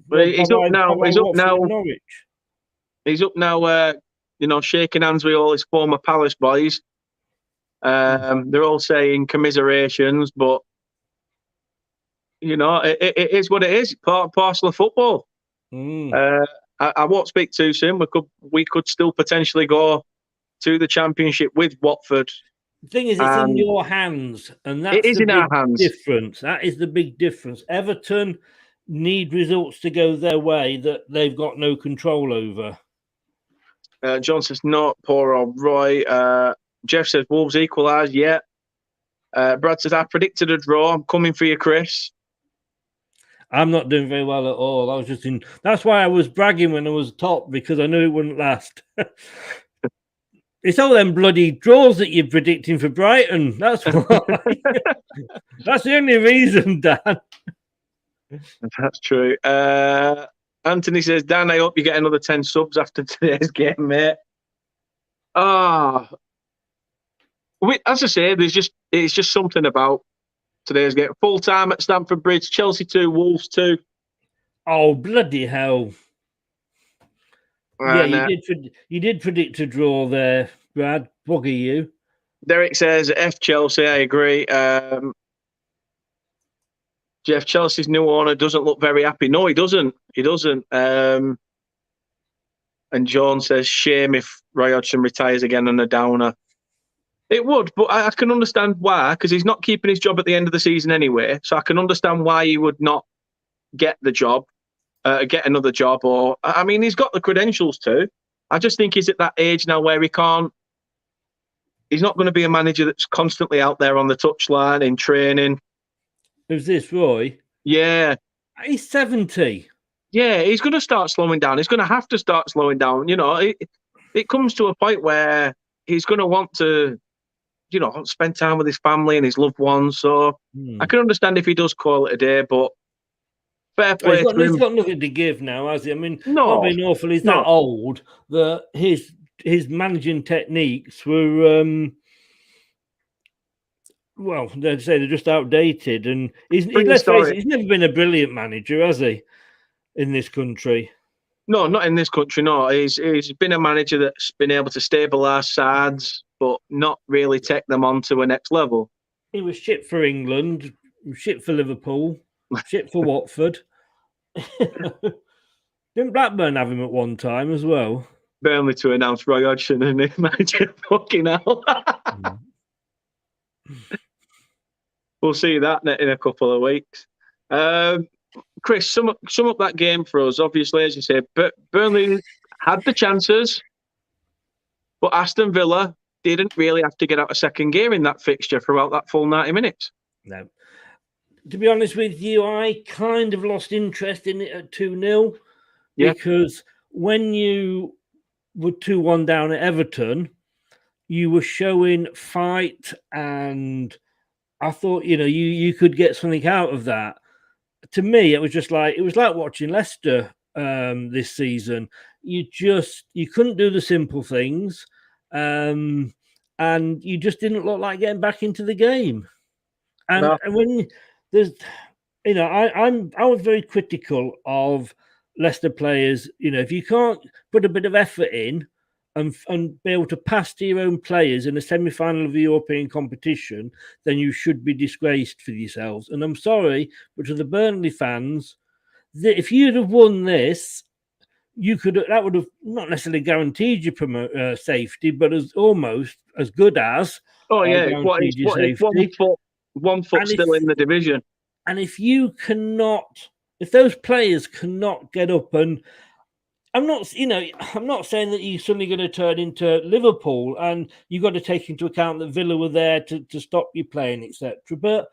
Well, he's up now. He's up now, shaking hands with all his former Palace boys. They're all saying commiserations, but, it is what it is. Parcel of football. I won't speak too soon. We could still potentially go to the Championship with Watford. The thing is, it's in your hands, and that's the big difference. That is the big difference. Everton need results to go their way that they've got no control over. John says, not poor old Roy. Jeff says, Wolves equalise, yeah. Brad says, I predicted a draw. I'm coming for you, Chris. I'm not doing very well at all. I was just in... That's why I was bragging when I was top, because I knew it wouldn't last. It's all them bloody draws that you're predicting for Brighton. That's why. That's the only reason, Dan. That's true. Anthony says, Dan, I hope you get another 10 subs after today's game, mate. As I say, it's just something about today's game. Full time at Stamford Bridge, Chelsea 2, Wolves 2. Oh, bloody hell. And, yeah, you did predict a draw there, Brad. Bugger you. Derek says, F Chelsea, I agree. Jeff, Chelsea's new owner doesn't look very happy. No, he doesn't. And John says, shame if Roy Hodgson retires again on a downer. It would, but I can understand why, because he's not keeping his job at the end of the season anyway. So I can understand why he would not get the job, get another job. Or, I mean, he's got the credentials too. I just think he's at that age now where he's not going to be a manager that's constantly out there on the touchline in training. Who's this, Roy? Yeah. He's 70. Yeah, he's going to start slowing down. He's going to have to start slowing down. You know, it comes to a point where he's going to want to, you know, spend time with his family and his loved ones. So I can understand if he does call it a day, but fair play to He's him. got nothing to give now, has he? I mean, No, not being awful, he's that old that his managing techniques were well, they'd say they're just outdated, and let's face it, he's never been a brilliant manager, has he? In this country, no, not in this country. No, he's been a manager that's been able to stabilise sides, but not really take them on to a next level. He was shit for England, shit for Liverpool, shit for Watford. Didn't Blackburn have him at one time as well? Burnley to announce Roy Hodgson and the manager fucking hell. We'll see that in a couple of weeks. Chris, sum up that game for us. Obviously, as you say, Burnley had the chances, but Aston Villa didn't really have to get out of second gear in that fixture throughout that full 90 minutes. No. To be honest with you, I kind of lost interest in it at 2-0 because when you were 2-1 down at Everton, you were showing fight, and I thought, you know, you could get something out of that. To me, it was like watching Leicester this season. You couldn't do the simple things, and you just didn't look like getting back into the game. And when there's, you know, I was very critical of Leicester players. You know, if you can't put a bit of effort in and be able to pass to your own players in a semi-final of a European competition, then you should be disgraced for yourselves. And I'm sorry, but to the Burnley fans, if you'd have won this, that would have not necessarily guaranteed your safety, but almost as good as. Oh yeah, one foot still in the division. And if those players cannot get up, and I'm not saying that you're suddenly going to turn into Liverpool, and you've got to take into account that Villa were there to stop you playing, etc. But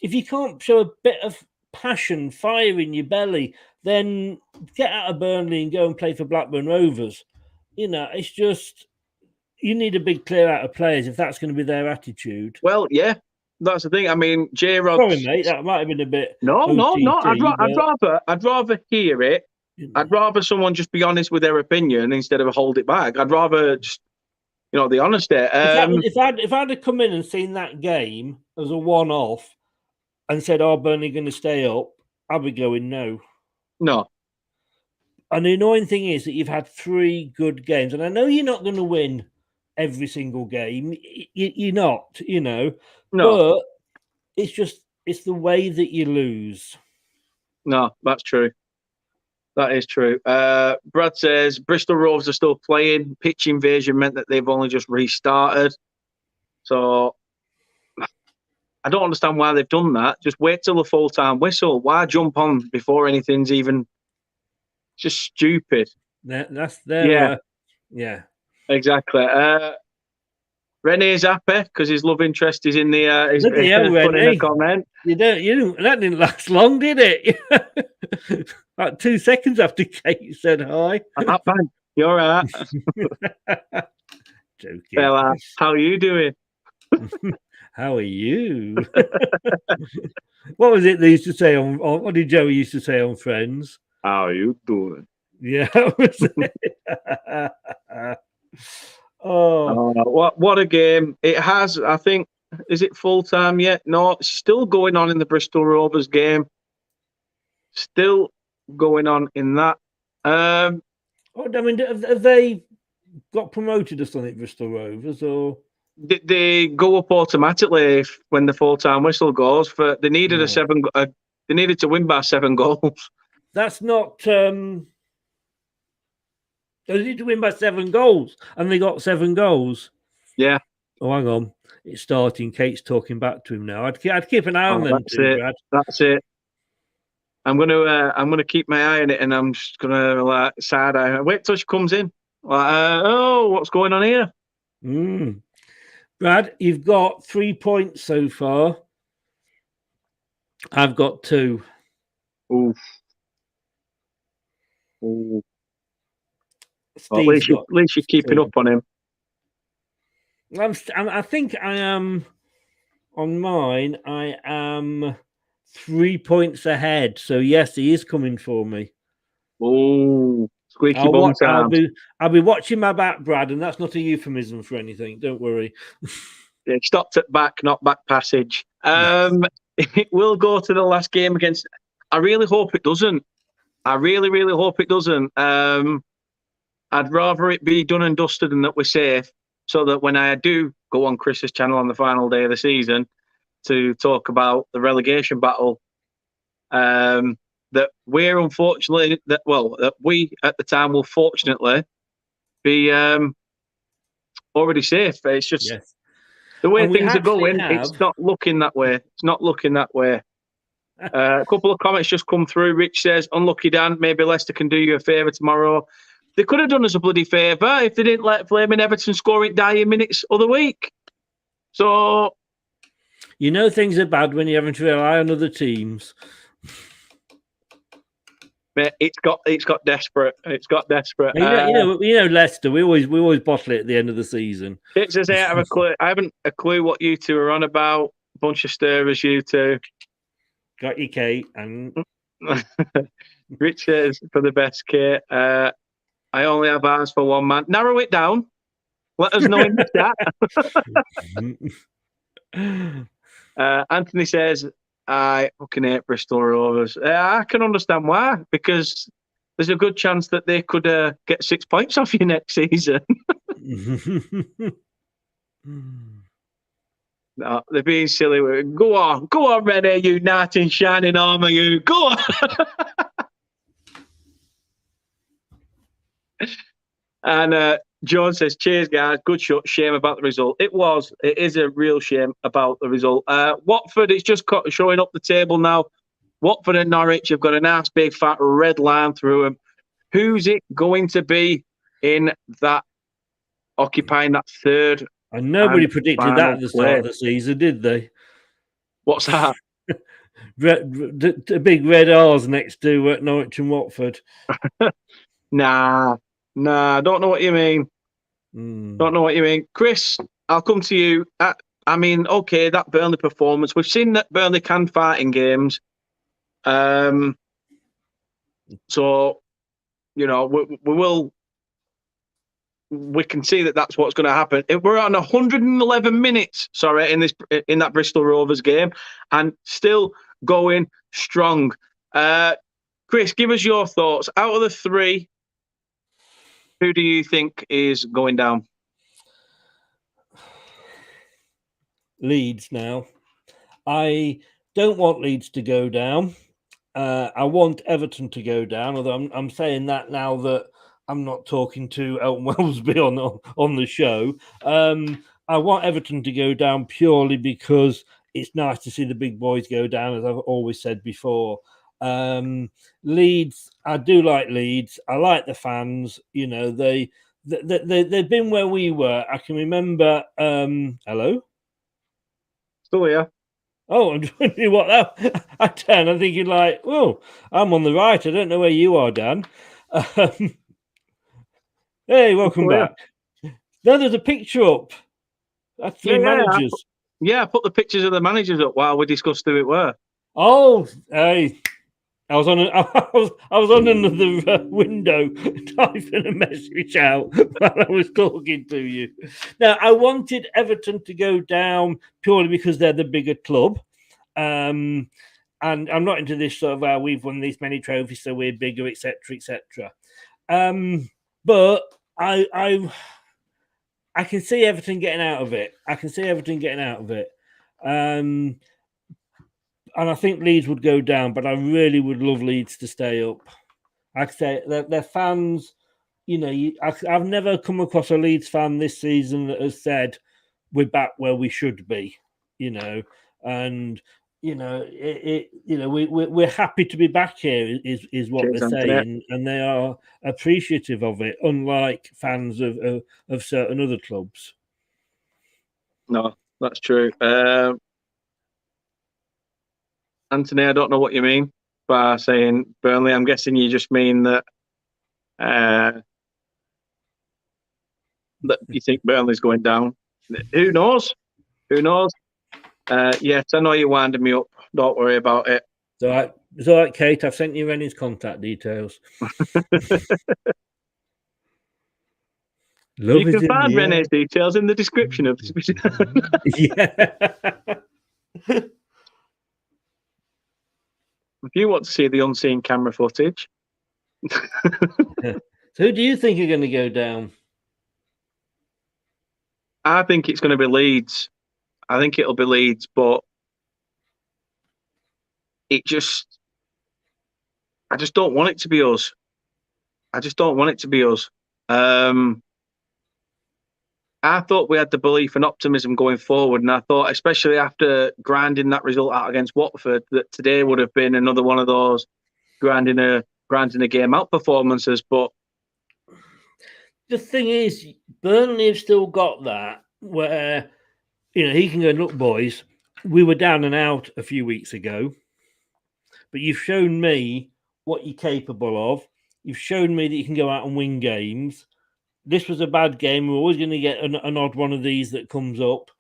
if you can't show a bit of passion, fire in your belly, then get out of Burnley and go and play for Blackburn Rovers. You know, it's just, you need a big clear out of players if that's going to be their attitude. Well, yeah, that's the thing. I mean, J-Rod. Sorry, mate, that might have been a bit. No. I'd rather hear it. I'd rather someone just be honest with their opinion instead of hold it back. I'd rather just, you know, the honesty. If I'd have come in and seen that game as a one-off and said, "Are Burnley going to stay up?" I'd be going, no. And the annoying thing is that you've had 3 good games, and I know you're not going to win every single game. You're not, you know. No. But it's the way that you lose. No, that's true. That is true. Brad says Bristol Rovers are still playing. Pitch invasion meant that they've only just restarted. So I don't understand why they've done that. Just wait till the full-time whistle. Why jump on before anything's even... Just stupid. That's their... Yeah. Exactly. Rene's happy because his love interest is in the in a comment. That didn't last long, did it? About 2 seconds after Kate said hi. Bang, you're right. Joking. Bella, how are you doing? How are you? What was it they used to say on what did Joey used to say on Friends? How are you doing? Yeah, that was it. What a game. It has, I think, is it full time yet? No, it's still going on in the Bristol Rovers game. Still going on in that. I mean, have they got promoted or something, Bristol Rovers, or they go up automatically when the full-time whistle goes? They needed they needed to win by 7 goals. That's not. They need to win by 7 goals, and they got 7 goals. Yeah. Oh, hang on, it's starting. Kate's talking back to him now. I'd keep an eye on them too, Brad. That's it. I'm gonna keep my eye on it, and I'm just gonna side eye. Wait till she comes in. What's going on here? Brad, you've got 3 points so far. I've got 2. Oof. Ooh. Well, at Steve's least you're keeping up on him. I think I am on mine. I am 3 points ahead. So yes, he is coming for me. Oh, squeaky bum sound. I'll be watching my back, Brad, and that's not a euphemism for anything. Don't worry. Yeah, stopped at back, not back passage. It will go to the last game against. I really hope it doesn't. I really, really hope it doesn't. I'd rather it be done and dusted and that we're safe, so that when I do go on Chris's channel on the final day of the season to talk about the relegation battle, that we're unfortunately that we at the time will fortunately be already safe. It's just the way things are going. It's not looking that way. It's not looking that way. A couple of comments just come through. Rich says, "Unlucky Dan. Maybe Leicester can do you a favour tomorrow." They could have done us a bloody favour if they didn't let Flaming Everton score in dying minutes of the week. So, you know, things are bad when you're having to rely on other teams. It's got desperate. It's got desperate. You know, Leicester. We always bottle it at the end of the season. It says, "I have a clue. I haven't a clue what you two are on about. Bunch of stirrers, you two." Got you, Kate. And Rich says, "For the best, Kate. I only have eyes for one man. Narrow it down. Let us know in the chat." Anthony says, "I fucking hate Bristol Rovers." I can understand why, because there's a good chance that they could get 6 points off you next season. No, they're being silly. Go on, Renee, you knight in shining armour, you. Go on. And John says, "Cheers, guys. Good shot. Shame about the result." It is a real shame about the result. Watford is just showing up the table now. Watford and Norwich have got a nice big fat red line through them. Who's it going to be in that, occupying that third? And nobody predicted that at the start of the season, did they? What's that? The big red R's next to Norwich and Watford. Nah, I don't know what you mean. Don't know what you mean. Chris, I'll come to you. I mean, okay, that Burnley performance. We've seen that Burnley can fight in games. So, you know, we can see that that's what's going to happen. We're on 111 minutes, in that Bristol Rovers game, and still going strong. Chris, give us your thoughts. Out of the three, who do you think is going down? Leeds now. I don't want Leeds to go down. I want Everton to go down, although I'm saying that now that I'm not talking to Elton Wellesby on the show. I want Everton to go down purely because it's nice to see the big boys go down, as I've always said before. Leeds, I do like Leeds. I like the fans. You know, they've been where we were. I can remember. Hello? Still here. Oh, I'm just wondering what that. I turn. I'm thinking like, oh, I'm on the right. I don't know where you are, Dan. Hey, welcome back. No, there's a picture up. That's three managers. I put the pictures of the managers up while we discussed who it were. Oh, hey. I was on another window typing a message out while I was talking to you. Now, I wanted Everton to go down purely because they're the bigger club. And I'm not into this sort of we've won these many trophies, so we're bigger, etc., etc. But I can see Everton getting out of it. And I think Leeds would go down, but I really would love Leeds to stay up. Like I say, their fans, you know, I've never come across a Leeds fan this season that has said we're back where we should be, you know, and you know, we're happy to be back here is what they're saying, and they are appreciative of it, unlike fans of certain other clubs. No, that's true. Anthony, I don't know what you mean by saying Burnley. I'm guessing you just mean that that you think Burnley's going down. Who knows? Who knows? Yes, I know you're winding me up. Don't worry about it. It's all right, Kate. I've sent you Rennie's contact details. You can find Rene's details in the description of this video. Yeah. If you want to see the unseen camera footage. So who do you think are going to go down? I think it's going to be Leeds. I think it'll be Leeds, but I just don't want it to be us. I just don't want it to be us. I thought we had the belief and optimism going forward, and I thought, especially after grinding that result out against Watford, that today would have been another one of those grinding a game out performances. But the thing is, Burnley have still got that where, you know, he can go, look, boys, we were down and out a few weeks ago, but you've shown me what you're capable of. You've shown me that you can go out and win games. This was a bad game. We're always going to get an odd one of these that comes up.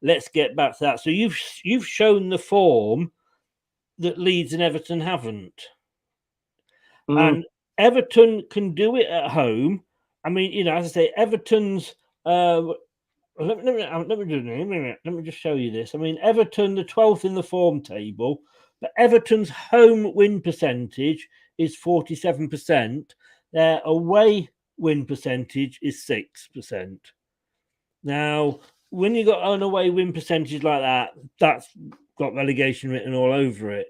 Let's get back to that. So you've shown the form that Leeds and Everton haven't. And Everton can do it at home. I mean, you know, as I say, Everton's. Let me just show you this. I mean, Everton, the 12th in the form table, but Everton's home win percentage is 47%. Their away win percentage is 6%. Now, when you got an away win percentage like that, that's got relegation written all over it.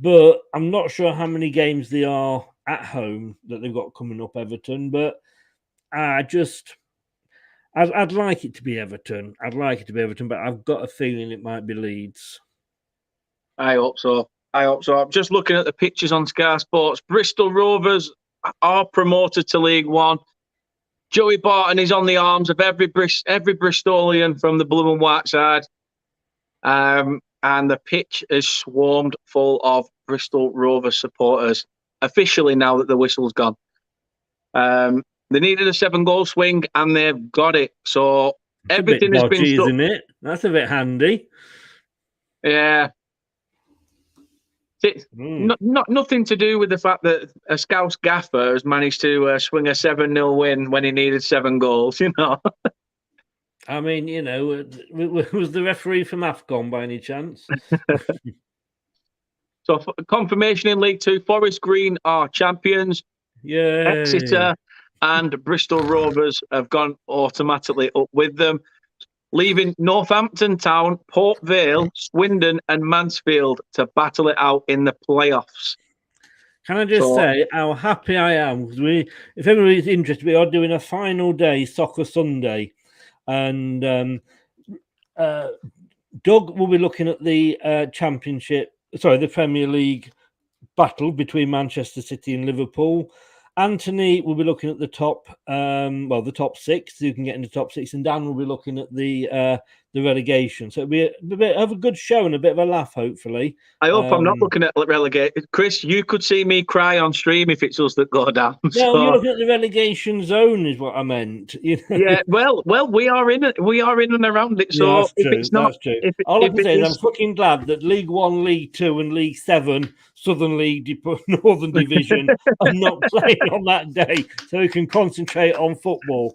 But I'm not sure how many games they are at home that they've got coming up, Everton. But I'd like it to be Everton. I'd like it to be Everton, but I've got a feeling it might be Leeds. I hope so. I'm just looking at the pictures on Sky Sports. Bristol Rovers are promoted to League One. Joey Barton is on the arms of every Bristolian from the blue and white side. And the pitch is swarmed full of Bristol Rovers supporters, officially now that the whistle's gone. They needed a 7-goal swing, and they've got it. So That's everything has been dodgy, isn't it? That's a bit handy. Yeah. It's nothing to do with the fact that a Scouse gaffer has managed to swing a 7-0 win when he needed 7 goals, you know. I mean, you know, was the referee from AFCON by any chance? So confirmation in League Two, Forest Green are champions. Yeah. Exeter and Bristol Rovers have gone automatically up with them, leaving Northampton Town, Port Vale, Swindon and Mansfield to battle it out in the playoffs. Can I just say how happy I am? Because if anybody's interested, we are doing a final day Soccer Sunday. And Doug will be looking at the the Premier League battle between Manchester City and Liverpool. Anthony will be looking at the top, the top 6, who can get into the top 6, and Dan will be looking at the relegation. So it'll be a bit of a good show and a bit of a laugh, hopefully. I hope I'm not looking at relegation. Chris, you could see me cry on stream if it's us that go down. No, you're looking at the relegation zone, is what I meant. You know? Yeah, well, we are in it. We are in and around it. So yeah, if it's not, that's true. All I can say is I'm fucking glad that League One, League Two, and League 7, Southern League, Northern Division are not playing on that day, so we can concentrate on football.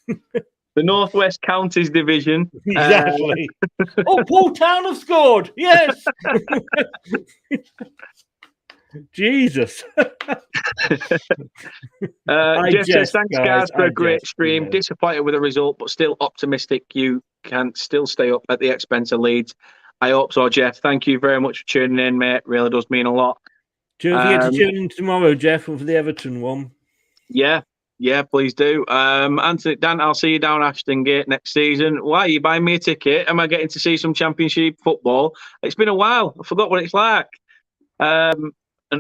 The Northwest Counties Division. Exactly. Paul Town have scored. Yes. Jesus. Jeff says, thanks, guys, for a great stream. Yeah. Disappointed with the result, but still optimistic you can still stay up at the expense of Leeds. I hope so, Jeff. Thank you very much for tuning in, mate. Really does mean a lot. Don't forget to tune in tomorrow, Jeff, for the Everton one. Yeah, please do. Anthony, Dan, I'll see you down Ashton Gate next season. Why are you buying me a ticket? Am I getting to see some Championship football? It's been a while. I forgot what it's like. And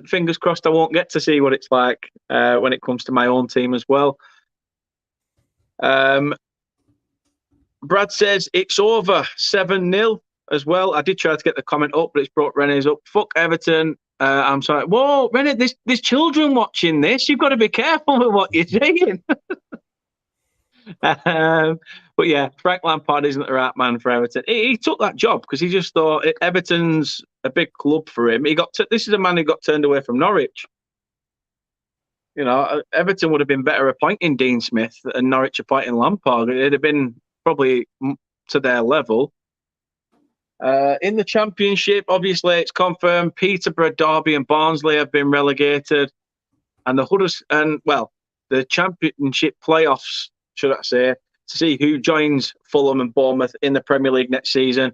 fingers crossed I won't get to see what it's like when it comes to my own team as well. Brad says it's over 7-0 as well. I did try to get the comment up, but it's brought Rene's up. Fuck Everton. I'm sorry. Whoa, Rennie, there's children watching this. You've got to be careful with what you're saying. But yeah, Frank Lampard isn't the right man for Everton. He took that job because he just thought Everton's a big club for him. This is a man who got turned away from Norwich. You know, Everton would have been better appointing Dean Smith and Norwich appointing Lampard. It'd have been probably to their level. In the Championship, obviously, it's confirmed Peterborough, Derby, and Barnsley have been relegated, and the Championship playoffs, should I say, to see who joins Fulham and Bournemouth in the Premier League next season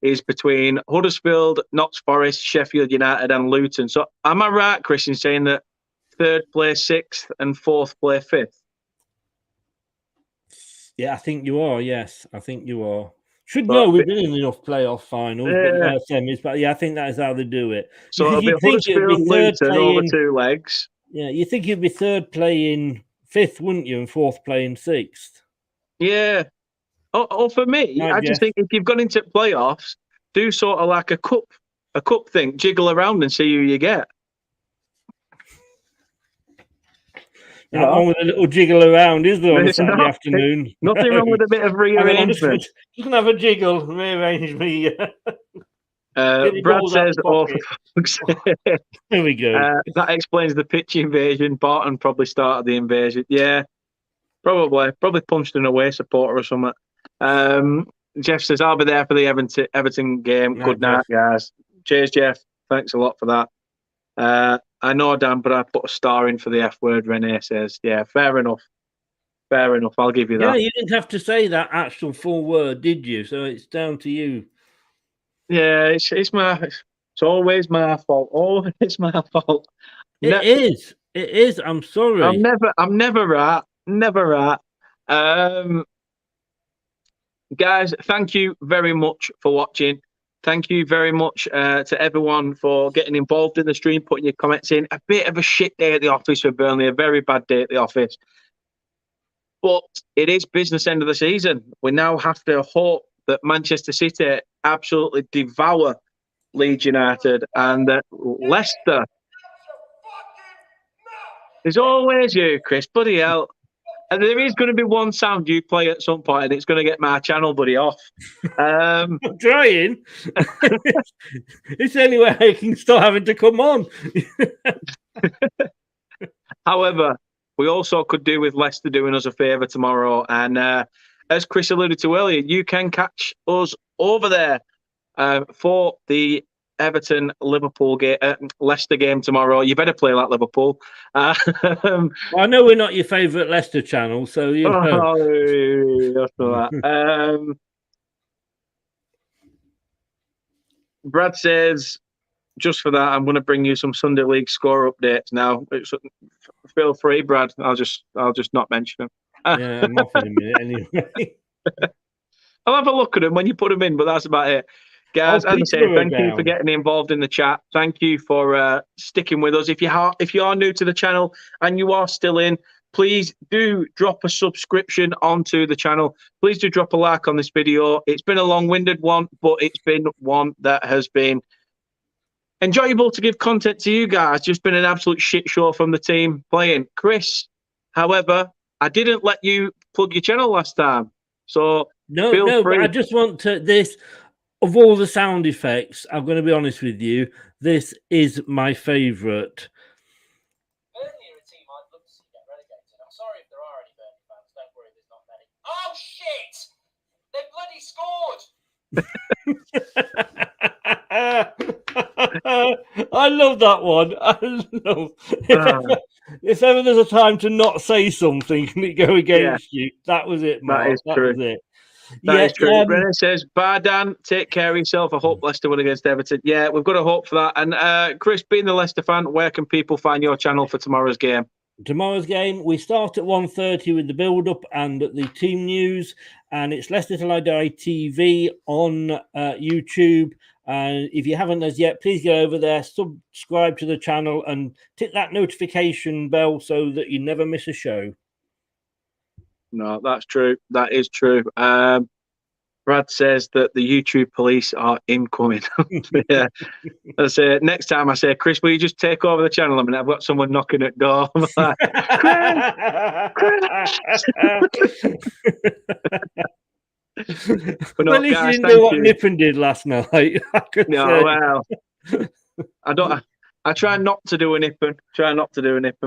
is between Huddersfield, Notts Forest, Sheffield United, and Luton. So, am I right, Chris, in saying that third place 6th and fourth place 5th? Yeah, I think you are. Yes, I think you are. We've been in enough playoff finals, but semis. But yeah, I think that is how they do it. So it'll be Huddersfield, Luton over 2 legs. Yeah, you think you'd be third playing 5th, wouldn't you, and fourth playing 6th? Yeah. Oh, for me, I just think if you've gone into playoffs, do sort of like a cup thing, jiggle around and see who you get. Wrong with a little jiggle around, is there, on a Saturday afternoon? Nothing wrong with a bit of rearrangement. You can have a jiggle, rearrange me. Brad says, "Oh, for fuck's sake." There we go. That explains the pitch invasion. Barton probably started the invasion. Yeah, probably punched an away supporter or something. Jeff says, "I'll be there for the Everton game." Good night, guys. Cheers, Jeff. Thanks a lot for that. I know, Dan, but I put a star in for the F word, Renee says. Yeah, fair enough. I'll give you that. Yeah, you didn't have to say that actual full word, did you? So it's down to you. Yeah, it's always my fault. Always my fault. It is. I'm sorry. I'm never right. Never right. Guys, thank you very much for watching. Thank you very much to everyone for getting involved in the stream, putting your comments in. A bit of a shit day at the office for Burnley, a very bad day at the office. But it is business end of the season. We now have to hope that Manchester City absolutely devour Leeds United and that Leicester. There's always you, Chris. Bloody hell. And there is going to be one sound you play at some point, and it's going to get my channel buddy off. I'm trying. It's the only way I can start having to come on. However, we also could do with Leicester doing us a favour tomorrow. And as Chris alluded to earlier, you can catch us over there for the Everton Liverpool game, Leicester game tomorrow. You better play like Liverpool. I know we're not your favourite Leicester channel, so you know. Brad says, just for that, I'm going to bring you some Sunday League score updates now. Feel free, Brad. I'll just not mention them. Yeah, I'm off in a minute anyway. I'll have a look at them when you put them in, but that's about it. Guys, as I say, thank you for getting involved in the chat. Thank you for sticking with us. If you are new to the channel and you are still in, please do drop a subscription onto the channel. Please do drop a like on this video. It's been a long-winded one, but it's been one that has been enjoyable to give content to you guys. Just been an absolute shit show from the team playing. Chris, however, I didn't let you plug your channel last time. So no, but I just want to this. Of all the sound effects, I'm going to be honest with you, this is my favourite. Burnley are a team I'd love to see get relegated. I'm sorry if there are any Burnley fans. Don't worry, there's not many. Oh, shit! They bloody scored! I love that one. If ever there's a time to not say something and it go against you, that was it, Mark. That was it. That is true. Brennan says, bye, Dan. Take care of yourself. I hope Leicester win against Everton. Yeah, we've got to hope for that. And Chris, being the Leicester fan, where can people find your channel for tomorrow's game? Tomorrow's game, we start at 1:30 with the build-up and the team news. And it's Leicester Till I Die TV on YouTube. And if you haven't as yet, please go over there, subscribe to the channel and tick that notification bell so that you never miss a show. No, that's true. That is true. Brad says that the YouTube police are incoming. Yeah. I say, next time I say, Chris, will you just take over the channel a minute? I've got someone knocking at the door. I'm like, Chris! Well, at least you didn't do what Nippon did last night. Well, I try not to do a Nippon.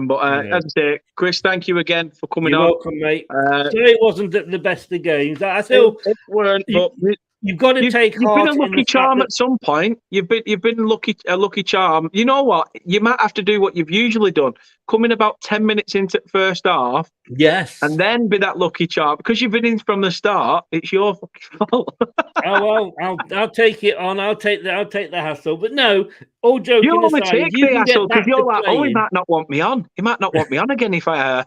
But as I say, Chris, thank you again for coming on. You're welcome, mate. Sorry it wasn't the best of games. I feel it weren't, but you've got to take You've heart been a lucky charm at some point. You've been a lucky charm. You know what? You might have to do what you've usually done. Come in about 10 minutes into the first half. Yes. And then be that lucky charm. Because you've been in from the start, it's your fucking fault. Oh well, I'll take it on. I'll take the hassle. But no, all joking you only aside, take you the hassle because you're like, playing, oh, he might not want me on. He might not want me on again if I.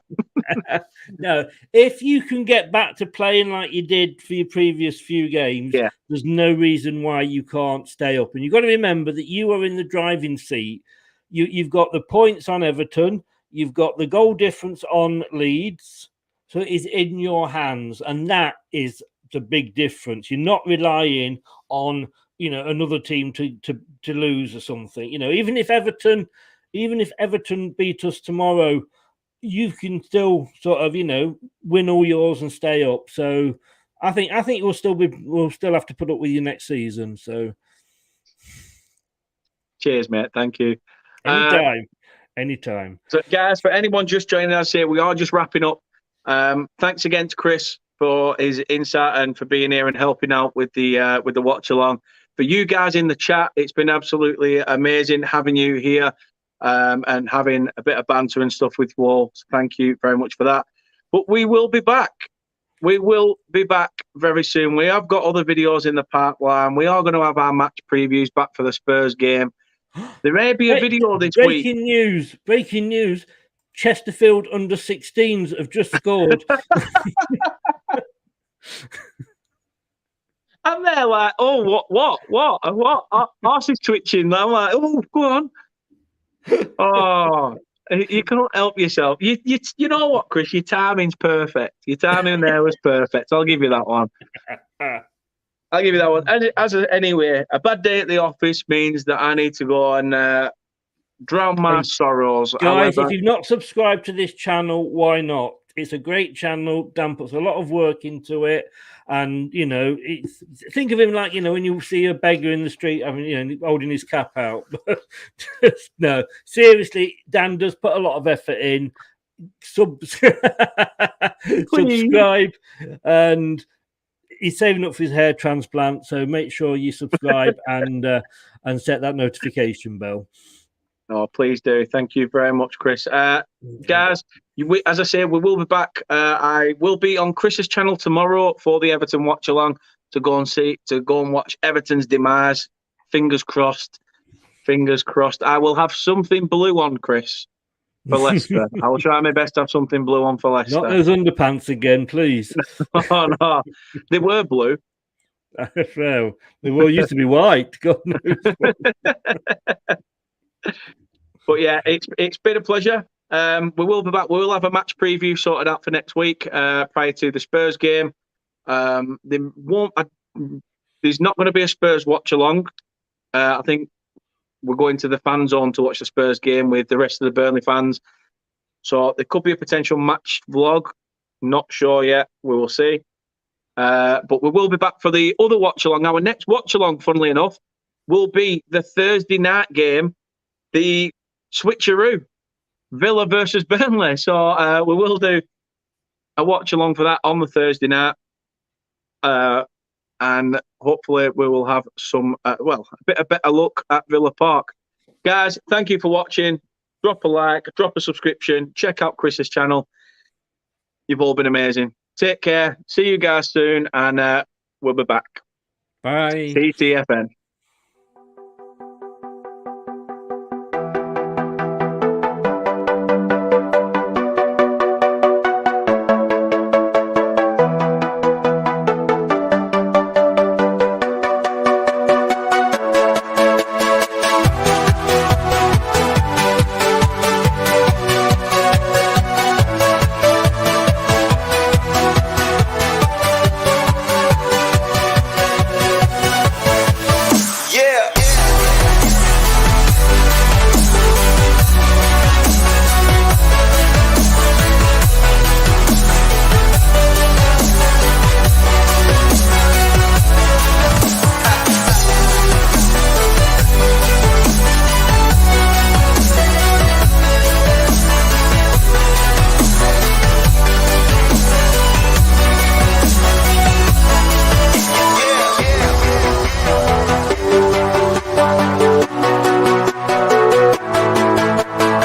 No, if you can get back to playing like you did for your previous few games, there's no reason why you can't stay up. And you've got to remember that you are in the driving seat. You've got the points on Everton. You've got the goal difference on Leeds. So it is in your hands. And that is the big difference. You're not relying on, another team to lose or something. Even if Everton beat us tomorrow, you can still sort of, win all yours and stay up. So I think we'll still have to put up with you next season. So cheers, mate. Thank you. Anytime. So, guys, for anyone just joining us here, we are just wrapping up. Thanks again to Chris for his insight and for being here and helping out with the watch along. For you guys in the chat, it's been absolutely amazing having you here and having a bit of banter and stuff with you all. So thank you very much for that. But we will be back. We will be back very soon. We have got other videos in the pipeline. We are going to have our match previews back for the Spurs game. There may be a video this week. Breaking news. Chesterfield under 16s have just scored. And they're like, oh, what? Arse is twitching. I'm like, oh, go on. Oh, you can't help yourself. You know what, Chris? Your timing's perfect. Your timing there was perfect. I'll give you that one. And anyway, a bad day at the office means that I need to go and drown my sorrows. Guys, if you've not subscribed to this channel, why not? It's a great channel. Dan puts a lot of work into it. And, think of him like, when you see a beggar in the street holding his cap out. No, seriously, Dan does put a lot of effort in. Subscribe. And he's saving up for his hair transplant. So make sure you subscribe and set that notification bell. Oh, please do. Thank you very much, Chris. Guys, as I say, we will be back. I will be on Chris's channel tomorrow for the Everton watch along to go and watch Everton's demise. Fingers crossed. I will have something blue on, Chris, for Leicester. I will try my best to have something blue on for Leicester. Not those underpants again, please. Oh, no. They were blue. Well, they used to be white. God knows. But yeah, it's been a pleasure. We will be back. We will have a match preview sorted out for next week prior to the Spurs game. There's not going to be a Spurs watch along. I think we're going to the fan zone to watch the Spurs game with the rest of the Burnley fans. So there could be a potential match vlog. Not sure yet. We will see. But we will be back for the other watch along. Our next watch along, funnily enough, will be the Thursday night game. The switcheroo, Villa versus Burnley. So we will do a watch along for that on the Thursday night. And hopefully we will have a better look at Villa Park. Guys, thank you for watching. Drop a like, drop a subscription, check out Chris's channel. You've all been amazing. Take care. See you guys soon, and we'll be back. Bye. TTFN.